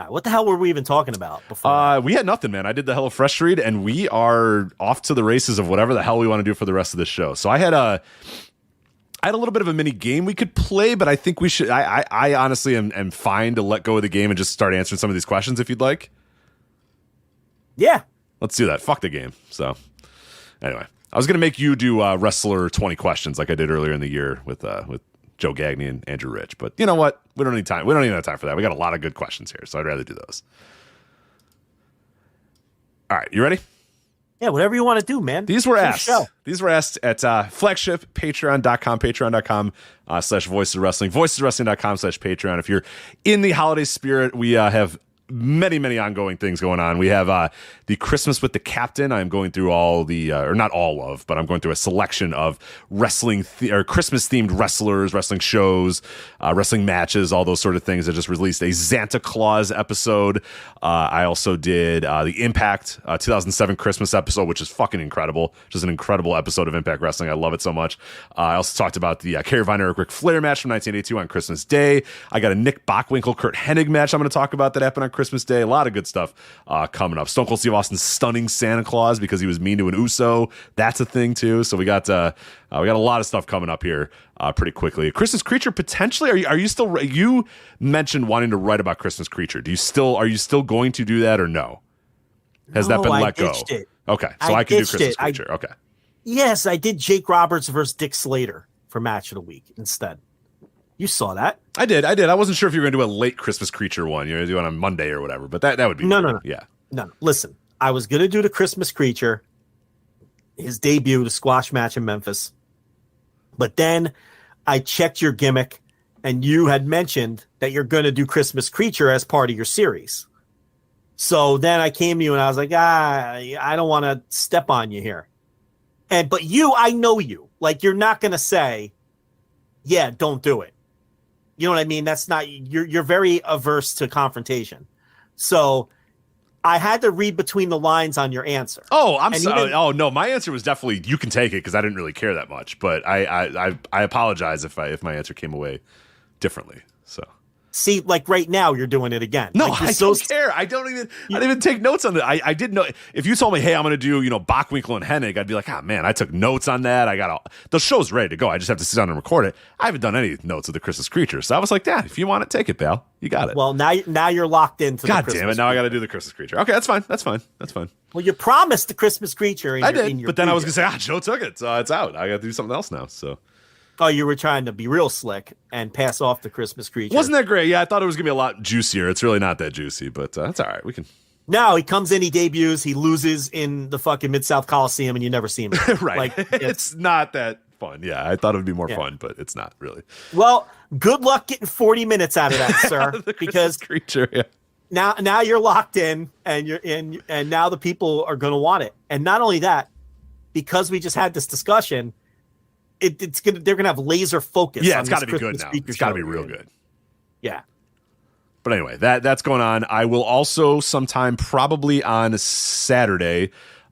All right, what the hell were we even talking about before? We had nothing, man. I did the HelloFresh read, and we are off to the races of whatever the hell we want to do for the rest of this show. So I had a little bit of a mini game we could play, but I think we should. I honestly am fine to let go of the game and just start answering some of these questions if you'd like. Yeah, let's do that. Fuck the game. So anyway, I was gonna make you do wrestler 20 questions like I did earlier in the year with Joe Gagney and Andrew Rich, but you know what? We don't need time. We don't even have time for that. We got a lot of good questions here, so I'd rather do those. All right, you ready? Yeah, whatever you want to do, man. These were asked. These were asked at Flagship, patreon.com, /Voices of Wrestling, voicesofwrestling.com/Patreon. If you're in the holiday spirit, we have many ongoing things going on. We have the Christmas with the Captain. I'm going through all the, or not all of, but I'm going through a selection of wrestling or Christmas themed wrestlers, wrestling shows, wrestling matches, all those sort of things. I just released a Santa Claus episode. I also did the Impact 2007 Christmas episode, which is fucking incredible. Just an incredible episode of Impact Wrestling. I love it so much. I also talked about the Kerry Von Erich Ric Flair match from 1982 on Christmas Day. I got a Nick Bockwinkel Kurt Hennig match I'm going to talk about that happened on Christmas Day. A lot of good stuff coming up. Stone Cold Steve Austin's stunning Santa Claus because he was mean to an Uso. That's a thing too. So we got a lot of stuff coming up here pretty quickly. Christmas Creature potentially. Are you still? You mentioned wanting to write about Christmas Creature. Are you still going to do that or no? Has that been let go? It. Okay, so I can do Christmas Creature. Okay. Yes, I did Jake Roberts versus Dick Slater for match of the week instead. You saw that. I did. I wasn't sure if you were going to do a late Christmas Creature one. You're going to do it on Monday or whatever, but that would be no. Yeah. No. Listen, I was going to do the Christmas Creature, his debut, the squash match in Memphis. But then I checked your gimmick, and you had mentioned that you're going to do Christmas Creature as part of your series. So then I came to you, and I was like, I don't want to step on you here. But I know you. Like, you're not going to say, yeah, don't do it. You know what I mean? That's not, you're very averse to confrontation. So I had to read between the lines on your answer. Oh, I'm sorry. Oh no, my answer was definitely you can take it because I didn't really care that much. But I apologize if my answer came away differently. So see, like right now, you're doing it again. No, like I don't care. I didn't even take notes on that. I didn't know if you told me, hey, I'm going to do Bockwinkel and Hennig, I'd be like, man, I took notes on that. I got the show's ready to go. I just have to sit down and record it. I haven't done any notes of the Christmas Creature, so I was like, if you want it, take it, pal. You got it. Well, now you're locked into. God damn it! Now I got to do the Christmas Creature. Okay, that's fine. Well, you promised the Christmas Creature. I did, but then I was going to say, Joe took it, so it's out. I got to do something else now. So. Oh, you were trying to be real slick and pass off the Christmas Creature. Wasn't that great? Yeah, I thought it was going to be a lot juicier. It's really not that juicy, but that's all right. We can. No, he comes in, he debuts, he loses in the fucking Mid-South Coliseum, and you never see him again. Right. Like, it's not that fun. Yeah, I thought it would be more fun, but it's not really. Well, good luck getting 40 minutes out of that, sir. Because Creature, yeah. Now you're locked in, and you're in, and now the people are going to want it. And not only that, because we just had this discussion. They're gonna have laser focus. Yeah, it's got to be good now. It's got to be real good. Yeah. But anyway, that's going on. I will also sometime probably on Saturday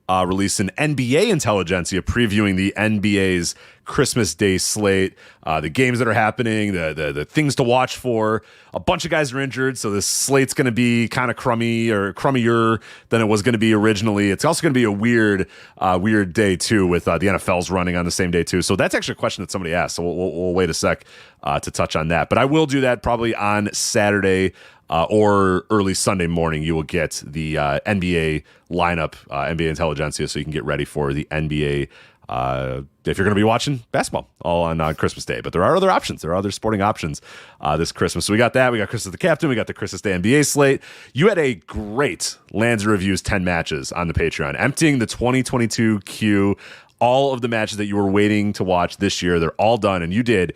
release an NBA Intelligentsia previewing the NBA's Christmas Day slate, the games that are happening, the things to watch for. A bunch of guys are injured, so this slate's going to be kind of crummier than it was going to be originally. It's also going to be a weird day too, with the NFL's running on the same day too. So that's actually a question that somebody asked. So we'll wait a sec to touch on that. But I will do that probably on Saturday. Or early Sunday morning, you will get the NBA lineup, NBA Intelligentsia, so you can get ready for the NBA if you're going to be watching basketball all on Christmas Day. But there are other options. There are other sporting options this Christmas. So we got that. We got Christmas the Captain. We got the Christmas Day NBA slate. You had a great Lanza Reviews 10 matches on the Patreon, emptying the 2022 queue. All of the matches that you were waiting to watch this year, they're all done, and you did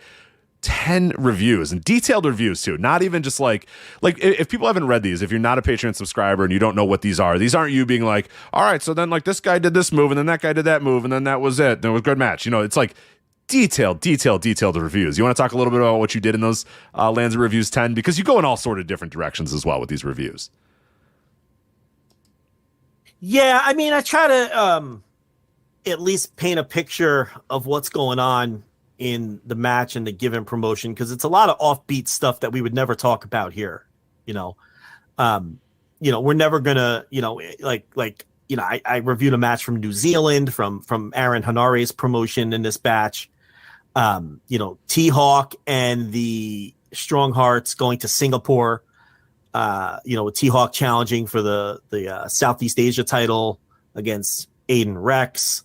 10 reviews and detailed reviews too. Not even just like if people haven't read these, if you're not a Patreon subscriber and you don't know what these aren't you being like, all right, so then like this guy did this move and then that guy did that move and then that was it. And it was a good match. It's like detailed reviews. You want to talk a little bit about what you did in those Lanza Reviews 10? Because you go in all sort of different directions as well with these reviews. Yeah, I mean, I try to at least paint a picture of what's going on in the match and the given promotion, because it's a lot of offbeat stuff that we would never talk about here. We're never gonna, I reviewed a match from New Zealand from Aaron Hanare's promotion in this batch. T-Hawk and the Strong Hearts going to Singapore, with T-Hawk challenging for the Southeast Asia title against Aiden Rex.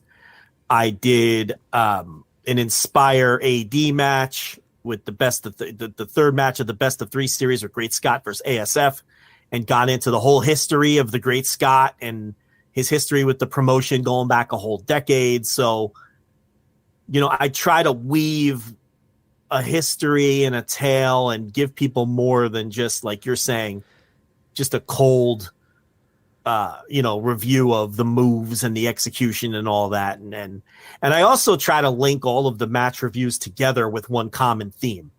I did an Inspire AD match with the best of the third match of the best of three series with Great Scott versus ASF, and got into the whole history of the Great Scott and his history with the promotion going back a whole decade. So, I try to weave a history and a tale and give people more than just, like you're saying, just a cold, review of the moves and the execution and all that. And I also try to link all of the match reviews together with one common theme.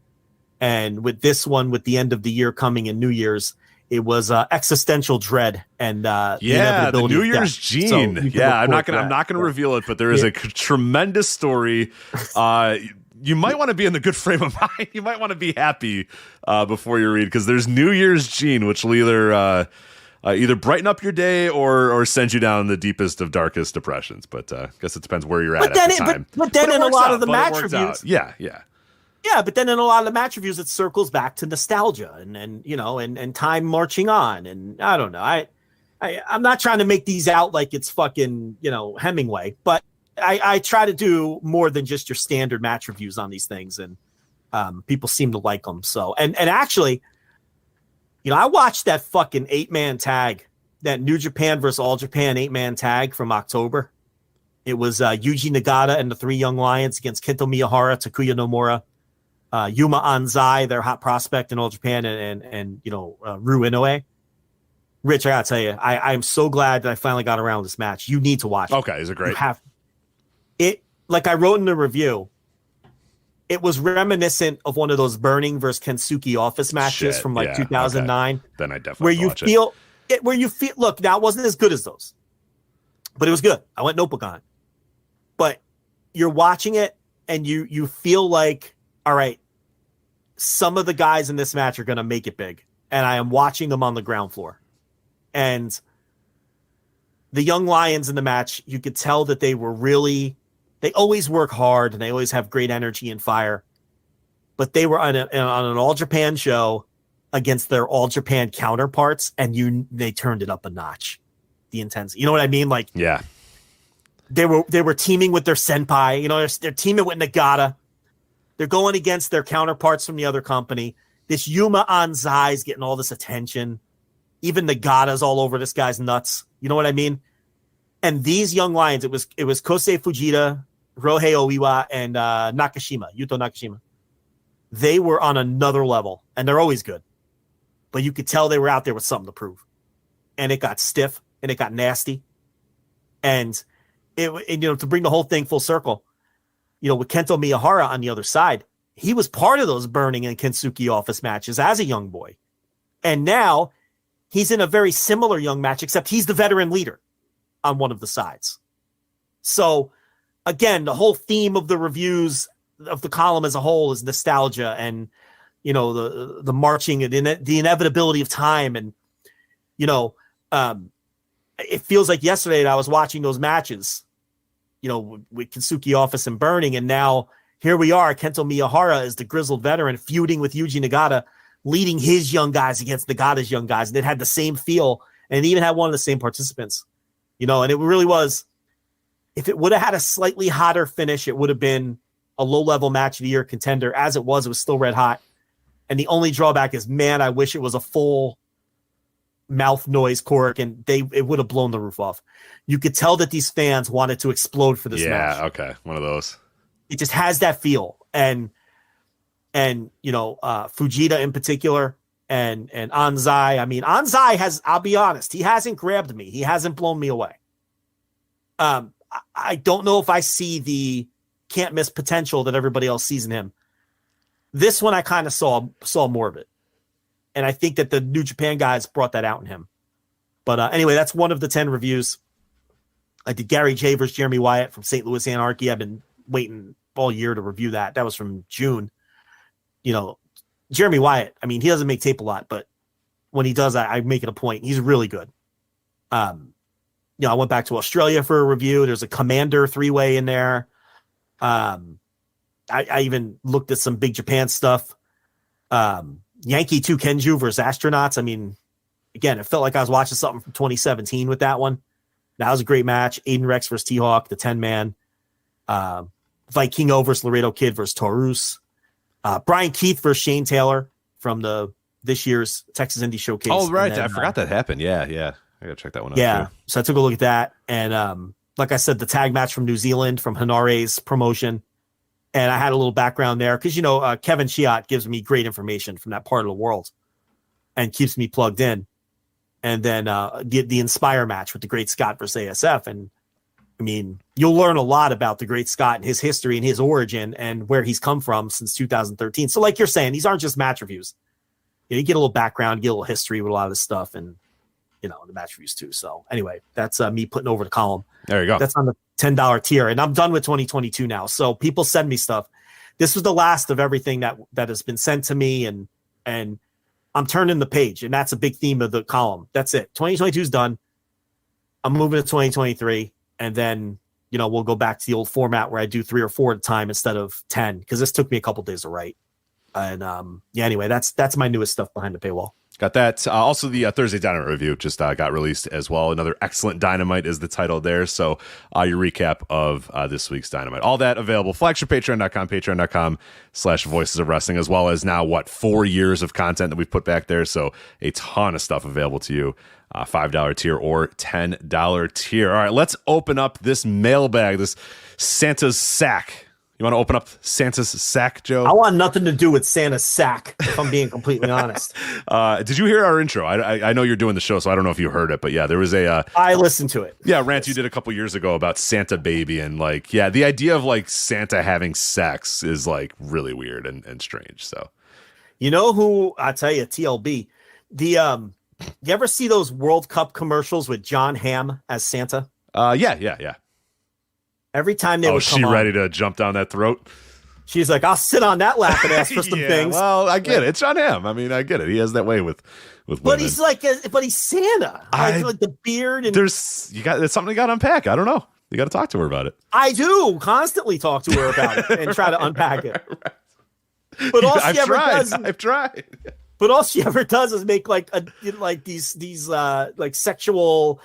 And with this one, with the end of the year coming in New Year's, it was existential dread and the New Year's Gene. So I'm not gonna reveal it, but there is a tremendous story. You might want to be in the good frame of mind. You might want to be happy before you read, because there's New Year's Gene, which will either brighten up your day or send you down the deepest of darkest depressions. But I guess it depends where you're at the time. But then in a lot of the match reviews, yeah, but then in a lot of the match reviews, it circles back to nostalgia and time marching on. And I don't know. I'm not trying to make these out like it's fucking, Hemingway, but I try to do more than just your standard match reviews on these things. And people seem to like them. So, and actually, I watched that fucking 8-man tag, that New Japan versus All Japan 8-man tag from October. It was Yuji Nagata and the Three Young Lions against Kento Miyahara, Takuya Nomura, Yuma Anzai, their hot prospect in All Japan, and Ru Inoue. Rich, I gotta tell you, I'm so glad that I finally got around this match. You need to watch it. Okay, is it great? You have it. Like I wrote in the review, it was reminiscent of one of those Burning versus Kensuke office matches from 2009. Okay. Then I definitely where you feel. Look, now it wasn't as good as those, but it was good. I went notebook on it. But you're watching it and you feel like, all right, some of the guys in this match are going to make it big. And I am watching them on the ground floor. And the Young Lions in the match, you could tell that they always work hard and they always have great energy and fire. But they were on an All Japan show against their All Japan counterparts, and they turned it up a notch. The intensity. You know what I mean? Like, yeah. They were teaming with their senpai. They're teaming with Nagata. They're going against their counterparts from the other company. This Yuma Anzai is getting all this attention. Even Nagata's all over this guy's nuts. You know what I mean? And these Young Lions, it was Kosei Fujita, Ryohei Oiwa, and Yuto Nakashima. They were on another level, and they're always good. But you could tell they were out there with something to prove. And it got stiff, and it got nasty. And to bring the whole thing full circle, with Kento Miyahara on the other side, he was part of those Burning and Kensuke office matches as a young boy. And now he's in a very similar young match, except he's the veteran leader on one of the sides. So again, the whole theme of the reviews of the column as a whole is nostalgia and, the marching and the inevitability of time. And, it feels like yesterday that I was watching those matches, with Kensuke Office and Burning. And now here we are. Kento Miyahara is the grizzled veteran feuding with Yuji Nagata, leading his young guys against Nagata's young guys. And it had the same feel, and it even had one of the same participants, and it really was, if it would have had a slightly hotter finish, it would have been a low-level match of the year contender. As it was still red hot. And the only drawback is, man, I wish it was a full mouth noise cork, and it would have blown the roof off. You could tell that these fans wanted to explode for this match. Yeah, okay. One of those. It just has that feel. And Fujita in particular and Anzai. I mean, Anzai I'll be honest, he hasn't grabbed me. He hasn't blown me away. I don't know if I see the can't miss potential that everybody else sees in him. This one I kind of saw more of it. And I think that the New Japan guys brought that out in him. But anyway, that's one of the 10 reviews. I did Gary J versus Jeremy Wyatt from St. Louis Anarchy. I've been waiting all year to review that. That was from June. Jeremy Wyatt, I mean, he doesn't make tape a lot, but when he does that, I make it a point. He's really good. I went back to Australia for a review. There's a Commander 3-way in there. I even looked at some Big Japan stuff. Yankee 2 Kenju versus Astronauts. I mean, again, it felt like I was watching something from 2017 with that one. That was a great match. Aiden Rex versus T-Hawk, the 10-man. Vikingo versus Laredo Kid versus Taurus. Brian Keith versus Shane Taylor from this year's Texas Indie Showcase. Oh, right. I forgot that happened. Yeah. I got to check that one out. Yeah. Too. So I took a look at that. And like I said, the tag match from New Zealand from Hanare's promotion. And I had a little background there because, Kevin Chiat gives me great information from that part of the world and keeps me plugged in. And then the Inspire match with the Great Scott versus ASF. And I mean, you'll learn a lot about the Great Scott and his history and his origin and where he's come from since 2013. So like you're saying, these aren't just match reviews. You get a little background, get a little history with a lot of this stuff and, the match reviews too. So anyway, that's me putting over the column. There you go. That's on the $10 tier. And I'm done with 2022 now. So people send me stuff. This was the last of everything that has been sent to me. And I'm turning the page. And that's a big theme of the column. That's it. 2022 is done. I'm moving to 2023. And then, we'll go back to the old format where I do 3 or 4 at a time instead of 10, because this took me a couple days to write. And anyway, that's my newest stuff behind the paywall. Got that. Also, the Thursday Dynamite review just got released as well. Another excellent Dynamite is the title there. So your recap of this week's Dynamite. All that available. FlagshipPatreon.com, patreon.com/Voices of Wrestling, as well as now, 4 years of content that we've put back there. So a ton of stuff available to you. $5 tier or $10 tier. All right, let's open up this mailbag, this Santa's sack. You want to open up Santa's sack, Joe? I want nothing to do with Santa's sack, if I'm being completely honest. Did you hear our intro? I know you're doing the show, so I don't know if you heard it, but yeah, there was a... I listened to it. Yeah, rant you did a couple years ago about Santa Baby, and the idea of Santa having sex is really weird and strange, so... You know who, I tell you, TLB, you ever see those World Cup commercials with John Hamm as Santa? Yeah. Every time they would come on, ready to jump down that throat? She's like, I'll sit on that lap and ask for some things. Well, I get it. It's John Hamm. I mean, I get it. He has that way with women. But he's he's Santa. Like the beard and there's something you got to unpack. I don't know. You got to talk to her about it. I do constantly talk to her about it and try to unpack it. Right. But all she ever does, I've tried. But all she ever does is make these sexual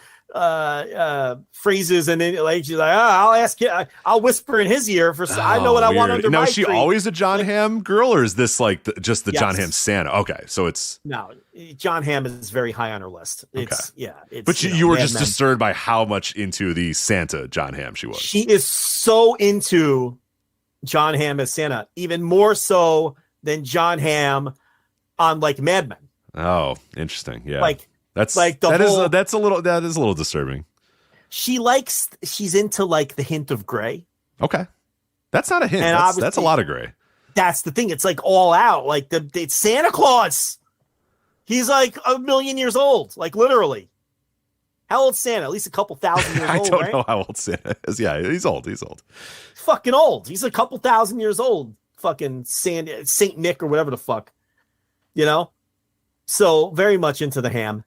phrases, and then she's like, I'll ask you, I'll whisper in his ear I know what I want under my tree. Is she always a John Hamm girl, or is this just the John Hamm Santa? Okay, so it's John Hamm is very high on her list. But you were just disturbed by how much into the Santa John Hamm she was. She is so into John Hamm as Santa, even more so than John Hamm on Mad Men. Oh, interesting. Yeah. That's a little disturbing. She's into the hint of gray. Okay. That's not a hint. That's a lot of gray. That's the thing. It's all out. It's Santa Claus. He's 1 million years old. Literally. How old's Santa? At least a couple thousand years old, I don't know how old Santa is. Yeah, he's old. He's fucking old. He's a couple thousand years old. Fucking Saint Nick or whatever the fuck. So very much into the ham.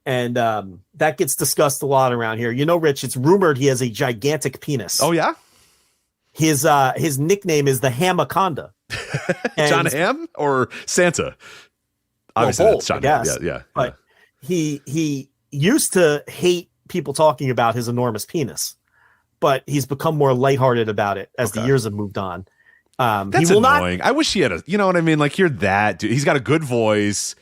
And that gets discussed a lot around here. Rich, it's rumored he has a gigantic penis. Oh, yeah? His nickname is the Hamaconda. John Hamm or Santa? Obviously, both, that's John Hamm. Yeah. But he used to hate people talking about his enormous penis, but he's become more lighthearted about it as the years have moved on. That's annoying. I wish he had you know what I mean? You're that dude. He's got a good voice.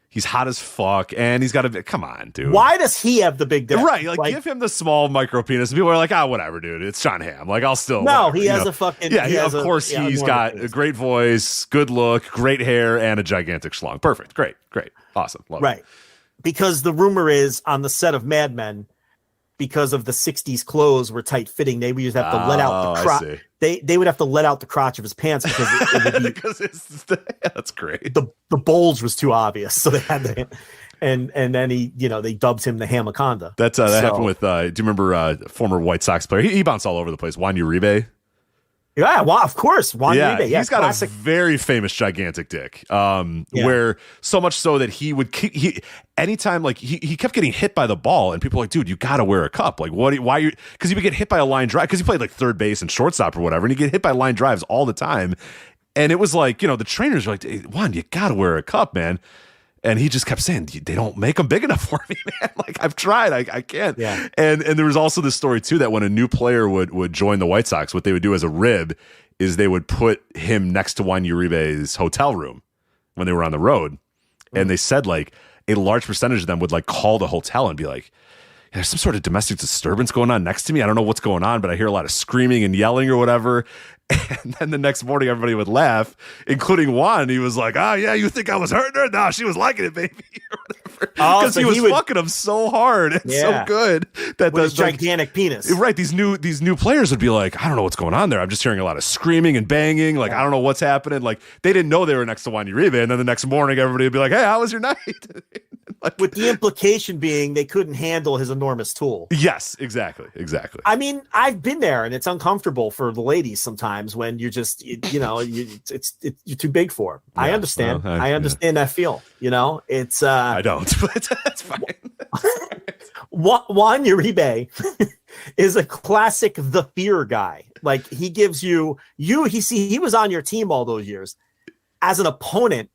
He's hot as fuck, and he's got come on, dude. Why does he have the big dick? Right, give him the small micro penis. And people are like, whatever, dude. It's John Hamm. I'll still. No, whatever, he has a fucking. Yeah, of course he's got a great voice, good look, great hair, and a gigantic schlong. Perfect. Great. Awesome. Love it. Because the rumor is on the set of Mad Men, because of the 60s clothes were tight fitting, they would just have to let out the crotch. They would have to let out the crotch of his pants because it would be, because that's great. The bulge was too obvious, so they had to. And then they dubbed him the Hamaconda. That happened with. Do you remember former White Sox player? He bounced all over the place. Juan Uribe. Yeah, well, of course. Juan Uribe. Yeah, he's got classic. a very famous gigantic dick. Where so much so that anytime like he kept getting hit by the ball, and people were like, dude, you gotta wear a cup. Like, why you? Because he would get hit by a line drive because he played like third base and shortstop or whatever, and he get hit by line drives all the time. And it was like, the trainers were like, hey, Juan, you gotta wear a cup, man. And he just kept saying, they don't make them big enough for me, man. Like, I've tried. I can't. Yeah. And there was also this story, too, that when a new player would join the White Sox, what they would do as a rib is they would put him next to Juan Uribe's hotel room when they were on the road. And they said, like, a large percentage of them would, like, call the hotel and be like, there's some sort of domestic disturbance going on next to me. I don't know what's going on, but I hear a lot of screaming and yelling or whatever. And then the next morning, everybody would laugh, including Juan. He was like, "Oh yeah, you think I was hurting her? No, she was liking it, baby." Because he was fucking him so hard and so good that with the gigantic penis. Right? These new players would be like, "I don't know what's going on there. I'm just hearing a lot of screaming and banging. Like I don't know what's happening." Like they didn't know they were next to Juan Uribe, and then the next morning, everybody would be like, "Hey, how was your night?" Like, with the implication being they couldn't handle his enormous tool. Yes, exactly. I mean, I've been there, and it's uncomfortable for the ladies sometimes when you're just, you're too big for. Yeah, I understand. Well, I understand that feel. It's. I don't, but that's fine. Juan Uribe is a classic the fear guy. Like he gives you. He was on your team all those years as an opponent.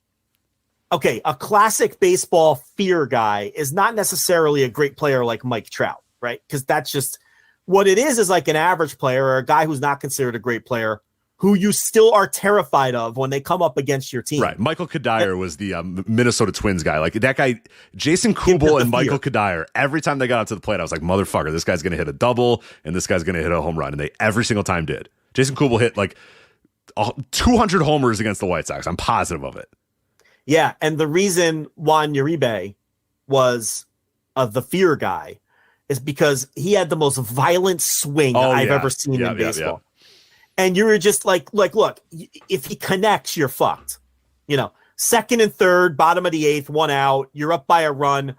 Okay, a classic baseball fear guy is not necessarily a great player like Mike Trout, right? Because that's just what it is like an average player or a guy who's not considered a great player who you still are terrified of when they come up against your team. Right. Michael Kadire was the Minnesota Twins guy. Like that guy, Jason Kubel and Michael Kadire, every time they got up to the plate, I was like, motherfucker, this guy's going to hit a double and this guy's going to hit a home run. And they every single time did. Jason Kubel hit like 200 homers against the White Sox. I'm positive of it. Yeah, and the reason Juan Uribe was the fear guy is because he had the most violent swing I've ever seen in baseball. And you were just like, look, if he connects, you're fucked. Second and third, bottom of the eighth, 1 out, you're up by a run.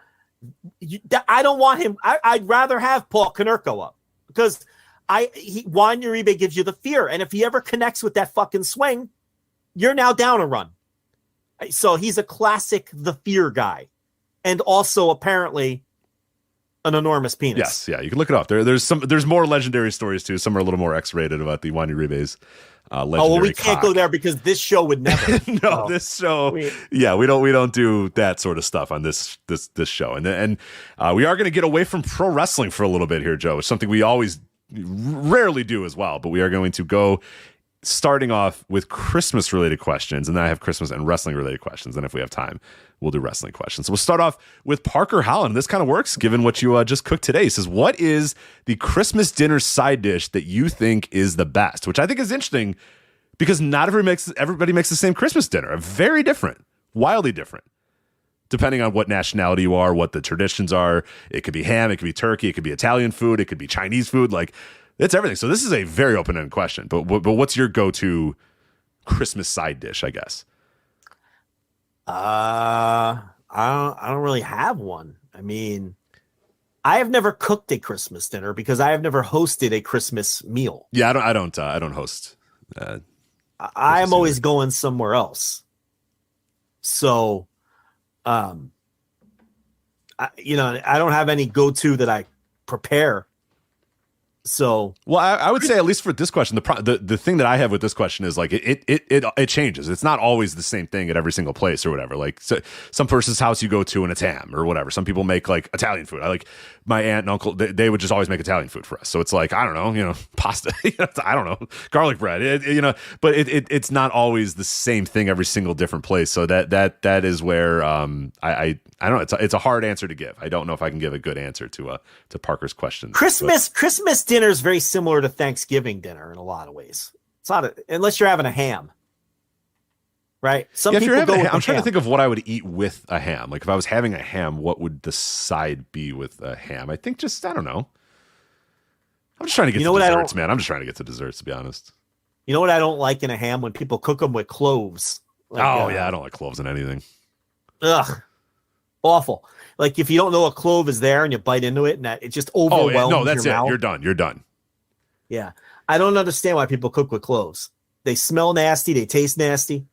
I don't want him. I'd rather have Paul Konerko up because Juan Uribe gives you the fear. And if he ever connects with that fucking swing, you're now down a run. So he's a classic the fear guy, and also apparently an enormous penis. Yes, yeah, you can look it up. There's more legendary stories too. Some are a little more X-rated about the Juan Uribe's legendary. We can't go there because this show would never. This show, we don't do that sort of stuff on this show, and we are going to get away from pro wrestling for a little bit here, Joe. It's something we always rarely do as well, but we are going to go. Starting off with Christmas-related questions, and then I have Christmas and wrestling-related questions, and if we have time, we'll do wrestling questions. So we'll start off with Parker Holland. This kind of works, given what you just cooked today. He says, what is the Christmas dinner side dish that you think is the best? Which I think is interesting, because not everybody makes the same Christmas dinner. Very different, wildly different, depending on what nationality you are, what the traditions are. It could be ham, it could be turkey, it could be Italian food, it could be Chinese food, like... It's everything. So this is a very open-ended question. But what's your go-to Christmas side dish, I guess? I don't really have one. I mean, I have never cooked a Christmas dinner because I have never hosted a Christmas meal. Yeah, I don't host. I'm always going somewhere else. So, I don't have any go-to that I prepare. So, well, I would say at least for this question, the thing that I have with this question is like it changes. It's not always the same thing at every single place or whatever. Like some person's house you go to and it's ham or whatever. Some people make like Italian food. I like my aunt and uncle. They would just always make Italian food for us. So it's like I don't know, pasta. I don't know, garlic bread. But it's not always the same thing every single different place. So that is where I don't know. It's a hard answer to give. I don't know if I can give a good answer to Parker's question. Christmas dinner is very similar to Thanksgiving dinner in a lot of ways. It's not unless you're having a ham, right? Some people go with I'm trying to think of what I would eat with a ham. Like if I was having a ham, what would the side be with a ham? I think I don't know. I'm just trying to get to desserts, man. I'm just trying to get to desserts, to be honest. You know what I don't like in a ham? When people cook them with cloves. Like, I don't like cloves in anything. Ugh. Awful. Like if you don't know a clove is there and you bite into it and it just overwhelms your mouth. You're done. Yeah. I don't understand why people cook with cloves. They smell nasty. They taste nasty.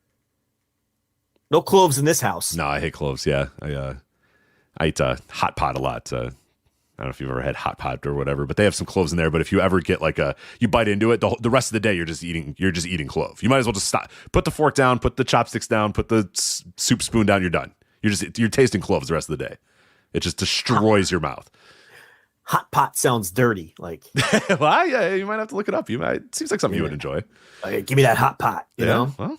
No cloves in this house. No, I hate cloves. Yeah. I eat hot pot a lot. I don't know if you've ever had hot pot or whatever, but they have some cloves in there. But if you ever get like you bite into it, the rest of the day you're just eating clove. You might as well just stop. Put the fork down, put the chopsticks down, put the soup spoon down. You're done. You're tasting cloves the rest of the day. It just destroys your mouth. Hot pot sounds dirty. Like, well, yeah, you might have to look it up. It seems like something you would enjoy. Okay, give me that hot pot. You know. Well,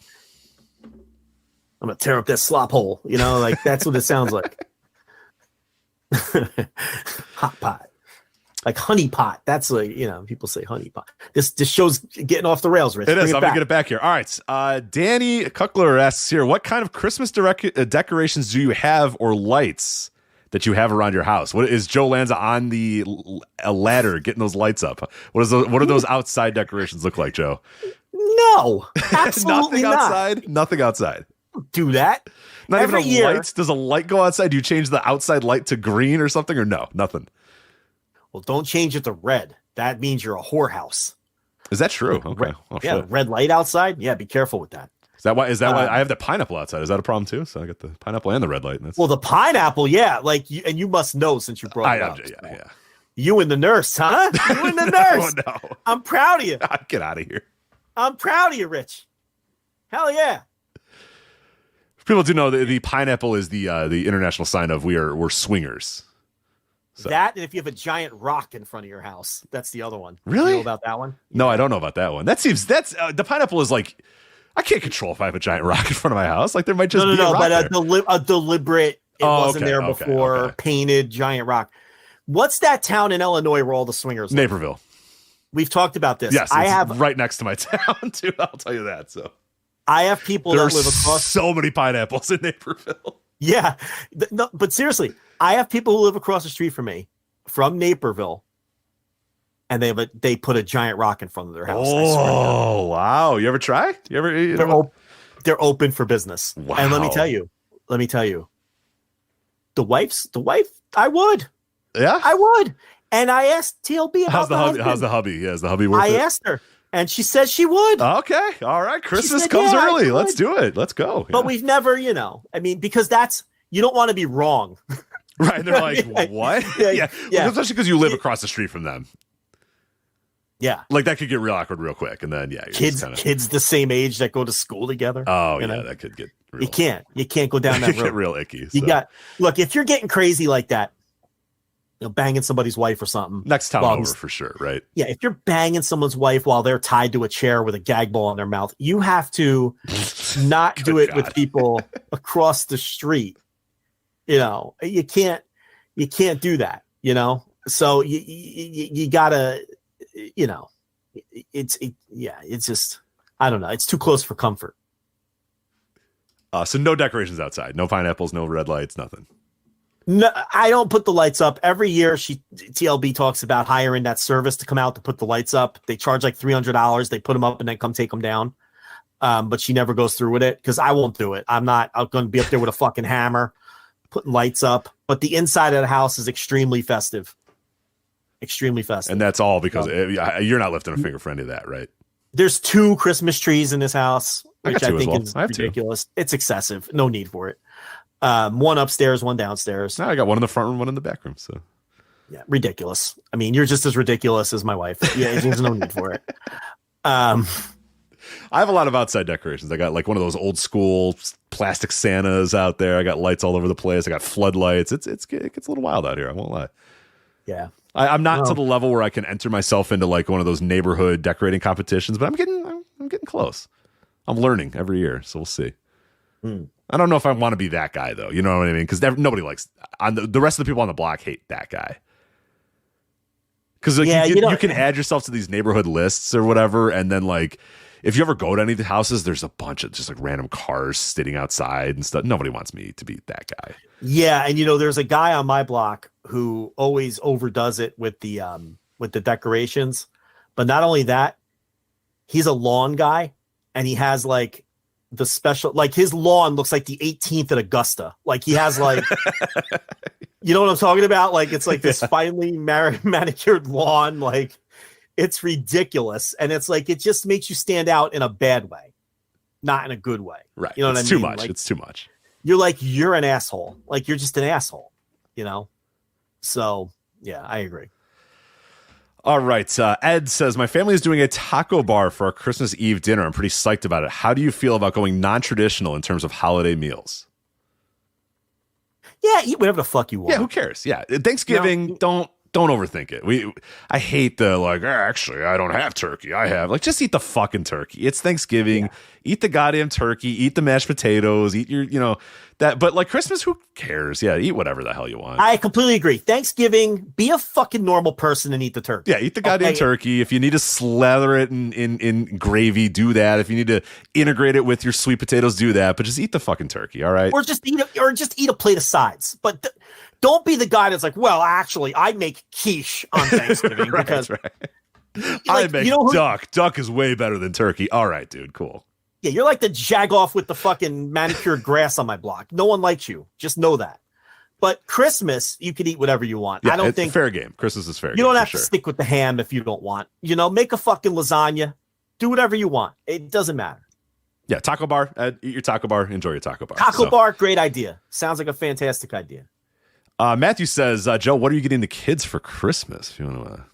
I'm gonna tear up that slop hole. You know, like that's what it sounds like. Hot pot, like honey pot. That's like, people say honey pot. This show's getting off the rails, Rich. It is. I'm gonna get it back here. All right. Danny Kuckler asks here, what kind of Christmas decorations do you have or lights that you have around your house? What is Joe Lanza on a ladder getting those lights up? What do those outside decorations look like, Joe? No, absolutely Nothing outside. Nothing outside. Do that. Not Every even a year. light. Does a light go outside? Do you change the outside light to green or something, or no? Nothing. Well, don't change it to red. That means you're a whorehouse. Is that true? Okay. Shit. Red light outside. Yeah, be careful with that. Is that why I have the pineapple outside? Is that a problem too? So I got the pineapple and the red light. Well, the pineapple, yeah. Like, and you must know since you brought it up. Yeah. You and the nurse, huh? You and the nurse. No. I'm proud of you. Get out of here. I'm proud of you, Rich. Hell yeah. People do know the pineapple is the international sign of we're swingers. So. That, and if you have a giant rock in front of your house, that's the other one. Really? You know about that one? No, I don't know about that one. That's the pineapple is like, I can't control if I have a giant rock in front of my house. Like there might just be a rock there. A deliberate. It wasn't there before. Painted giant rock. What's that town in Illinois where all the swingers live? Naperville. We've talked about this. Yes, I have right next to my town too. I'll tell you that. So I have people that live across. So many pineapples in Naperville. Yeah, no, but seriously, I have people who live across the street from me, from Naperville, and they put a giant rock in front of their house. Oh wow! You ever try? They're open for business. Wow. And let me tell you, the wife, I would. Yeah, I would. And I asked TLB about how's the hubby? Yeah, is the hubby worth it? I asked her, and she said she would. Okay, all right. Christmas comes early. Let's do it. Let's go. But we've never, because you don't want to be wrong. Right. They're like, what? Yeah. Well, especially because you live across the street from them. Yeah. Like that could get real awkward real quick. And then, kids the same age that go to school together. Oh, yeah. That could get real. You can't go down that road. Get real icky. Look, if you're getting crazy like that, banging somebody's wife or something. Next time over for sure, right? Yeah, if you're banging someone's wife while they're tied to a chair with a gag ball in their mouth, you have to not do it with people across the street. You can't do that. So you gotta, it's just, I don't know. It's too close for comfort. So no decorations outside, no pineapples, no red lights, nothing. No, I don't put the lights up. Every year TLB talks about hiring that service to come out to put the lights up. They charge like $300. They put them up and then come take them down. But she never goes through with it because I won't do it. I'm not going to be up there with a fucking hammer putting lights up. But the inside of the house is extremely festive. Extremely festive. And that's all because you're not lifting a finger for any of that, right? There's 2 Christmas trees in this house, which I think is ridiculous. 2. It's excessive. No need for it. One upstairs, one downstairs. No, I got one in the front room, one in the back room. So, yeah, ridiculous. I mean, you're just as ridiculous as my wife. Yeah, there's no need for it. I have a lot of outside decorations. I got like one of those old school plastic Santas out there. I got lights all over the place. I got floodlights. It gets a little wild out here. I won't lie. Yeah, I'm not to the level where I can enter myself into like one of those neighborhood decorating competitions, but I'm getting close. I'm learning every year, so we'll see. I don't know if I want to be that guy though. You know what I mean? Because nobody likes the rest of the people on the block hate that guy. Because you can add yourself to these neighborhood lists or whatever, and then like if you ever go to any of the houses, there's a bunch of just like random cars sitting outside and stuff. Nobody wants me to be that guy. Yeah, and there's a guy on my block who always overdoes it with the decorations. But not only that, he's a lawn guy, and he has like the special, like his lawn looks like the 18th at Augusta. Like he has like, you know what I'm talking about? Like it's like this finely manicured lawn. Like It's ridiculous. And it's like, it just makes you stand out in a bad way, not in a good way. Right. You know what I It's mean? too much. Like, It's too much. you're an asshole. Like, you're just an asshole, you know? So, yeah, I agree. All right. Ed says, my family is doing a taco bar for our Christmas Eve dinner. I'm pretty psyched about it. How do you feel about going non-traditional in terms of holiday meals? Yeah, eat whatever the fuck you want. Yeah, who cares? Yeah. Thanksgiving, don't overthink it. I hate the like, actually, I don't have turkey. I have like, just eat the fucking turkey. It's Thanksgiving. Yeah. Eat the goddamn turkey. Eat the mashed potatoes. Eat your, that. But like Christmas, who cares? Yeah, eat whatever the hell you want. I completely agree. Thanksgiving, be a fucking normal person and eat the turkey. Yeah, eat the goddamn turkey. If you need to slather it in gravy, do that. If you need to integrate it with your sweet potatoes, do that. But just eat the fucking turkey, all right? Or just eat a plate of sides. But don't be the guy that's like, well, actually, I make quiche on Thanksgiving because I make duck. Duck is way better than turkey. All right, dude, cool. Yeah, you're like the jagoff with the fucking manicured grass on my block. No one likes you. Just know that. But Christmas, you can eat whatever you want. Yeah, I don't think fair game. Christmas is fair. You don't have to stick with the ham if you don't want. Make a fucking lasagna. Do whatever you want. It doesn't matter. Yeah, taco bar. Eat your taco bar. Enjoy your taco bar. Taco bar, great idea. Sounds like a fantastic idea. Matthew says, Joe, what are you getting the kids for Christmas? If you want to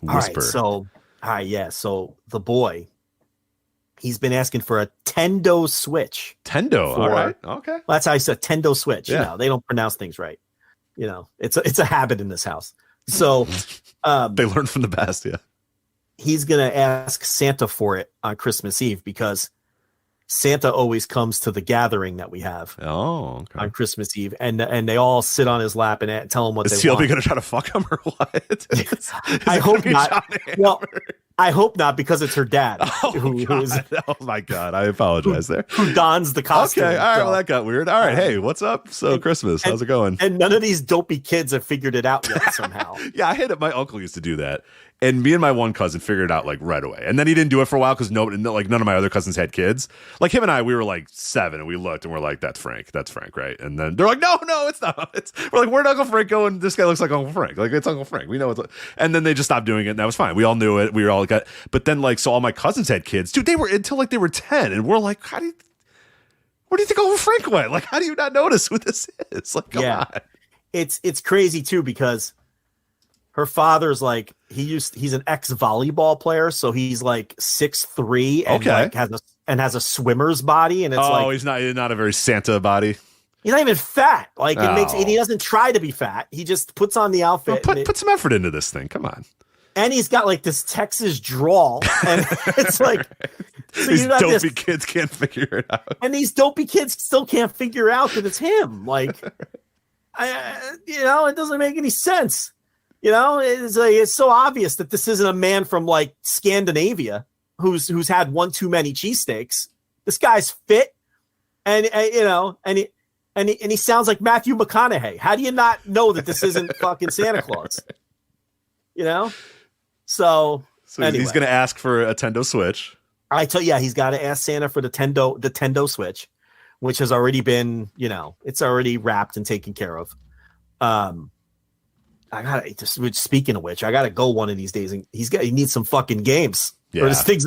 whisper. All right, so the boy, he's been asking for a Tendo Switch. All right. Okay. Well, that's how he said Tendo Switch. Yeah. They don't pronounce things right. It's a habit in this house. So they learn from the best. Yeah. He's going to ask Santa for it on Christmas Eve because Santa always comes to the gathering that we have on Christmas Eve, and they all sit on his lap and tell him what they want. Is CLB going to try to fuck him or what? I hope not. Well, I hope not because it's her dad. Oh my God. I apologize there. Who dons the costume. Okay. All right. Well, that got weird. All right. Hey, what's up? So Christmas, how's it going? And none of these dopey kids have figured it out yet somehow. Yeah, I hate it. My uncle used to do that. And me and my one cousin figured it out like right away. And then he didn't do it for a while because none of my other cousins had kids. Like him and I, we were like 7 and we looked and we're like, that's Frank, right? And then they're like, no, it's not. We're like, where'd Uncle Frank go? And this guy looks like Uncle Frank. Like, it's Uncle Frank. We know it's. And then they just stopped doing it and that was fine. We all knew it. We were all got. But then so all my cousins had kids. Dude, they were until they were 10. And we're like, where do you think Uncle Frank went? Like, how do you not notice who this is? Like, come on. It's crazy too because her father's like he's an ex-volleyball player, so he's like 6'3" and has a swimmer's body, and it's he's not a very Santa body. He's not even fat. Like and he doesn't try to be fat. He just puts on the outfit. Well, put some effort into this thing. Come on. And he's got like this Texas drawl, and it's like so these dopey kids can't figure it out, and these dopey kids still can't figure out that it's him. Like, it doesn't make any sense. It's so obvious that this isn't a man from like Scandinavia who's had one too many cheesesteaks. This guy's fit, and he sounds like Matthew McConaughey. How do you not know that this isn't fucking Santa Claus? So anyway. He's going to ask for a Tendo Switch. He's got to ask Santa for the Tendo Switch, which has already been, it's already wrapped and taken care of. Speaking of which, I gotta go one of these days, and he needs some fucking games. Yeah. Or things.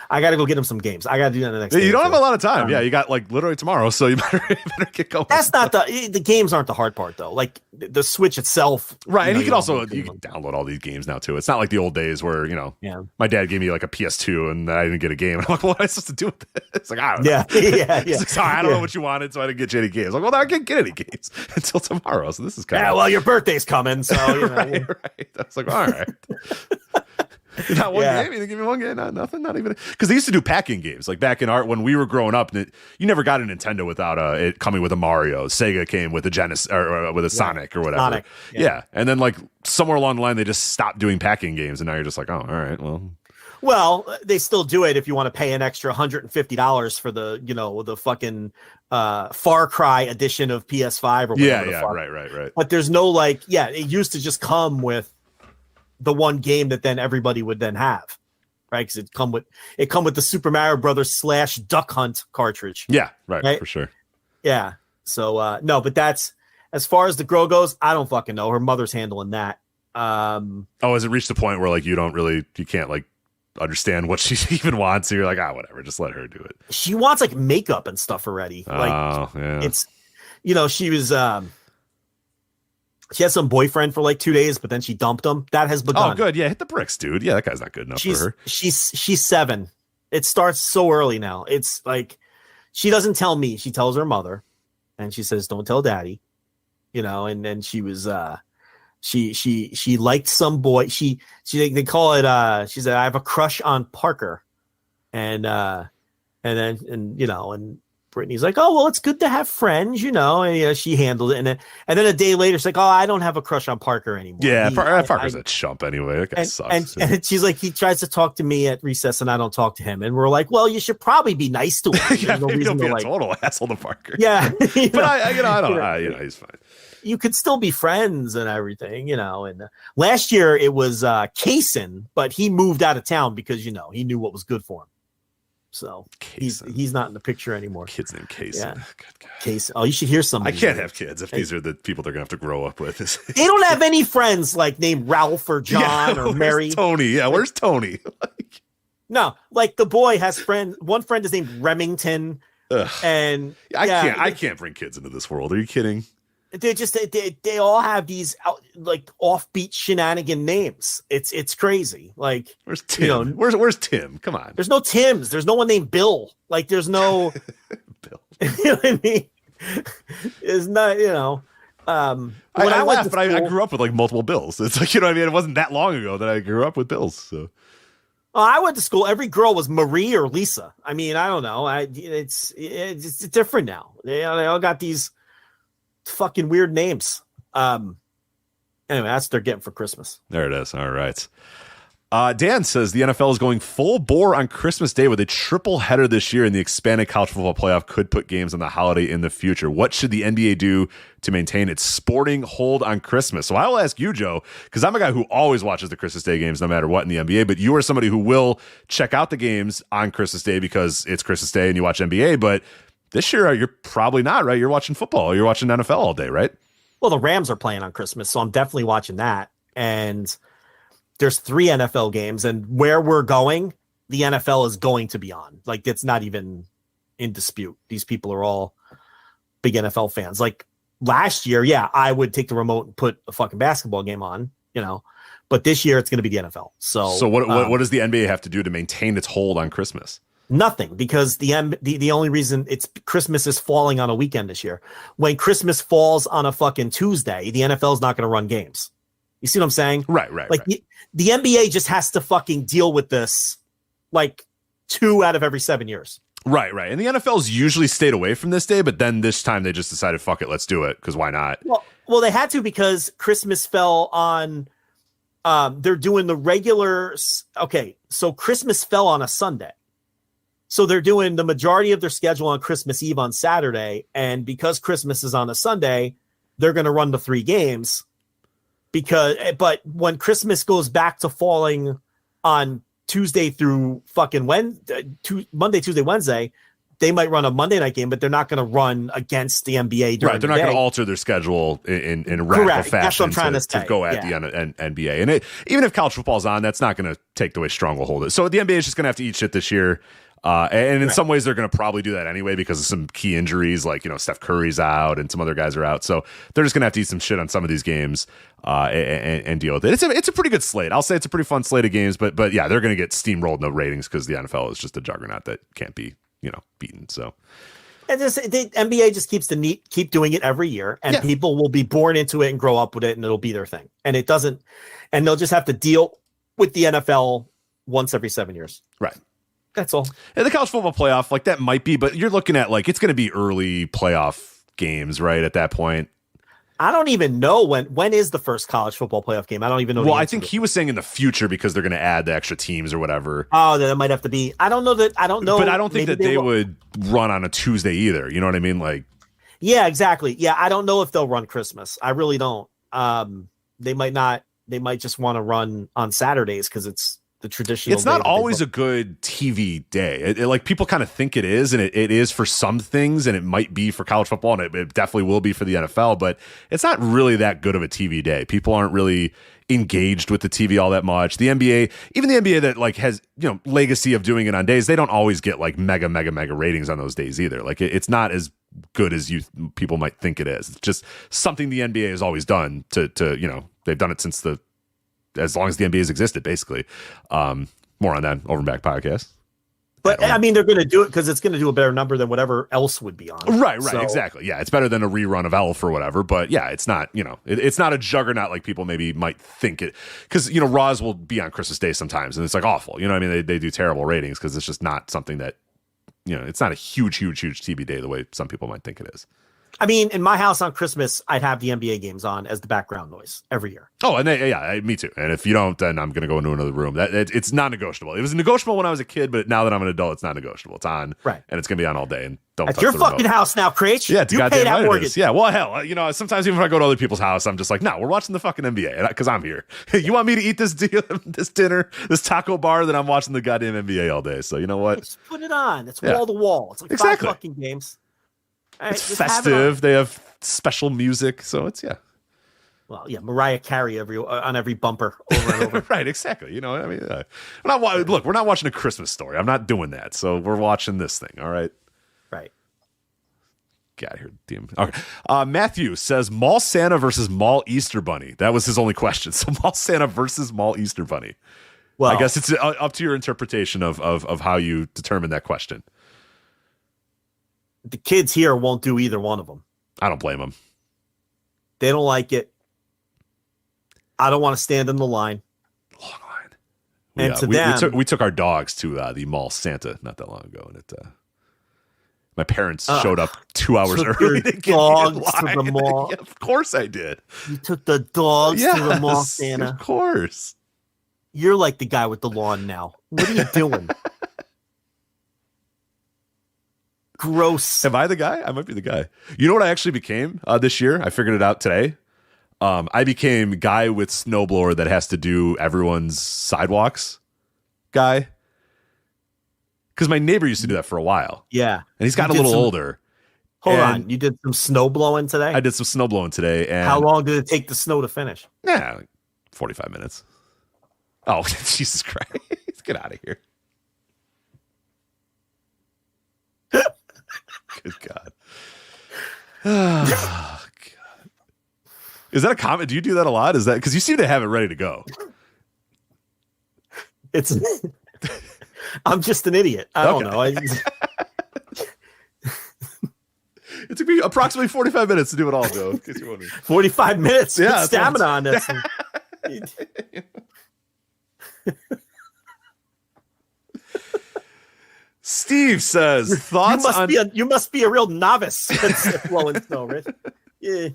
I gotta go get him some games. I gotta do that the next day. You don't have a lot of time. You got like literally tomorrow, so you better get going. That's not the games aren't the hard part though. Like the Switch itself, right? And you can download all these games now too. It's not like the old days where my dad gave me like a PS2 and I didn't get a game. And I'm like, what am I supposed to do with this? It's like I don't know. Yeah. Like, sorry, I don't know what you wanted, so I didn't get you any games. I'm like, well, I can't get any games until tomorrow. So this is kind of well, your birthday's coming, so right. I was like, all right. Not one game. You didn't give me one game. Nothing. Not even because they used to do packing games. Like back in when we were growing up, you never got a Nintendo without it coming with a Mario. Sega came with a Genesis or with a Sonic or whatever. Sonic. Yeah. And then like somewhere along the line, they just stopped doing packing games, and now you're just like, oh, all right, well. Well, they still do it if you want to pay an extra $150 for the fucking Far Cry edition of PS5 or whatever. Yeah. Right. But there's no it used to just come with the one game that then everybody would then have, right? Because it come with the Super Mario Brothers / Duck Hunt cartridge. Yeah, right, for sure. Yeah. So no, but that's as far as the girl goes. I don't fucking know. Her mother's handling that. Has it reached the point where like you can't like understand what she even wants? So you're like, whatever, just let her do it. She wants like makeup and stuff already. It's, she was, she had some boyfriend for like 2 days, but then she dumped him. That has begun. Oh, good. Yeah, hit the bricks, dude. Yeah, that guy's not good enough for her. She's 7. It starts so early now. It's like she doesn't tell me. She tells her mother, and she says, "Don't tell daddy." And then she was she liked some boy. They call it. She said, "I have a crush on Parker," and Brittany's like, "Oh, well, it's good to have friends," and she handled it. And then a day later, she's like, "Oh, I don't have a crush on Parker anymore." Yeah, Parker's a chump anyway. That guy sucks. And she's like, he tries to talk to me at recess, and I don't talk to him. And we're like, well, you should probably be nice to him. Yeah, no reason to be a total asshole to Parker. Yeah, but I don't. He's fine. You could still be friends and everything, And last year it was Kaysen, but he moved out of town because he knew what was good for him. So he's not in the picture anymore. Kid's named Kaysen. Yeah. Kaysen. Oh, you should hear somebody. I can't have kids if these are the people they're gonna have to grow up with. They don't have any friends like named Ralph or John or Mary. Tony. Yeah, where's Tony? No, like the boy has friends. One friend is named Remington. Ugh. And I can't bring kids into this world. Are you kidding? They all have these like offbeat shenanigan names. It's crazy. Like, where's Tim? Where's Tim? Come on. There's no Tims. There's no one named Bill. Like, there's no Bill. You know what I mean? It's not. I laugh, but I grew up with like multiple Bills. It's like, it wasn't that long ago that I grew up with Bills. So. I went to school. Every girl was Marie or Lisa. I mean, I don't know. It's different now. They all got these fucking weird names. Anyway, that's what they're getting for Christmas. There it is. All right. Dan says the NFL is going full bore on Christmas Day with a triple header this year, and the expanded college football playoff could put games on the holiday in the future. What should the NBA do to maintain its sporting hold on Christmas? So I will ask you, Joe, because I'm a guy who always watches the Christmas Day games no matter what in the NBA, but you are somebody who will check out the games on Christmas Day because it's Christmas Day and you watch NBA, but this year, you're probably not, right? You're watching football. You're watching NFL all day, right? Well, the Rams are playing on Christmas, so I'm definitely watching that. And there's 3 NFL games, and where we're going, the NFL is going to be on. Like, it's not even in dispute. These people are all big NFL fans. Like, last year, I would take the remote and put a fucking basketball game on, But this year, it's going to be the NFL. So what does the NBA have to do to maintain its hold on Christmas? Nothing, because the only reason it's Christmas is falling on a weekend this year. When Christmas falls on a fucking Tuesday, the NFL is not going to run games. You see what I'm saying? Right. Like the NBA just has to fucking deal with this like 2 out of every 7 years. Right. And the NFL's usually stayed away from this day, but then this time they just decided, fuck it, let's do it, because why not? Well, they had to because Christmas fell on. They're doing the regular. Okay, so Christmas fell on a Sunday. So they're doing the majority of their schedule on Christmas Eve on Saturday. And because Christmas is on a Sunday, they're going to run the 3 games but when Christmas goes back to falling on Tuesday through fucking Monday, Tuesday, Wednesday, they might run a Monday night game, but they're not going to run against the NBA. Right. They're not going to alter their schedule in a radical fashion. That's what I'm trying to say. To go at the NBA. And even if college football's on, that's not going to take the way strong will hold it. So the NBA is just going to have to eat shit this year. And in some ways, they're going to probably do that anyway because of some key injuries, like Steph Curry's out and some other guys are out. So they're just going to have to eat some shit on some of these games and deal with it. It's a pretty good slate. I'll say it's a pretty fun slate of games, but yeah, they're going to get steamrolled in the ratings because the NFL is just a juggernaut that can't be beaten. So. And the NBA just keep doing it every year, and people will be born into it and grow up with it, and it'll be their thing. And they'll just have to deal with the NFL once every 7 years. Right. That's all. And the college football playoff, like that might be, but you're looking at like it's going to be early playoff games, right? At that point, I don't even know when is the first college football playoff game. I don't even know. Well, I think he was saying in the future because they're going to add the extra teams or whatever. Oh, that might have to be. I don't know. But I don't think that they would run on a Tuesday either. You know what I mean? Like, yeah, exactly. Yeah, I don't know if they'll run Christmas. I really don't. They might not. They might just want to run on Saturdays because it's the traditional. It's not always a good TV day. Like people kind of think it is, and it is for some things, and it might be for college football, and it definitely will be for the NFL. But it's not really that good of a TV day. People aren't really engaged with the TV all that much. The NBA, even the NBA that like has legacy of doing it on days, they don't always get like mega ratings on those days either. Like it's not as good as people might think it is. It's just something the NBA has always done to they've done it since as long as the NBA has existed, basically. More on that Over and Back podcast. But I mean, they're going to do it because it's going to do a better number than whatever else would be on. Right, so, exactly. Yeah, it's better than a rerun of Elf or whatever. But yeah, it's not, it's not a juggernaut like people maybe might think it. Because, Raws will be on Christmas Day sometimes, and it's like awful. I mean, they do terrible ratings because it's just not something that, it's not a huge TV day the way some people might think it is. I mean, in my house on Christmas, I'd have the NBA games on as the background noise every year. Oh, and me too. And if you don't, then I'm going to go into another room. It's not negotiable. It was negotiable when I was a kid, but now that I'm an adult, it's not negotiable. It's on, right? And it's going to be on all day. And don't at touch your the fucking remote. House now, Craich. Yeah, it's you pay that mortgage. Yeah, well, hell, sometimes even if I go to other people's house, I'm just like, no, we're watching the fucking NBA because I'm here. You want me to eat this dinner, this taco bar, then I'm watching the goddamn NBA all day. So you know what? Just put it on. It's wall to wall. It's like 5 fucking games. Right, it's festive. They have special music, so it's Well, yeah, Mariah Carey on every bumper over and over. Right, exactly. I mean, we're not watching A Christmas Story. I'm not doing that. So we're watching this thing. All right. Right. Get out of here, damn. Okay. Matthew says Mall Santa versus Mall Easter Bunny. That was his only question. So Mall Santa versus Mall Easter Bunny. Well, I guess it's up to your interpretation of how you determine that question. The kids here won't do either one of them. I don't blame them. They don't like it. I don't want to stand in the line. Long line. And to them, we took our dogs to the Mall Santa not that long ago, and my parents showed up 2 hours early to get dogs to the mall. Yeah, of course I did. You took the dogs to the Mall Santa. Of course. You're like the guy with the lawn now. What are you doing? Gross. Am I the guy? I might be the guy. You know what I actually became this year? I figured it out today. I became guy with snowblower that has to do everyone's sidewalks guy. Because my neighbor used to do that for a while. Yeah. And he's gotten a little older. Hold on. You did some snow blowing today? I did some snow blowing today. And how long did it take the snow to finish? Yeah, like 45 minutes. Oh, Jesus Christ. Get out of here. Good God. Oh, God. Is that a comment? Do you do that a lot? Is that because you seem to have it ready to go? I'm just an idiot. I don't know. It took me approximately 45 minutes to do it all, Joe. In case you're wondering. 45 minutes? Yeah. Put stamina on this. Steve says, thoughts you must be a real novice at blowing snow, Rich. Yeah.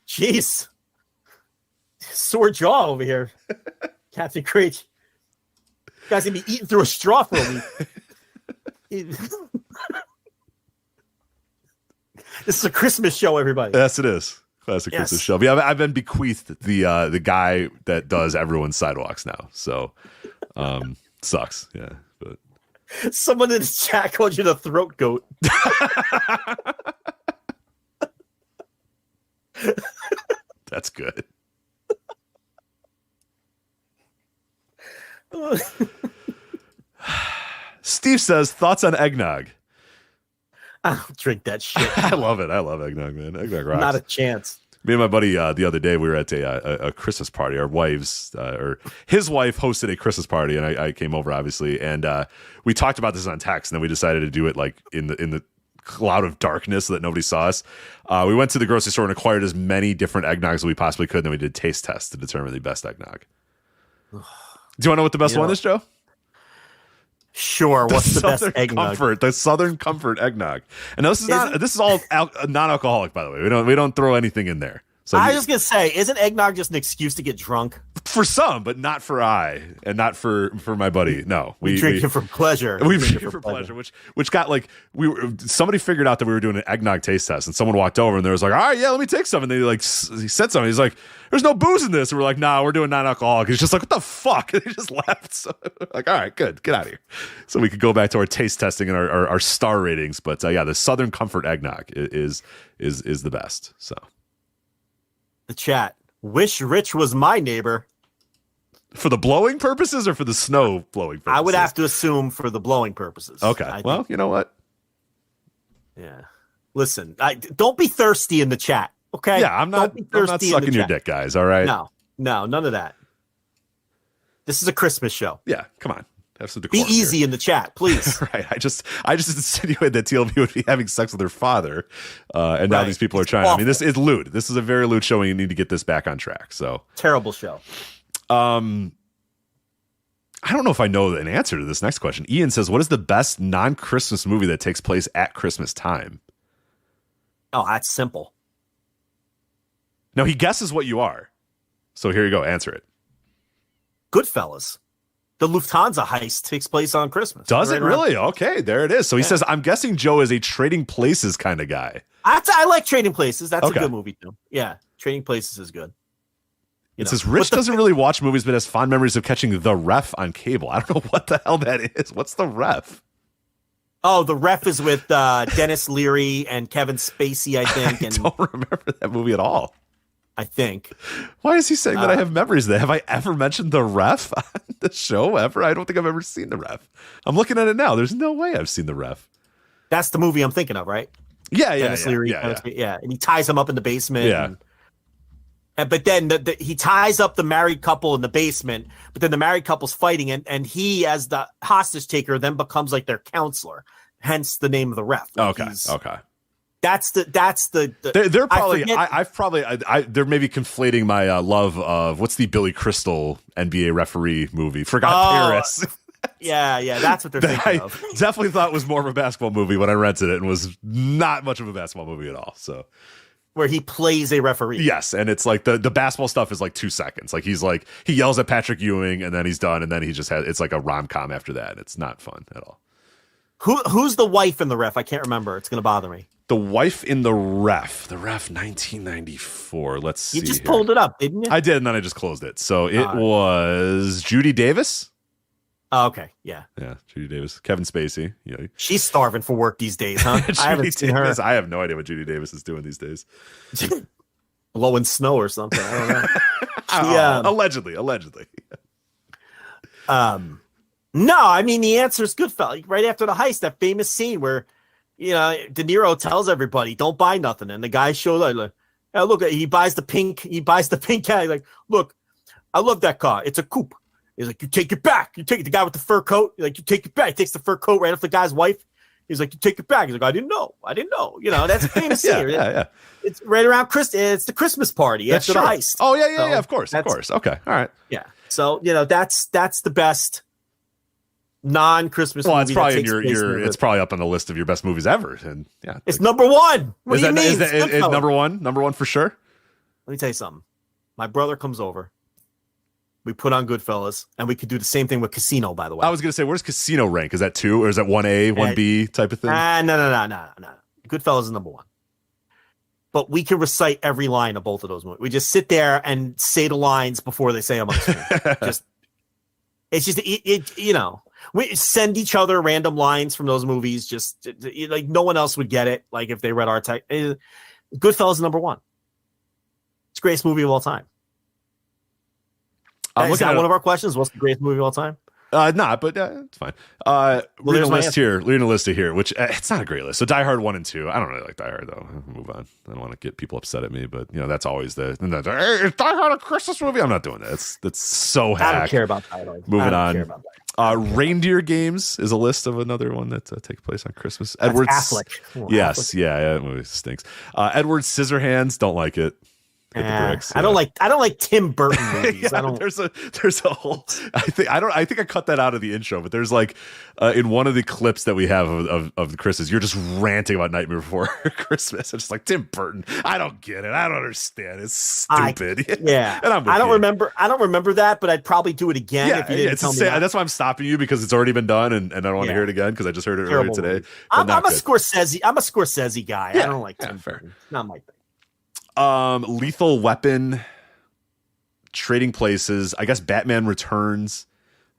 Jeez. Sore jaw over here. Captain Craich. You guys gonna be eating through a straw for a week. This is a Christmas show, everybody. Yes, it is. Classic Christmas show. But yeah, I've been bequeathed the guy that does everyone's sidewalks now. So sucks. Yeah. But someone in the chat called you the throat goat. That's good. Steve says, thoughts on eggnog? I don't drink that shit. I love it. I love eggnog, man. Eggnog rocks. Not a chance. Me and my buddy the other day, we were at a Christmas party. Our wives, or his wife hosted a Christmas party, and I came over, obviously. And we talked about this on text, and then we decided to do it like in the cloud of darkness so that nobody saw us. We went to the grocery store and acquired as many different eggnogs as we possibly could, and then we did taste tests to determine the best eggnog. Do you want to know what the best one is, Joe? Sure. What's the best eggnog? The Southern Comfort eggnog. And this is all non-alcoholic, by the way. We don't throw anything in there. So I was just gonna say, isn't eggnog just an excuse to get drunk? For some, but not for I, and not for my buddy. No, we drink it for pleasure. We drink it for pleasure, which got like somebody figured out that we were doing an eggnog taste test, and someone walked over and they was like, all right, yeah, let me take some, and they like he said something. He's like, there's no booze in this, and we're like, nah, we're doing non-alcoholic. He's just like, what the fuck? And he just left. So like, all right, good, get out of here. So we could go back to our taste testing and our star ratings. But yeah, the Southern Comfort eggnog is the best. So the chat. Wish Rich was my neighbor. For the blowing purposes or for the snow blowing purposes? I would have to assume for the blowing purposes. Okay. Well, you know what? Yeah. Listen, don't be thirsty in the chat. Okay. Yeah, I'm not sucking your dick, guys. All right. No, none of that. This is a Christmas show. Yeah. Come on. Have some decorum Be easy in the chat, please. Right. I just insinuated that TLB would be having sex with her father, and now these people are trying. I mean, this is lewd. This is a very lewd show, and you need to get this back on track. So terrible show. I don't know if I know an answer to this next question. Ian says, "What is the best non-Christmas movie that takes place at Christmas time?" Oh, that's simple. Now he guesses what you are, so here you go. Answer it. Goodfellas. The Lufthansa heist takes place on Christmas. Does it really? Okay, there it is. So he says, I'm guessing Joe is a Trading Places kind of guy. I like Trading Places. That's a good movie, too. Yeah, Trading Places is good. It says, Rich doesn't really watch movies, but has fond memories of catching The Ref on cable. I don't know what the hell that is. What's The Ref? Oh, The Ref is with Dennis Leary and Kevin Spacey, I think. I don't remember that movie at all. I think. Why is he saying that I have memories of that? Have I ever mentioned The Ref on the show ever? I don't think I've ever seen The Ref. I'm looking at it now. There's no way I've seen The Ref. That's the movie I'm thinking of, right? Yeah. Leary, yeah. And he ties him up in the basement. Yeah. But then he ties up the married couple in the basement, but then the married couple's fighting, and he, as the hostage taker, then becomes like their counselor. Hence the name of The Ref. Like okay. That's the they're probably they're maybe conflating my love of what's the Billy Crystal NBA referee movie, Forgot Paris. yeah, that's what they're thinking of. Definitely thought it was more of a basketball movie when I rented it, and was not much of a basketball movie at all. So where he plays a referee. Yes, and it's like the basketball stuff is like 2 seconds. Like he yells at Patrick Ewing and then he's done, and then he just it's like a rom-com after that. It's not fun at all. Who's the wife in The Ref? I can't remember. It's gonna bother me. The wife in The Ref 1994. Let's see. You just pulled it up, didn't you? I did, and then I just closed it. So it was Judy Davis. Oh, okay, yeah, Judy Davis, Kevin Spacey. Yeah, she's starving for work these days, huh? I haven't seen her. I have no idea what Judy Davis is doing these days. Blowing snow or something. I don't know. Allegedly. No, I mean the answer is Goodfellas. Right after the heist, that famous scene where De Niro tells everybody, "Don't buy nothing," and the guy shows up. Like, oh, look, he buys the pink cat. He's like, "Look, I love that car. It's a coupe." He's like, "You take it back. You take it." The guy with the fur coat. He's like, "You take it back." He takes the fur coat right off the guy's wife. He's like, "You take it back." He's like, I didn't know. That's a famous scene. Yeah. It's right around Christmas. It's the Christmas party after the heist. Oh yeah. Of course. Okay. All right. Yeah. So that's the best non-Christmas movie. It's probably it's probably up on the list of your best movies ever, and yeah, it's number one. What do you mean? Is number one for sure? Let me tell you something. My brother comes over. We put on Goodfellas, and we could do the same thing with Casino. By the way, I was going to say, where's Casino rank? Is that 2 or is that 1A, 1B type of thing? No. Goodfellas is number 1. But we can recite every line of both of those movies. We just sit there and say the lines before they say them on screen. We send each other random lines from those movies. Just like no one else would get it. Like if they read our text. Goodfellas is number 1. It's the greatest movie of all time. Is that one of our questions? What's the greatest movie of all time? But it's fine. Reading a list here, which it's not a great list. So Die Hard 1 and 2. I don't really like Die Hard though. Move on. I don't want to get people upset at me, but that's always hey, is Die Hard a Christmas movie? I'm not doing that. That's so hack. I don't care about Die Hard. Moving on. Reindeer Games is a list of another one that takes place on Christmas. Edward Affleck. Yes, Affleck. Yeah, that movie stinks. Edward Scissorhands, don't like it. Hit the bricks. I don't like Tim Burton movies. Yeah, I don't. There's a whole. I think I cut that out of the intro, but there's like in one of the clips that we have of the Chris's, you're just ranting about Nightmare Before Christmas. It's just like Tim Burton. I don't get it. I don't understand. It's stupid. Yeah, and I don't remember that, but I'd probably do it again if you didn't tell me that. That's why I'm stopping you, because it's already been done, and I don't want to hear it again because I just heard it earlier today. I'm a Scorsese guy. Yeah, I don't like Tim fair. Burton. Not my thing. Lethal Weapon, Trading Places. I guess Batman Returns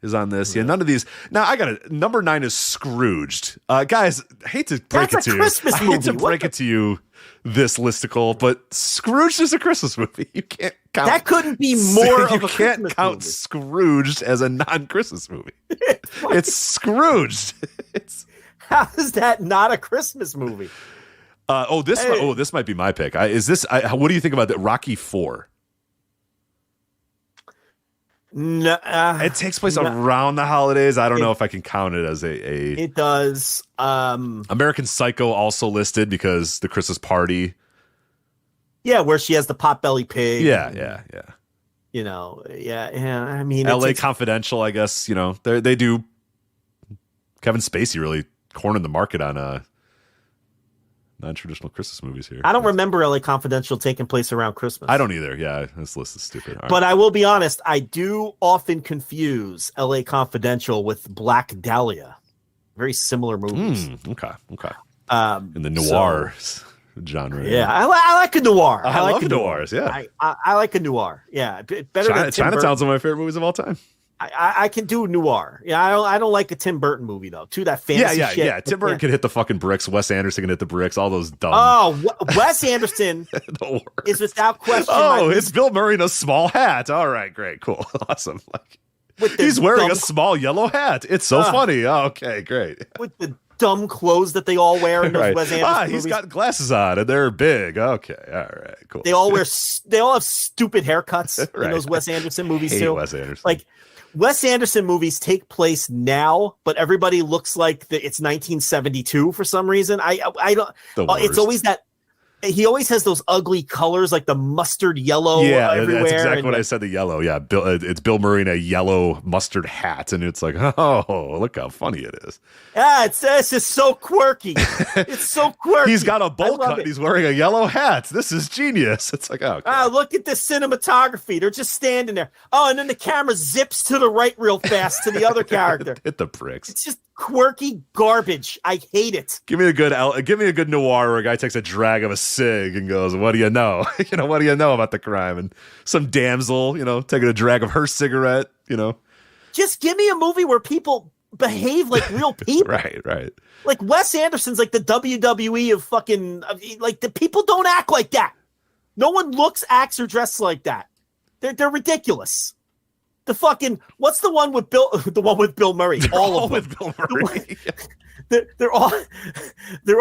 is on this. Yeah, none of these. Now I got it. Number 9 is Scrooged. Guys, I hate to break it to you. Christmas movie. I hate to break it to you, this listicle, but Scrooged is a Christmas movie. You can't count. That couldn't be more of a You can't count movie. Scrooged as a non-Christmas movie. It's Scrooged. How is that not a Christmas movie? This might be my pick. What do you think about that? Rocky 4. No, it takes place around the holidays. I don't know if I can count it as a. It does. American Psycho also listed because the Christmas party. Yeah, where she has the potbelly pig. Yeah. You know, yeah. I mean, L.A. Confidential, I guess. You know, they do. Kevin Spacey really cornered the market on non-traditional Christmas movies here. I don't remember L.A. Confidential taking place around Christmas. I don't either. Yeah, this list is stupid. But I will be honest, I do often confuse L.A. Confidential with Black Dahlia. Very similar movies. Okay. In the noir genre. Yeah, I like a noir. I love noirs. Yeah, I like a noir. Yeah, better than Chinatown's one of my favorite movies of all time. I can do noir. Yeah, I don't like a Tim Burton movie though. That fantasy shit. Yeah. Tim Burton can hit the fucking bricks. Wes Anderson can hit the bricks. All those dumb. Oh, Wes Anderson is without question. It's Bill Murray in a small hat. All right, great, cool, awesome. He's wearing a small yellow hat. It's so funny. Oh, okay, great. With the dumb clothes that they all wear in those Wes Anderson he's movies. got glasses on and they're big. Okay, all right, cool. They all have stupid haircuts in those Wes Anderson movies too. Wes Anderson. Like Wes Anderson movies take place now, but everybody looks like it's 1972 for some reason. I don't. It's always that. He always has those ugly colors, like the mustard yellow. Yeah, everywhere. That's exactly what I said. The yellow. Yeah, it's Bill Murray in a yellow mustard hat, and it's like, oh, look how funny it is. Yeah, it's just so quirky. It's so quirky. He's got a bowl cut. And he's wearing a yellow hat. This is genius. It's like, oh, look at this cinematography. They're just standing there. Oh, and then the camera zips to the right real fast to the other character. Hit the bricks. It's just quirky garbage. I hate it. Give me a good noir where a guy takes a drag of a cig and goes, "What do you know? What do you know about the crime?" And some damsel, taking a drag of her cigarette. Just give me a movie where people behave like real people. Right. Like Wes Anderson's like the WWE of fucking like the people don't act like that. No one acts, or dresses like that. They're ridiculous. The fucking what's the one with Bill? The one with Bill Murray. All of them. With Bill Murray. They're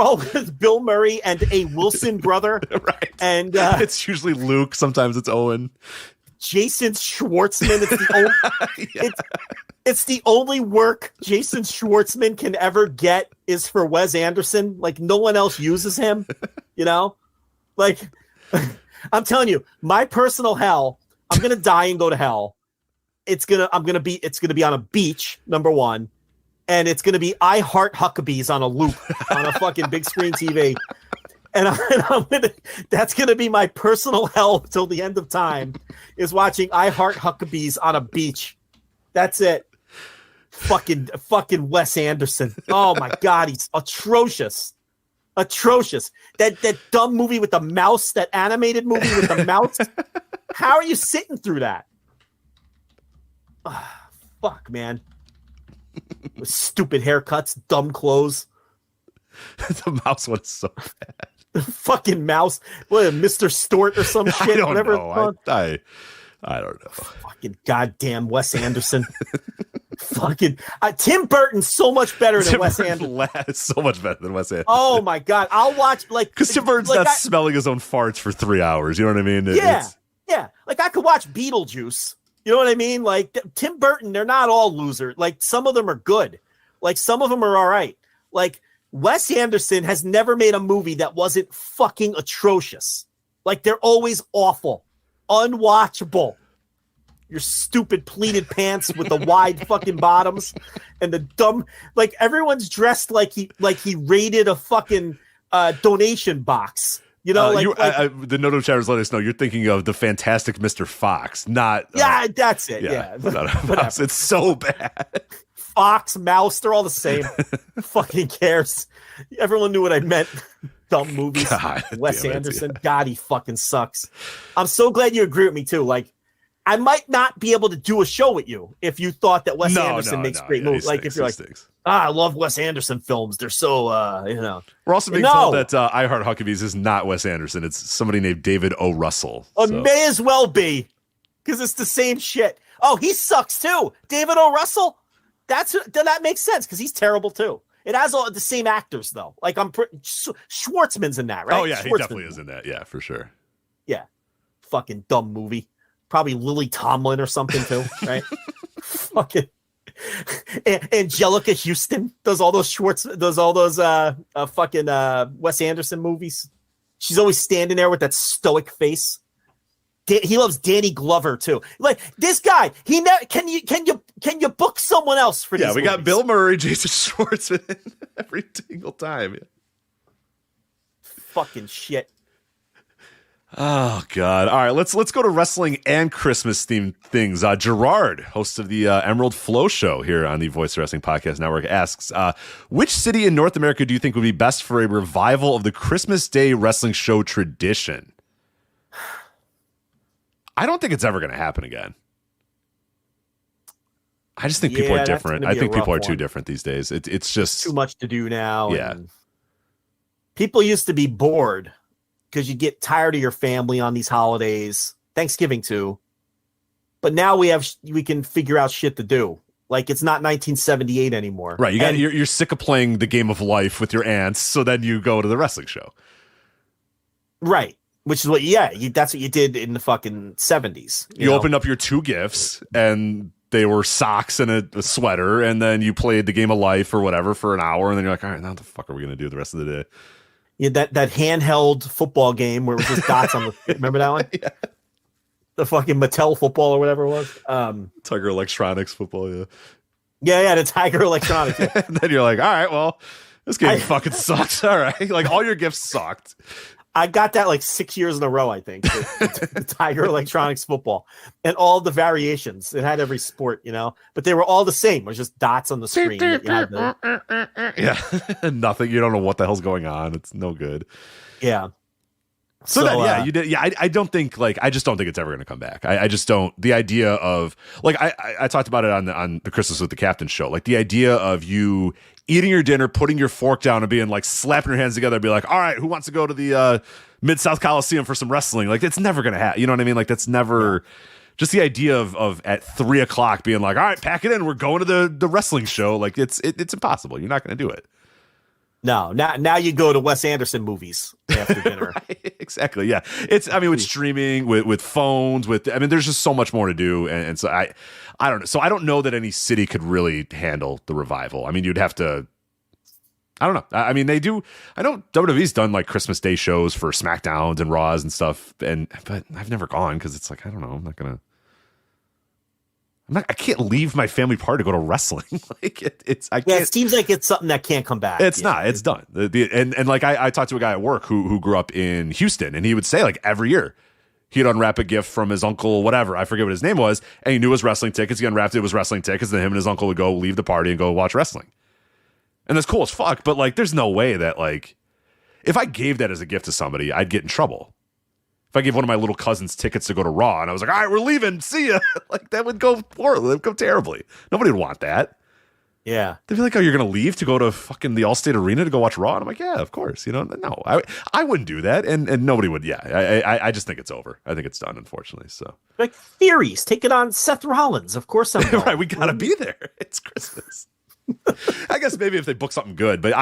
all with Bill Murray and a Wilson brother. Right. And it's usually Luke. Sometimes it's Owen. Jason Schwartzman. It's the only work Jason Schwartzman can ever get is for Wes Anderson. Like no one else uses him. Like I'm telling you, my personal hell. I'm gonna die and go to hell. It's gonna be on a beach, number one, and it's gonna be I Heart Huckabees on a loop on a fucking big screen TV, and that's gonna be my personal hell till the end of time, is watching I Heart Huckabees on a beach. That's it. Fucking Wes Anderson. Oh my God, he's atrocious. That dumb movie with the mouse, that animated movie with the mouse. How are you sitting through that? Fuck, man. With stupid haircuts, dumb clothes. The mouse one is so bad. The fucking mouse. What, Mr. Stort or some shit? I don't whatever know. I don't know. Fucking goddamn Wes Anderson. Fucking Tim Burton's so much better than Wes Anderson. So much better than Wes Anderson. Oh my God. I'll watch because Tim Burton's not smelling his own farts for 3 hours. You know what I mean? Yeah. Like I could watch Beetlejuice. You know what I mean? Like Tim Burton, they're not all losers. Like some of them are good. Like some of them are all right. Like Wes Anderson has never made a movie that wasn't fucking atrocious. Like, they're always awful, unwatchable. Your stupid pleated pants with the wide fucking bottoms and the dumb, like, everyone's dressed like he raided a fucking donation box. You know, the Noto chatters let us know you're thinking of the Fantastic Mr. Fox, not. Yeah, that's it. Yeah. It's so bad. Fox, Mouse, they're all the same. Fucking cares. Everyone knew what I meant. Dumb movies. God, Wes Anderson. God, he fucking sucks. I'm so glad you agree with me, too. Like, I might not be able to do a show with you if you thought that Wes Anderson makes great movies. Like, if you're like, I love Wes Anderson films. They're so, We're also being told that I Heart Huckabees is not Wes Anderson. It's somebody named David O. Russell. It may as well be, because it's the same shit. Oh, he sucks, too. David O. Russell? That makes sense, because he's terrible, too. It has all the same actors, though. Like, Schwartzman's in that, right? Oh, yeah, he definitely is in that. Yeah, for sure. Yeah. Fucking dumb movie. Probably Lily Tomlin or something, too, right? Fucking Angelica Houston does all those fucking Wes Anderson movies. She's always standing there with that stoic face. He loves Danny Glover too. Like, this guy, can you book someone else for these? Yeah, we got Bill Murray, Jason Schwartzman every single time. Yeah. Fucking shit. Oh God! All right, let's go to wrestling and Christmas themed things. Gerard, host of the Emerald Flow Show here on the Voice Wrestling Podcast Network, asks, which city in North America do you think would be best for a revival of the Christmas Day wrestling show tradition? I don't think it's ever going to happen again. I just think people are different. I think people are too different these days. It's just too much to do now. Yeah, and people used to be bored because you get tired of your family on these holidays, Thanksgiving too. But now we can figure out shit to do. Like, it's not 1978 anymore. Right. You're sick of playing the game of life with your aunts, so then you go to the wrestling show. Right. Which is that's what you did in the fucking 70s. You opened up your two gifts, and they were socks and a sweater, and then you played the game of life or whatever for an hour, and then you're like, all right, now what the fuck are we going to do the rest of the day? Yeah, that handheld football game where it was just dots on the. Remember that one? Yeah. The fucking Mattel football or whatever it was. Tiger Electronics football, yeah. Yeah, the Tiger Electronics. Yeah. And then you're like, all right, well, this game fucking sucks. All right, like all your gifts sucked. I got that like 6 years in a row, I think. The Tiger Electronics football and all the variations. It had every sport, but they were all the same. It was just dots on the screen. Yeah, nothing. You don't know what the hell's going on. It's no good. Yeah. So then, you did. Yeah, I don't think I just don't think it's ever going to come back. I just don't. The idea of I talked about it on the Christmas with the Captain show. Like the idea of you eating your dinner, putting your fork down, and being like slapping your hands together, and be like, all right, who wants to go to the Mid-South Coliseum for some wrestling? Like it's never going to happen. You know what I mean? Like that's never. Yeah. Just the idea of at 3:00 being like, all right, pack it in. We're going to the wrestling show. Like it's impossible. You're not going to do it. No, now you go to Wes Anderson movies after dinner. Right, exactly. Yeah. With streaming, with phones, there's just so much more to do. And so I don't know. So I don't know that any city could really handle the revival. I mean, you'd have to, I don't know. I mean, they do. I know WWE's done like Christmas Day shows for SmackDowns and Raws and stuff. But I've never gone because it's like, I don't know. I can't leave my family party to go to wrestling. It seems like it's something that can't come back. It's not. It's done. And like I talked to a guy at work who grew up in Houston, and he would say like every year he'd unwrap a gift from his uncle, whatever. I forget what his name was, and he knew his wrestling tickets. He unwrapped it was wrestling tickets, and then him and his uncle would go leave the party and go watch wrestling. And that's cool as fuck. But like, there's no way that like, if I gave that as a gift to somebody, I'd get in trouble. If I gave one of my little cousins tickets to go to Raw and I was like, all right, we're leaving. See ya. Like that would go poorly. That would go terribly. Nobody would want that. Yeah. They'd be like, oh, you're going to leave to go to fucking the Allstate Arena to go watch Raw? And I'm like, yeah, of course. No, I wouldn't do that. And nobody would. Yeah. I just think it's over. I think it's done, unfortunately. So like theories, take it on Seth Rollins. Of course I'm going. Right. We got to be there. It's Christmas. I guess maybe if they book something good, but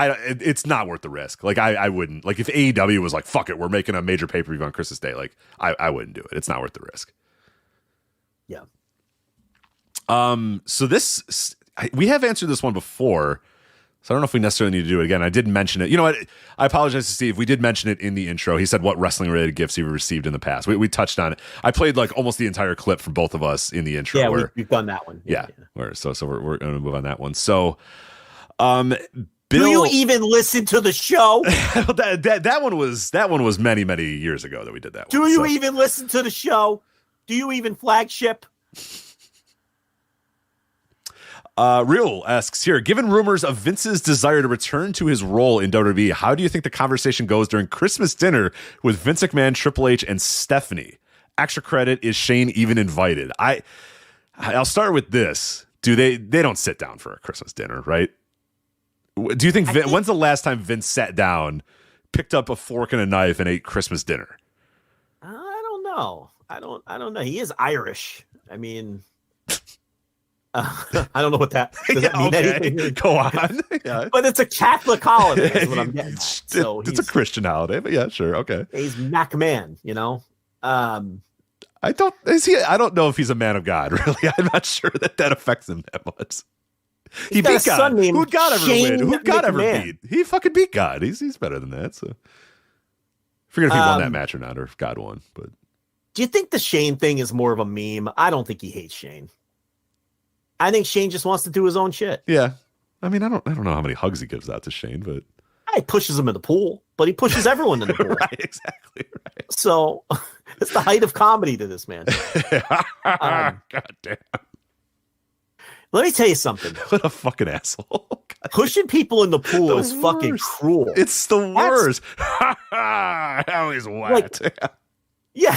it's not worth the risk. Like I wouldn't, like if AEW was like, fuck it, we're making a major pay-per-view on Christmas Day. Like I wouldn't do it. It's not worth the risk. Yeah. So we have answered this one before. So I don't know if we necessarily need to do it again. I did mention it. You know what? I apologize to Steve. We did mention it in the intro. He said what wrestling-related gifts he received in the past. We touched on it. I played like almost the entire clip from both of us in the intro. Yeah, we've done that one. Yeah. So we're going to move on that one. So, Bill, do you even listen to the show? that one was many, many years ago that we did that. Do you even listen to the show? Do you even flagship? Real asks here, given rumors of Vince's desire to return to his role in WWE, how do you think the conversation goes during Christmas dinner with Vince McMahon, Triple H, and Stephanie? Extra credit, is Shane even invited? I'll start with this. They don't sit down for a Christmas dinner, right? Do you think when's the last time Vince sat down, picked up a fork and a knife, and ate Christmas dinner? I don't know. I don't know. He is Irish. I mean, I don't know what that does. That mean anything? Go on. Yeah. But it's a Catholic holiday. Is what I'm getting at. So it's a Christian holiday, but yeah, sure, okay. He's McMahon, you know. I don't know if he's a man of God. Really, I'm not sure that affects him that much. He beat God. Who'd God ever win? Who'd God ever beat? He fucking beat God. He's better than that. So, forget if he won that match or not, or if God won. But do you think the Shane thing is more of a meme? I don't think he hates Shane. I think Shane just wants to do his own shit. Yeah, I mean, I don't know how many hugs he gives out to Shane, but he pushes him in the pool, but he pushes everyone in the pool. Right, exactly. Right. So it's the height of comedy to this man. God damn. Let me tell you something. What a fucking asshole. Pushing people in the pool is fucking cruel. It's the worst. Now he's wet. Like, yeah.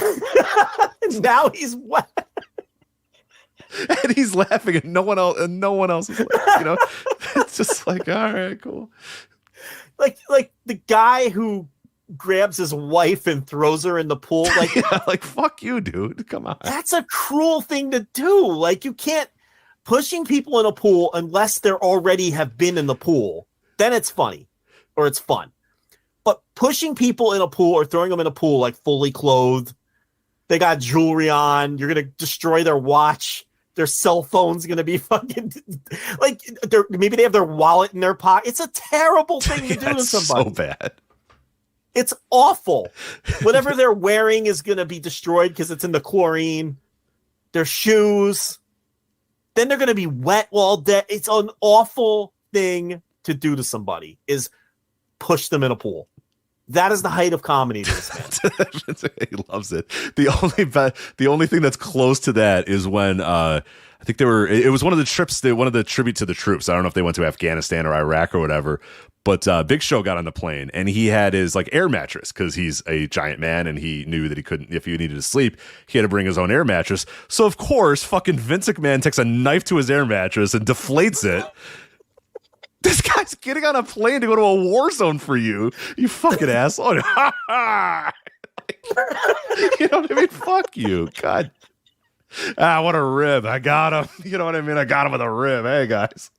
Now he's wet. And he's laughing and no one else is laughing, you know? It's just like, all right, cool. Like the guy who grabs his wife and throws her in the pool. Like, yeah, like fuck you, dude. Come on. That's a cruel thing to do. Like, you can't pushing people in a pool unless they already have been in the pool. Then it's funny or it's fun. But pushing people in a pool or throwing them in a pool like fully clothed, they got jewelry on, you're gonna destroy their watch. Their cell phone's going to be fucking like maybe they have their wallet in their pocket. It's a terrible thing to do to somebody. So bad. It's awful. Whatever they're wearing is going to be destroyed because it's in the chlorine. Their shoes. Then they're going to be wet all day. It's an awful thing to do to somebody is push them in a pool. That is the height of comedy to this man. He loves it. The only thing that's close to that is when I think it was one of the trips, one of the tribute to the troops. I don't know if they went to Afghanistan or Iraq or whatever, but Big Show got on the plane and he had his like air mattress because he's a giant man and he knew that he couldn't, if he needed to sleep, he had to bring his own air mattress. So of course, fucking Vince McMahon takes a knife to his air mattress and deflates it. This guy's getting on a plane to go to a war zone for you. You fucking asshole. You know what I mean? Fuck you. God. What a rib. I got him. You know what I mean? I got him with a rib. Hey, guys.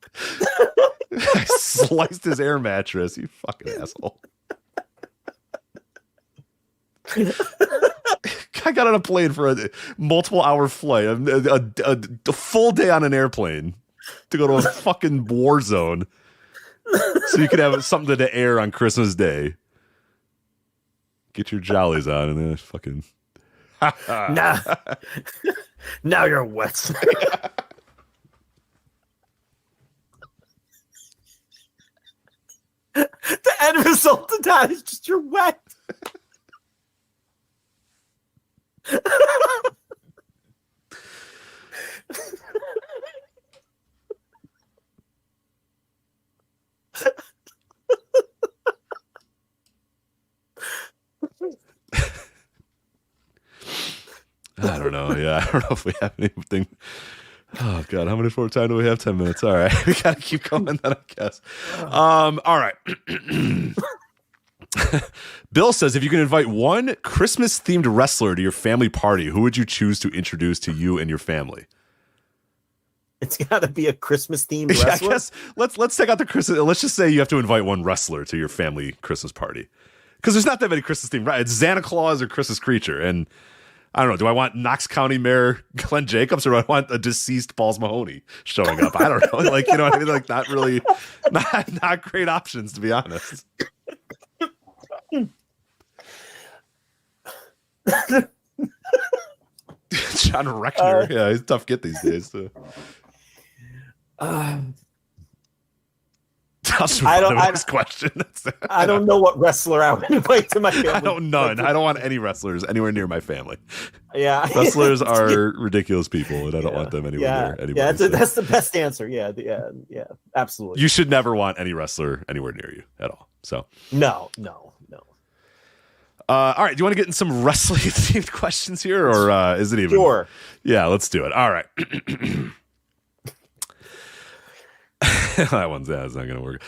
I sliced his air mattress. You fucking asshole. I got on a plane for a multiple hour flight, a full day on an airplane to go to a fucking war zone. So you could have something to air on Christmas Day. Get your jollies on and then fucking. Now you're wet. The end result of that is just you're wet. I don't know. Yeah, I don't know if we have anything. Oh God, how much more time do we have? 10 minutes. All right, we gotta keep going then, I guess. All right. Bill says, if you can invite one Christmas-themed wrestler to your family party, who would you choose to introduce to you and your family? It's got to be a Christmas-themed wrestler. I guess let's take out the Christmas. Let's just say you have to invite one wrestler to your family Christmas party, because there's not that many Christmas-themed. Right? It's Santa Claus or Christmas Creature, and I don't know. Do I want Knox County Mayor Glenn Jacobs, or do I want a deceased Balls Mahoney showing up? I don't know. Like, you know what I mean? Like, not really, not great options, to be honest. John Reckner. Yeah, he's a tough get these days. Too. I don't know what wrestler I would invite to my family. I don't want any wrestlers anywhere near my family. Yeah, wrestlers are ridiculous people, and I don't want them anywhere near anybody. Yeah, that's the best answer. Yeah, absolutely. You should never want any wrestler anywhere near you at all. So no. All right, do you want to get in some wrestling themed questions here, or is it even? Sure. Yeah, let's do it. All right. That's not going to work.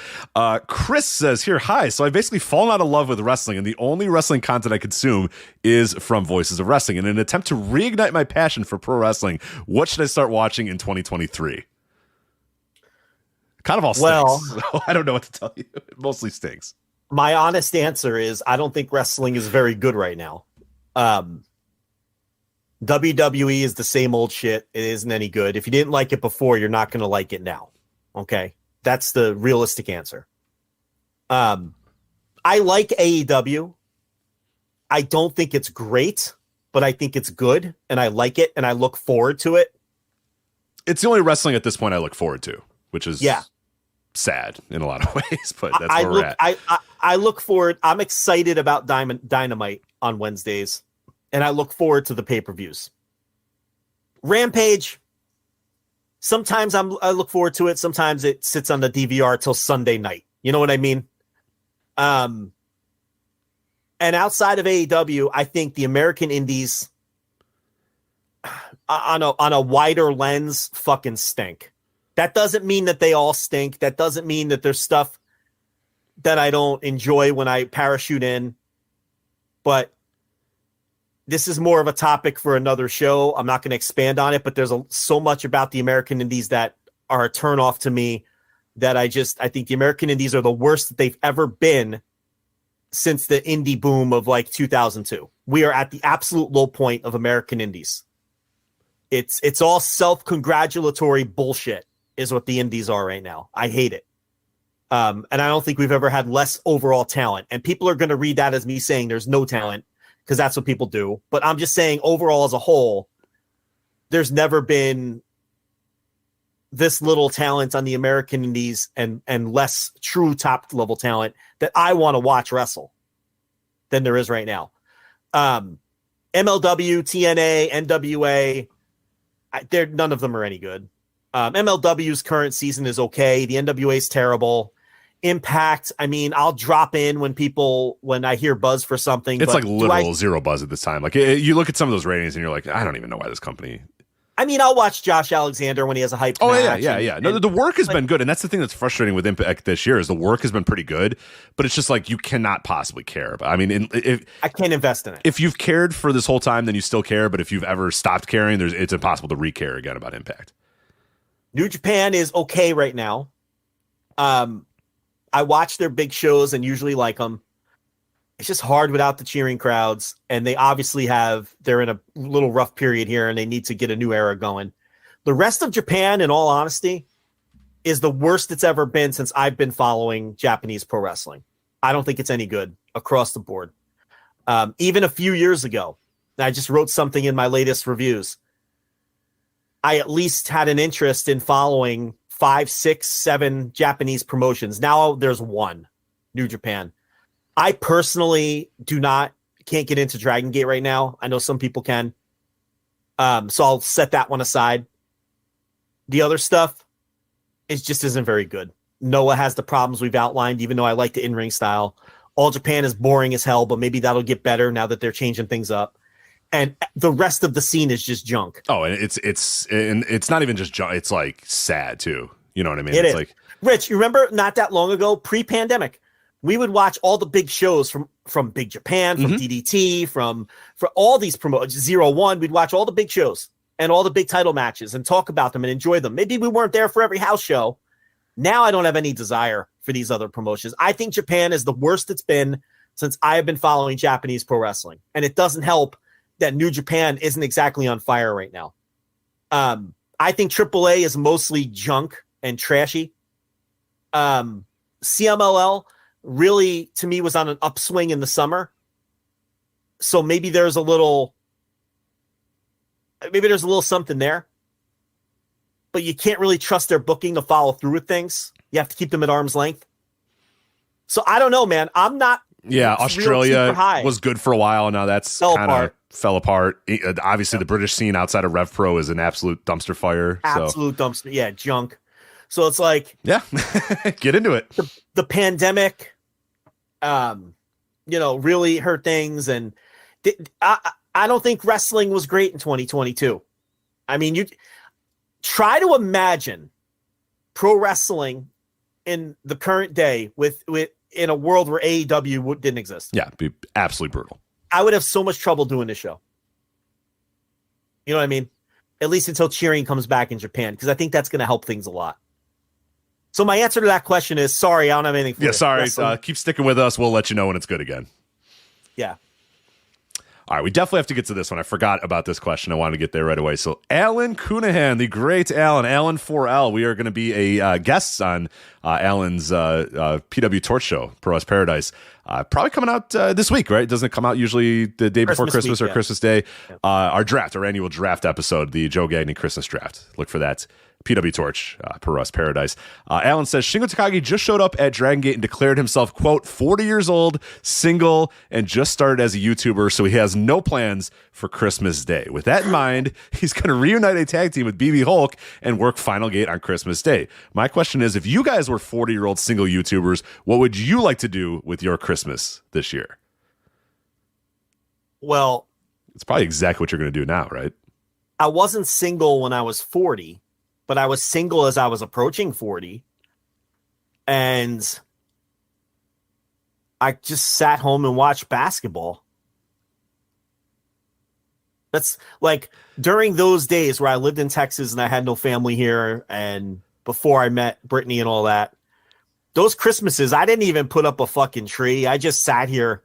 Chris says here, hi. So I've basically fallen out of love with wrestling, and the only wrestling content I consume is from Voices of Wrestling. In an attempt to reignite my passion for pro wrestling, what should I start watching in 2023? Kind of all stinks. Well, so I don't know what to tell you. It mostly stinks. My honest answer is I don't think wrestling is very good right now. WWE is the same old shit. It isn't any good. If you didn't like it before, you're not going to like it now. Okay, that's the realistic answer. I like AEW. I don't think it's great, but I think it's good, and I like it, and I look forward to it. It's the only wrestling at this point I look forward to, which is sad in a lot of ways, but that's where we're at. I look forward. I'm excited about Dynamite on Wednesdays, and I look forward to the pay-per-views. Rampage. Sometimes I look forward to it. Sometimes it sits on the DVR till Sunday night. You know what I mean? And outside of AEW, I think the American Indies on a wider lens fucking stink. That doesn't mean that they all stink. That doesn't mean that there's stuff that I don't enjoy when I parachute in. But this is more of a topic for another show. I'm not going to expand on it, but there's so much about the American Indies that are a turnoff to me that I think the American Indies are the worst that they've ever been since the indie boom of like 2002. We are at the absolute low point of American Indies. It's all self-congratulatory bullshit is what the Indies are right now. I hate it. And I don't think we've ever had less overall talent. And people are going to read that as me saying there's no talent, because that's what people do. But I'm just saying overall as a whole, there's never been this little talent on the American Indies and less true top level talent that I want to watch wrestle than there is right now. MLW, TNA, NWA, none of them are any good. MLW's current season is okay. The NWA is terrible. Impact, I mean, I'll drop in when I hear buzz for something. It's like literal zero buzz at this time. Like you look at some of those ratings and you're like, I don't even know why this company. I mean, I'll watch Josh Alexander when he has a hype match. Yeah. No, the work has been good, and that's the thing that's frustrating with Impact this year is the work has been pretty good, but it's just like you cannot possibly care. I mean, I can't invest in it. If you've cared for this whole time, then you still care. But if you've ever stopped caring, it's impossible to re-care again about Impact. New Japan is okay right now. I watch their big shows and usually like them. It's just hard without the cheering crowds. And they obviously they're in a little rough period here and they need to get a new era going. The rest of Japan, in all honesty, is the worst it's ever been since I've been following Japanese pro wrestling. I don't think it's any good across the board. Even a few years ago, I just wrote something in my latest reviews. I at least had an interest in following 5, 6, 7 Japanese promotions. Now there's one, New Japan. I personally can't get into Dragon Gate right now. I know some people can. So I'll set that one aside. The other stuff, it just isn't very good. Noah has the problems we've outlined, even though I like the in-ring style. All Japan is boring as hell, but maybe that'll get better now that they're changing things up. And the rest of the scene is just junk. Oh, and it's not even just junk. It's like sad too. You know what I mean? It's is. Like, Rich, you remember not that long ago, pre-pandemic, we would watch all the big shows from Big Japan, from DDT, for all these promotions, 01. We'd watch all the big shows and all the big title matches and talk about them and enjoy them. Maybe we weren't there for every house show. Now I don't have any desire for these other promotions. I think Japan is the worst it's been since I have been following Japanese pro wrestling. And it doesn't help that New Japan isn't exactly on fire right now. I think AAA is mostly junk and trashy. CMLL really, to me, was on an upswing in the summer. So maybe there's a little something there. But you can't really trust their booking to follow through with things. You have to keep them at arm's length. So I don't know, man. I'm not. Yeah, Australia was good for a while, and now that's kind of fell apart. Obviously, the British scene outside of Rev Pro is an absolute dumpster fire. Absolute dumpster. Yeah, junk. So it's like, yeah, get into it. The pandemic, really hurt things, and I don't think wrestling was great in 2022. I mean, you try to imagine pro wrestling in the current day with in a world where AEW didn't exist. Yeah, it'd be absolutely brutal. I would have so much trouble doing this show. You know what I mean? At least until cheering comes back in Japan, because I think that's going to help things a lot. So my answer to that question is sorry, I don't have anything for you. Yeah, sorry. Keep sticking with us. We'll let you know when it's good again. Yeah. All right, we definitely have to get to this one. I forgot about this question. I wanted to get there right away. So Alan Cunahan, the great Alan 4L. We are going to be a guests on Alan's PW Torch show, Pro Wrestling Paradise. Probably coming out this week, right? Doesn't it come out usually the day before Christmas or Christmas Day? Yeah. Our annual draft episode, the Joe Gagney Christmas draft. Look for that. PW Torch, Pro Wrestling Paradise. Alan says, Shingo Takagi just showed up at Dragon Gate and declared himself, quote, 40 years old, single, and just started as a YouTuber, so he has no plans for Christmas Day. With that in mind, he's going to reunite a tag team with BB Hulk and work Final Gate on Christmas Day. My question is, if you guys were 40-year-old single YouTubers, what would you like to do with your Christmas this year? Well, it's probably exactly what you're going to do now, right? I wasn't single when I was 40. But I was single as I was approaching 40. And I just sat home and watched basketball. That's like during those days where I lived in Texas and I had no family here. And before I met Brittany and all that, those Christmases, I didn't even put up a fucking tree. I just sat here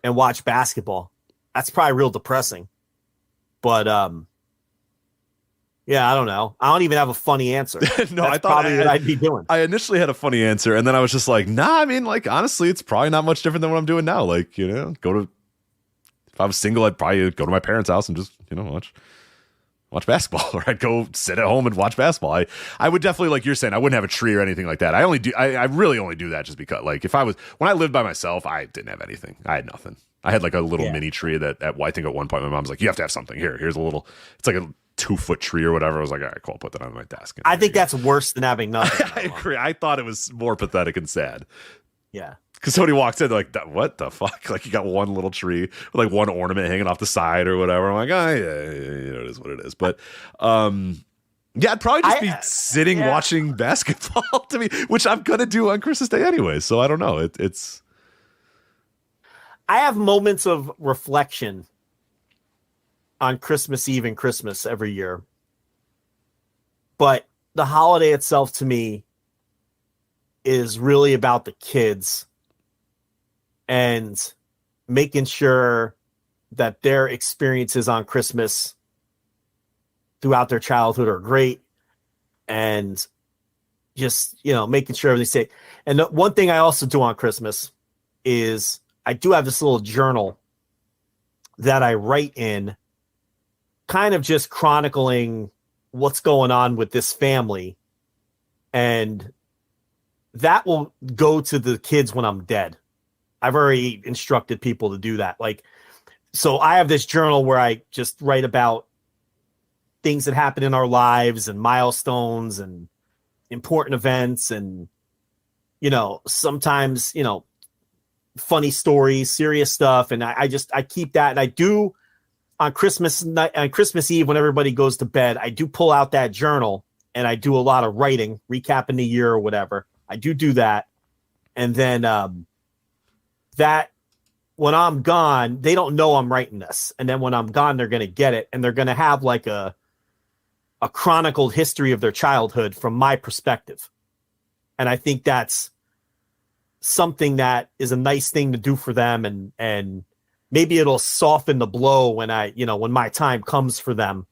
and watched basketball. That's probably real depressing. But, yeah, I don't know. I don't even have a funny answer. No, That's I thought probably what I'd be doing. I initially had a funny answer, and then I was just like, nah, I mean, like, honestly, it's probably not much different than what I'm doing now. Like, if I was single, I'd probably go to my parents' house and just, watch basketball, or I'd go sit at home and watch basketball. I would definitely, like you're saying, I wouldn't have a tree or anything like that. I really only do that just because, like, when I lived by myself, I didn't have anything. I had nothing. I had like a little mini tree that I think at one point my mom was like, you have to have something here. Here's a little, it's like a 2-foot tree or whatever. I was like, all right, cool, I'll put that on my desk. I think that's worse than having nothing. I agree. I thought it was more pathetic and sad. Yeah. Because somebody walks in, they're like, what the fuck? Like, you got one little tree with like one ornament hanging off the side or whatever. I'm like, yeah, it is what it is. But yeah, I'd probably just be sitting watching basketball to me, which I'm gonna do on Christmas Day anyway. So I don't know. It's. I have moments of reflection on Christmas Eve and Christmas every year. But the holiday itself to me is really about the kids and making sure that their experiences on Christmas throughout their childhood are great, and just, making sure everything's safe. And the one thing I also do on Christmas is I do have this little journal that I write in, kind of just chronicling what's going on with this family. And that will go to the kids when I'm dead. I've already instructed people to do that. So I have this journal where I just write about things that happen in our lives and milestones and important events and, sometimes, funny stories, serious stuff. And I keep that. And I do on Christmas night, on Christmas Eve, when everybody goes to bed, I do pull out that journal and I do a lot of writing, recapping the year or whatever. I do that. And then that when I'm gone, they don't know I'm writing this. And then when I'm gone, they're going to get it. And they're going to have like a chronicled history of their childhood from my perspective. And I think that's something that is a nice thing to do for them and maybe it'll soften the blow when when my time comes for them,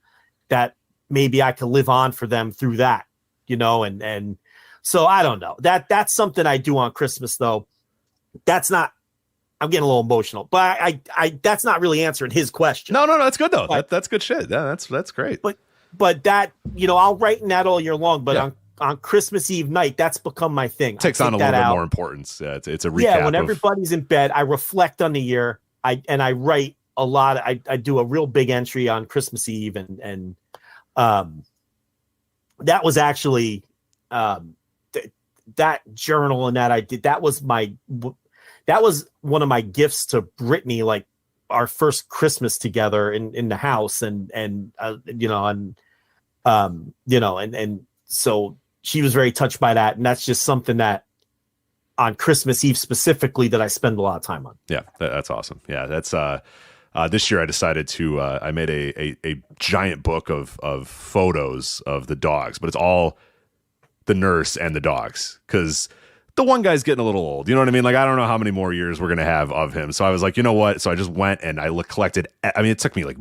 that maybe I can live on for them through that, and so I don't know. That's something I do on Christmas though. I'm getting a little emotional, but I that's not really answering his question. No, that's good though. That's good shit. Yeah, that's great. But that, I'll write in that all year long, but on Christmas Eve night, that's become my thing. Takes on a little bit more importance. Yeah, it's a recap. Yeah, when everybody's in bed, I reflect on the year. I write a lot. I do a real big entry on Christmas Eve, and that was actually that journal and that I did. That was one of my gifts to Brittany, like our first Christmas together in the house, and so she was very touched by that, and that's just something that on Christmas Eve specifically that I spend a lot of time on. Yeah, that's awesome. Yeah, that's this year I decided to I made a giant book of photos of the dogs, but it's all the nurse and the dogs, because the one guy's getting a little old. You know what I mean? Like, I don't know how many more years we're going to have of him. So I was like, you know what? So I just went and I collected. I mean, it took me like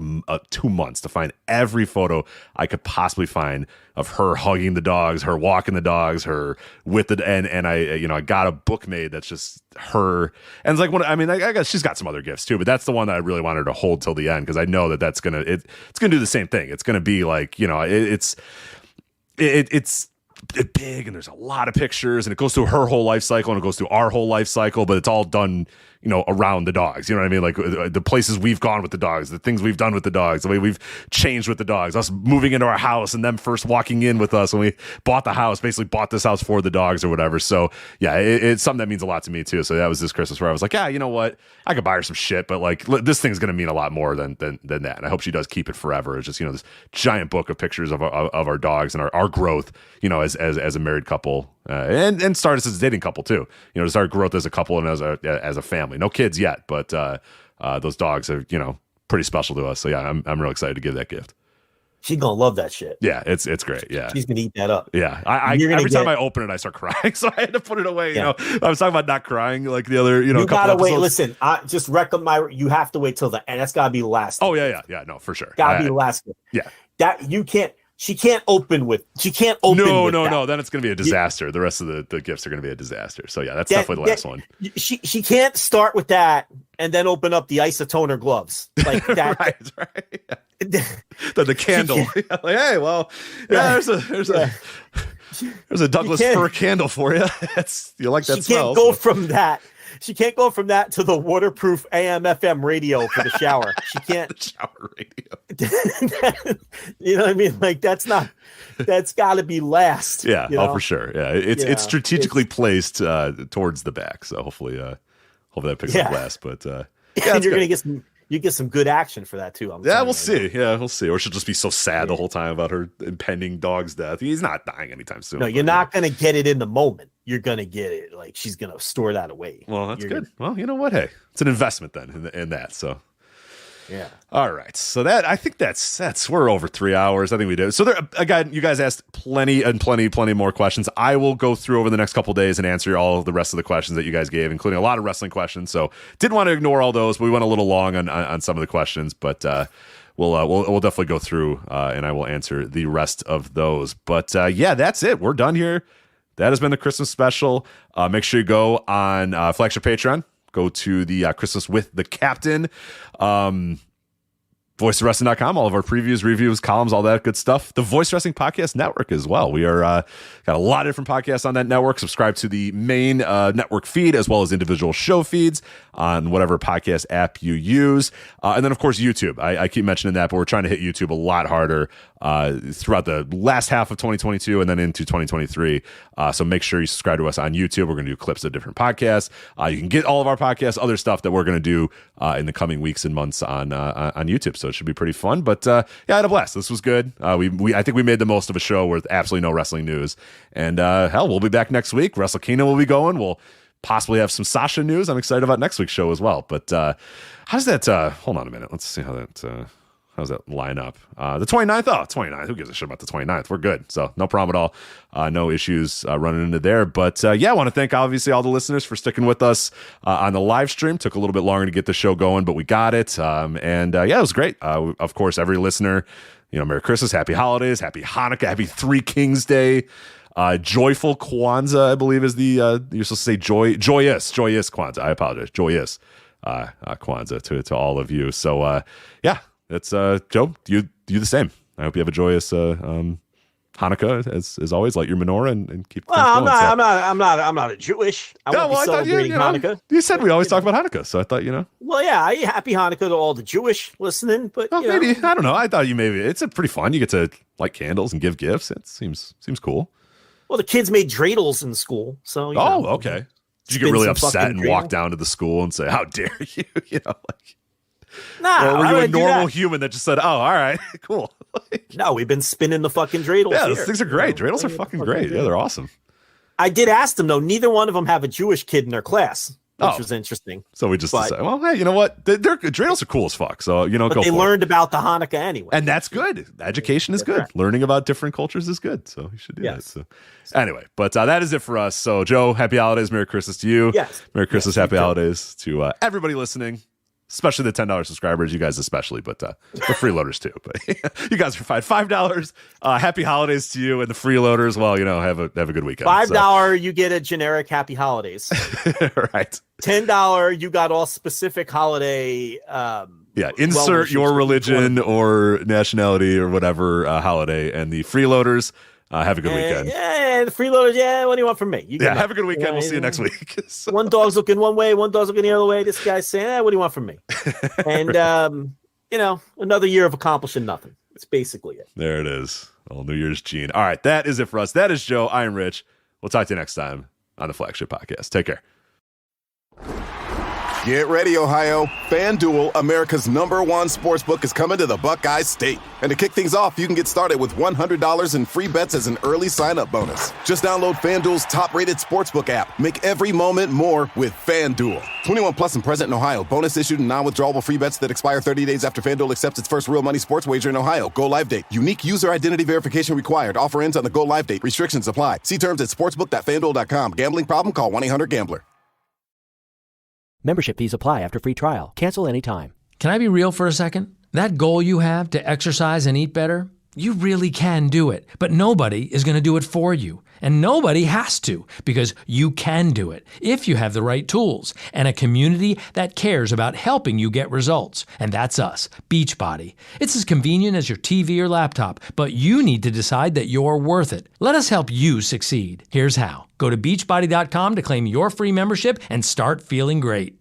2 months to find every photo I could possibly find of her hugging the dogs, her walking the dogs, her with the, and I got a book made that's just her. And it's like, I guess she's got some other gifts too, but that's the one that I really wanted to hold till the end, because I know that's going to, it's going to do the same thing. It's going to be like, it's big, and there's a lot of pictures, and it goes through her whole life cycle, and it goes through our whole life cycle, but it's all done around the dogs. You know what I mean? Like the places we've gone with the dogs, the things we've done with the dogs, the way we've changed with the dogs, us moving into our house and them first walking in with us when we bought the house, basically bought this house for the dogs or whatever. So yeah, it's something that means a lot to me too. So that was this Christmas where I was like, yeah, you know what? I could buy her some shit, but like this thing's going to mean a lot more than that. And I hope she does keep it forever. It's just, this giant book of pictures of our dogs and our growth, as a married couple, and start as a dating couple too, to start growth as a couple and as a family. No kids yet, but those dogs are, pretty special to us. So yeah, I'm real excited to give that gift. She's gonna love that shit. Yeah, it's great. Yeah, she's gonna eat that up. Yeah, every time I open it, I start crying, so I had to put it away. I was talking about not crying like the other, You gotta wait. Listen, I just recommend you have to wait till the end. That's gotta be the last. Oh yeah, no, for sure. Gotta be the last. Yeah, that you can't. She can't open with. No. Then it's going to be a disaster. The rest of the gifts are going to be a disaster. So yeah, that's definitely the last one. She can't start with that and then open up the isotoner gloves like that. right. The candle. Like, hey, well, yeah, there's a Douglas fir candle for you. You like that smell? She can't go from that. She can't go from that to the waterproof AM/FM radio for the shower. She can't. The shower radio. You know what I mean? Like that's got to be last. Yeah, for sure. Yeah, it's strategically placed towards the back. So hopefully that picks up last. But and you're gonna get some good action for that too. We'll see. Yeah, we'll see. Or she'll just be so sad the whole time about her impending dog's death. He's not dying anytime soon. No, you're not gonna get it in the moment. You're gonna get it. Like she's gonna store that away. Well, that's good. Well, you know what? Hey, it's an investment then in that. So yeah. All right. So I think that's we're over 3 hours. I think we did. So again, you guys asked plenty more questions. I will go through over the next couple of days and answer all of the rest of the questions that you guys gave, including a lot of wrestling questions. So didn't want to ignore all those, but we went a little long on some of the questions. But we'll definitely go through and I will answer the rest of those. But that's it. We're done here. That has been the Christmas special. Make sure you go on Flagship Patreon. Go to the Christmas with the Captain. VoiceWrestling.com, all of our previews, reviews, columns, all that good stuff. The Voice Wrestling Podcast Network as well. We are got a lot of different podcasts on that network. Subscribe to the main network feed as well as individual show feeds on whatever podcast app you use. And then, of course, YouTube. I keep mentioning that, but we're trying to hit YouTube a lot harder throughout the last half of 2022 and then into 2023. So make sure you subscribe to us on YouTube. We're going to do clips of different podcasts. You can get all of our podcasts, other stuff that we're going to do in the coming weeks and months on YouTube. So it should be pretty fun. But I had a blast. This was good. I think we made the most of a show with absolutely no wrestling news. And hell, we'll be back next week. Wrestle Kingdom will be going. We'll possibly have some Sasha news. I'm excited about next week's show as well. But how does that? Hold on a minute. Let's see how that. how's that line up? The 29th? Oh, 29th. Who gives a shit about the 29th? We're good. So no problem at all. No issues running into there. But I want to thank, obviously, all the listeners for sticking with us on the live stream. Took a little bit longer to get the show going, but we got it. It was great. Of course, every listener, Merry Christmas, Happy Holidays, Happy Hanukkah, Happy Three Kings Day. Joyful Kwanzaa, I believe, is the you're supposed to say joyous Kwanzaa. I apologize, joyous Kwanzaa to all of you. So that's Joe. You the same. I hope you have a joyous Hanukkah as always. Light your menorah and keep. Well, I'm not a Jewish. I won't be celebrating Hanukkah. You said we always talk about Hanukkah, so I thought Well, yeah, happy Hanukkah to all the Jewish listening. But maybe I don't know. I thought it's a pretty fun. You get to light candles and give gifts. It seems cool. Well, the kids made dreidels in school, so. Okay. Did you get really upset and walk down to the school and say, "How dare you?" Nah. Or were you a normal human that just said, "Oh, all right, cool"? No, we've been spinning the fucking dreidels. Yeah, those things are great. Dreidels are fucking great. Yeah, they're awesome. I did ask them though. Neither one of them have a Jewish kid in their class, which was interesting. So we just decided, well, hey, you know what? Dreidels are cool as fuck. So but they learned about the Hanukkah anyway, and that's good. Education is good. Correct. Learning about different cultures is good. So you should do that. So anyway, but that is it for us. So Joe, Happy Holidays, Merry Christmas to you. Yes, Merry Christmas, Happy Holidays to everybody listening. Especially the $10 subscribers, you guys especially, but the freeloaders too. But you guys are fine. $5. Happy holidays to you, and the freeloaders. Well, have a good weekend. $5, you get a generic Happy Holidays. Right. $10, you got all specific holiday. Insert your religion or nationality or whatever holiday, and the freeloaders. Have a good weekend. Yeah, the freeloaders. Yeah, what do you want from me? Have a good weekend. We'll see you next week. So. One dog's looking one way, one dog's looking the other way. This guy's saying, what do you want from me? And, another year of accomplishing nothing. That's basically it. There it is. Old New Year's Gene. All right, that is it for us. That is Joe. I am Rich. We'll talk to you next time on the Flagship Podcast. Take care. Get ready, Ohio. FanDuel, America's #1 sportsbook, is coming to the Buckeye State. And to kick things off, you can get started with $100 in free bets as an early sign-up bonus. Just download FanDuel's top-rated sportsbook app. Make every moment more with FanDuel. 21 plus and present in Ohio. Bonus issued and non-withdrawable free bets that expire 30 days after FanDuel accepts its first real money sports wager in Ohio. Go live date. Unique user identity verification required. Offer ends on the go live date. Restrictions apply. See terms at sportsbook.fanduel.com. Gambling problem? Call 1-800-GAMBLER. Membership fees apply after free trial. Cancel anytime. Can I be real for a second? That goal you have to exercise and eat better, you really can do it. But nobody is going to do it for you. And nobody has to, because you can do it if you have the right tools and a community that cares about helping you get results. And that's us, Beachbody. It's as convenient as your TV or laptop, but you need to decide that you're worth it. Let us help you succeed. Here's how. Go to beachbody.com to claim your free membership and start feeling great.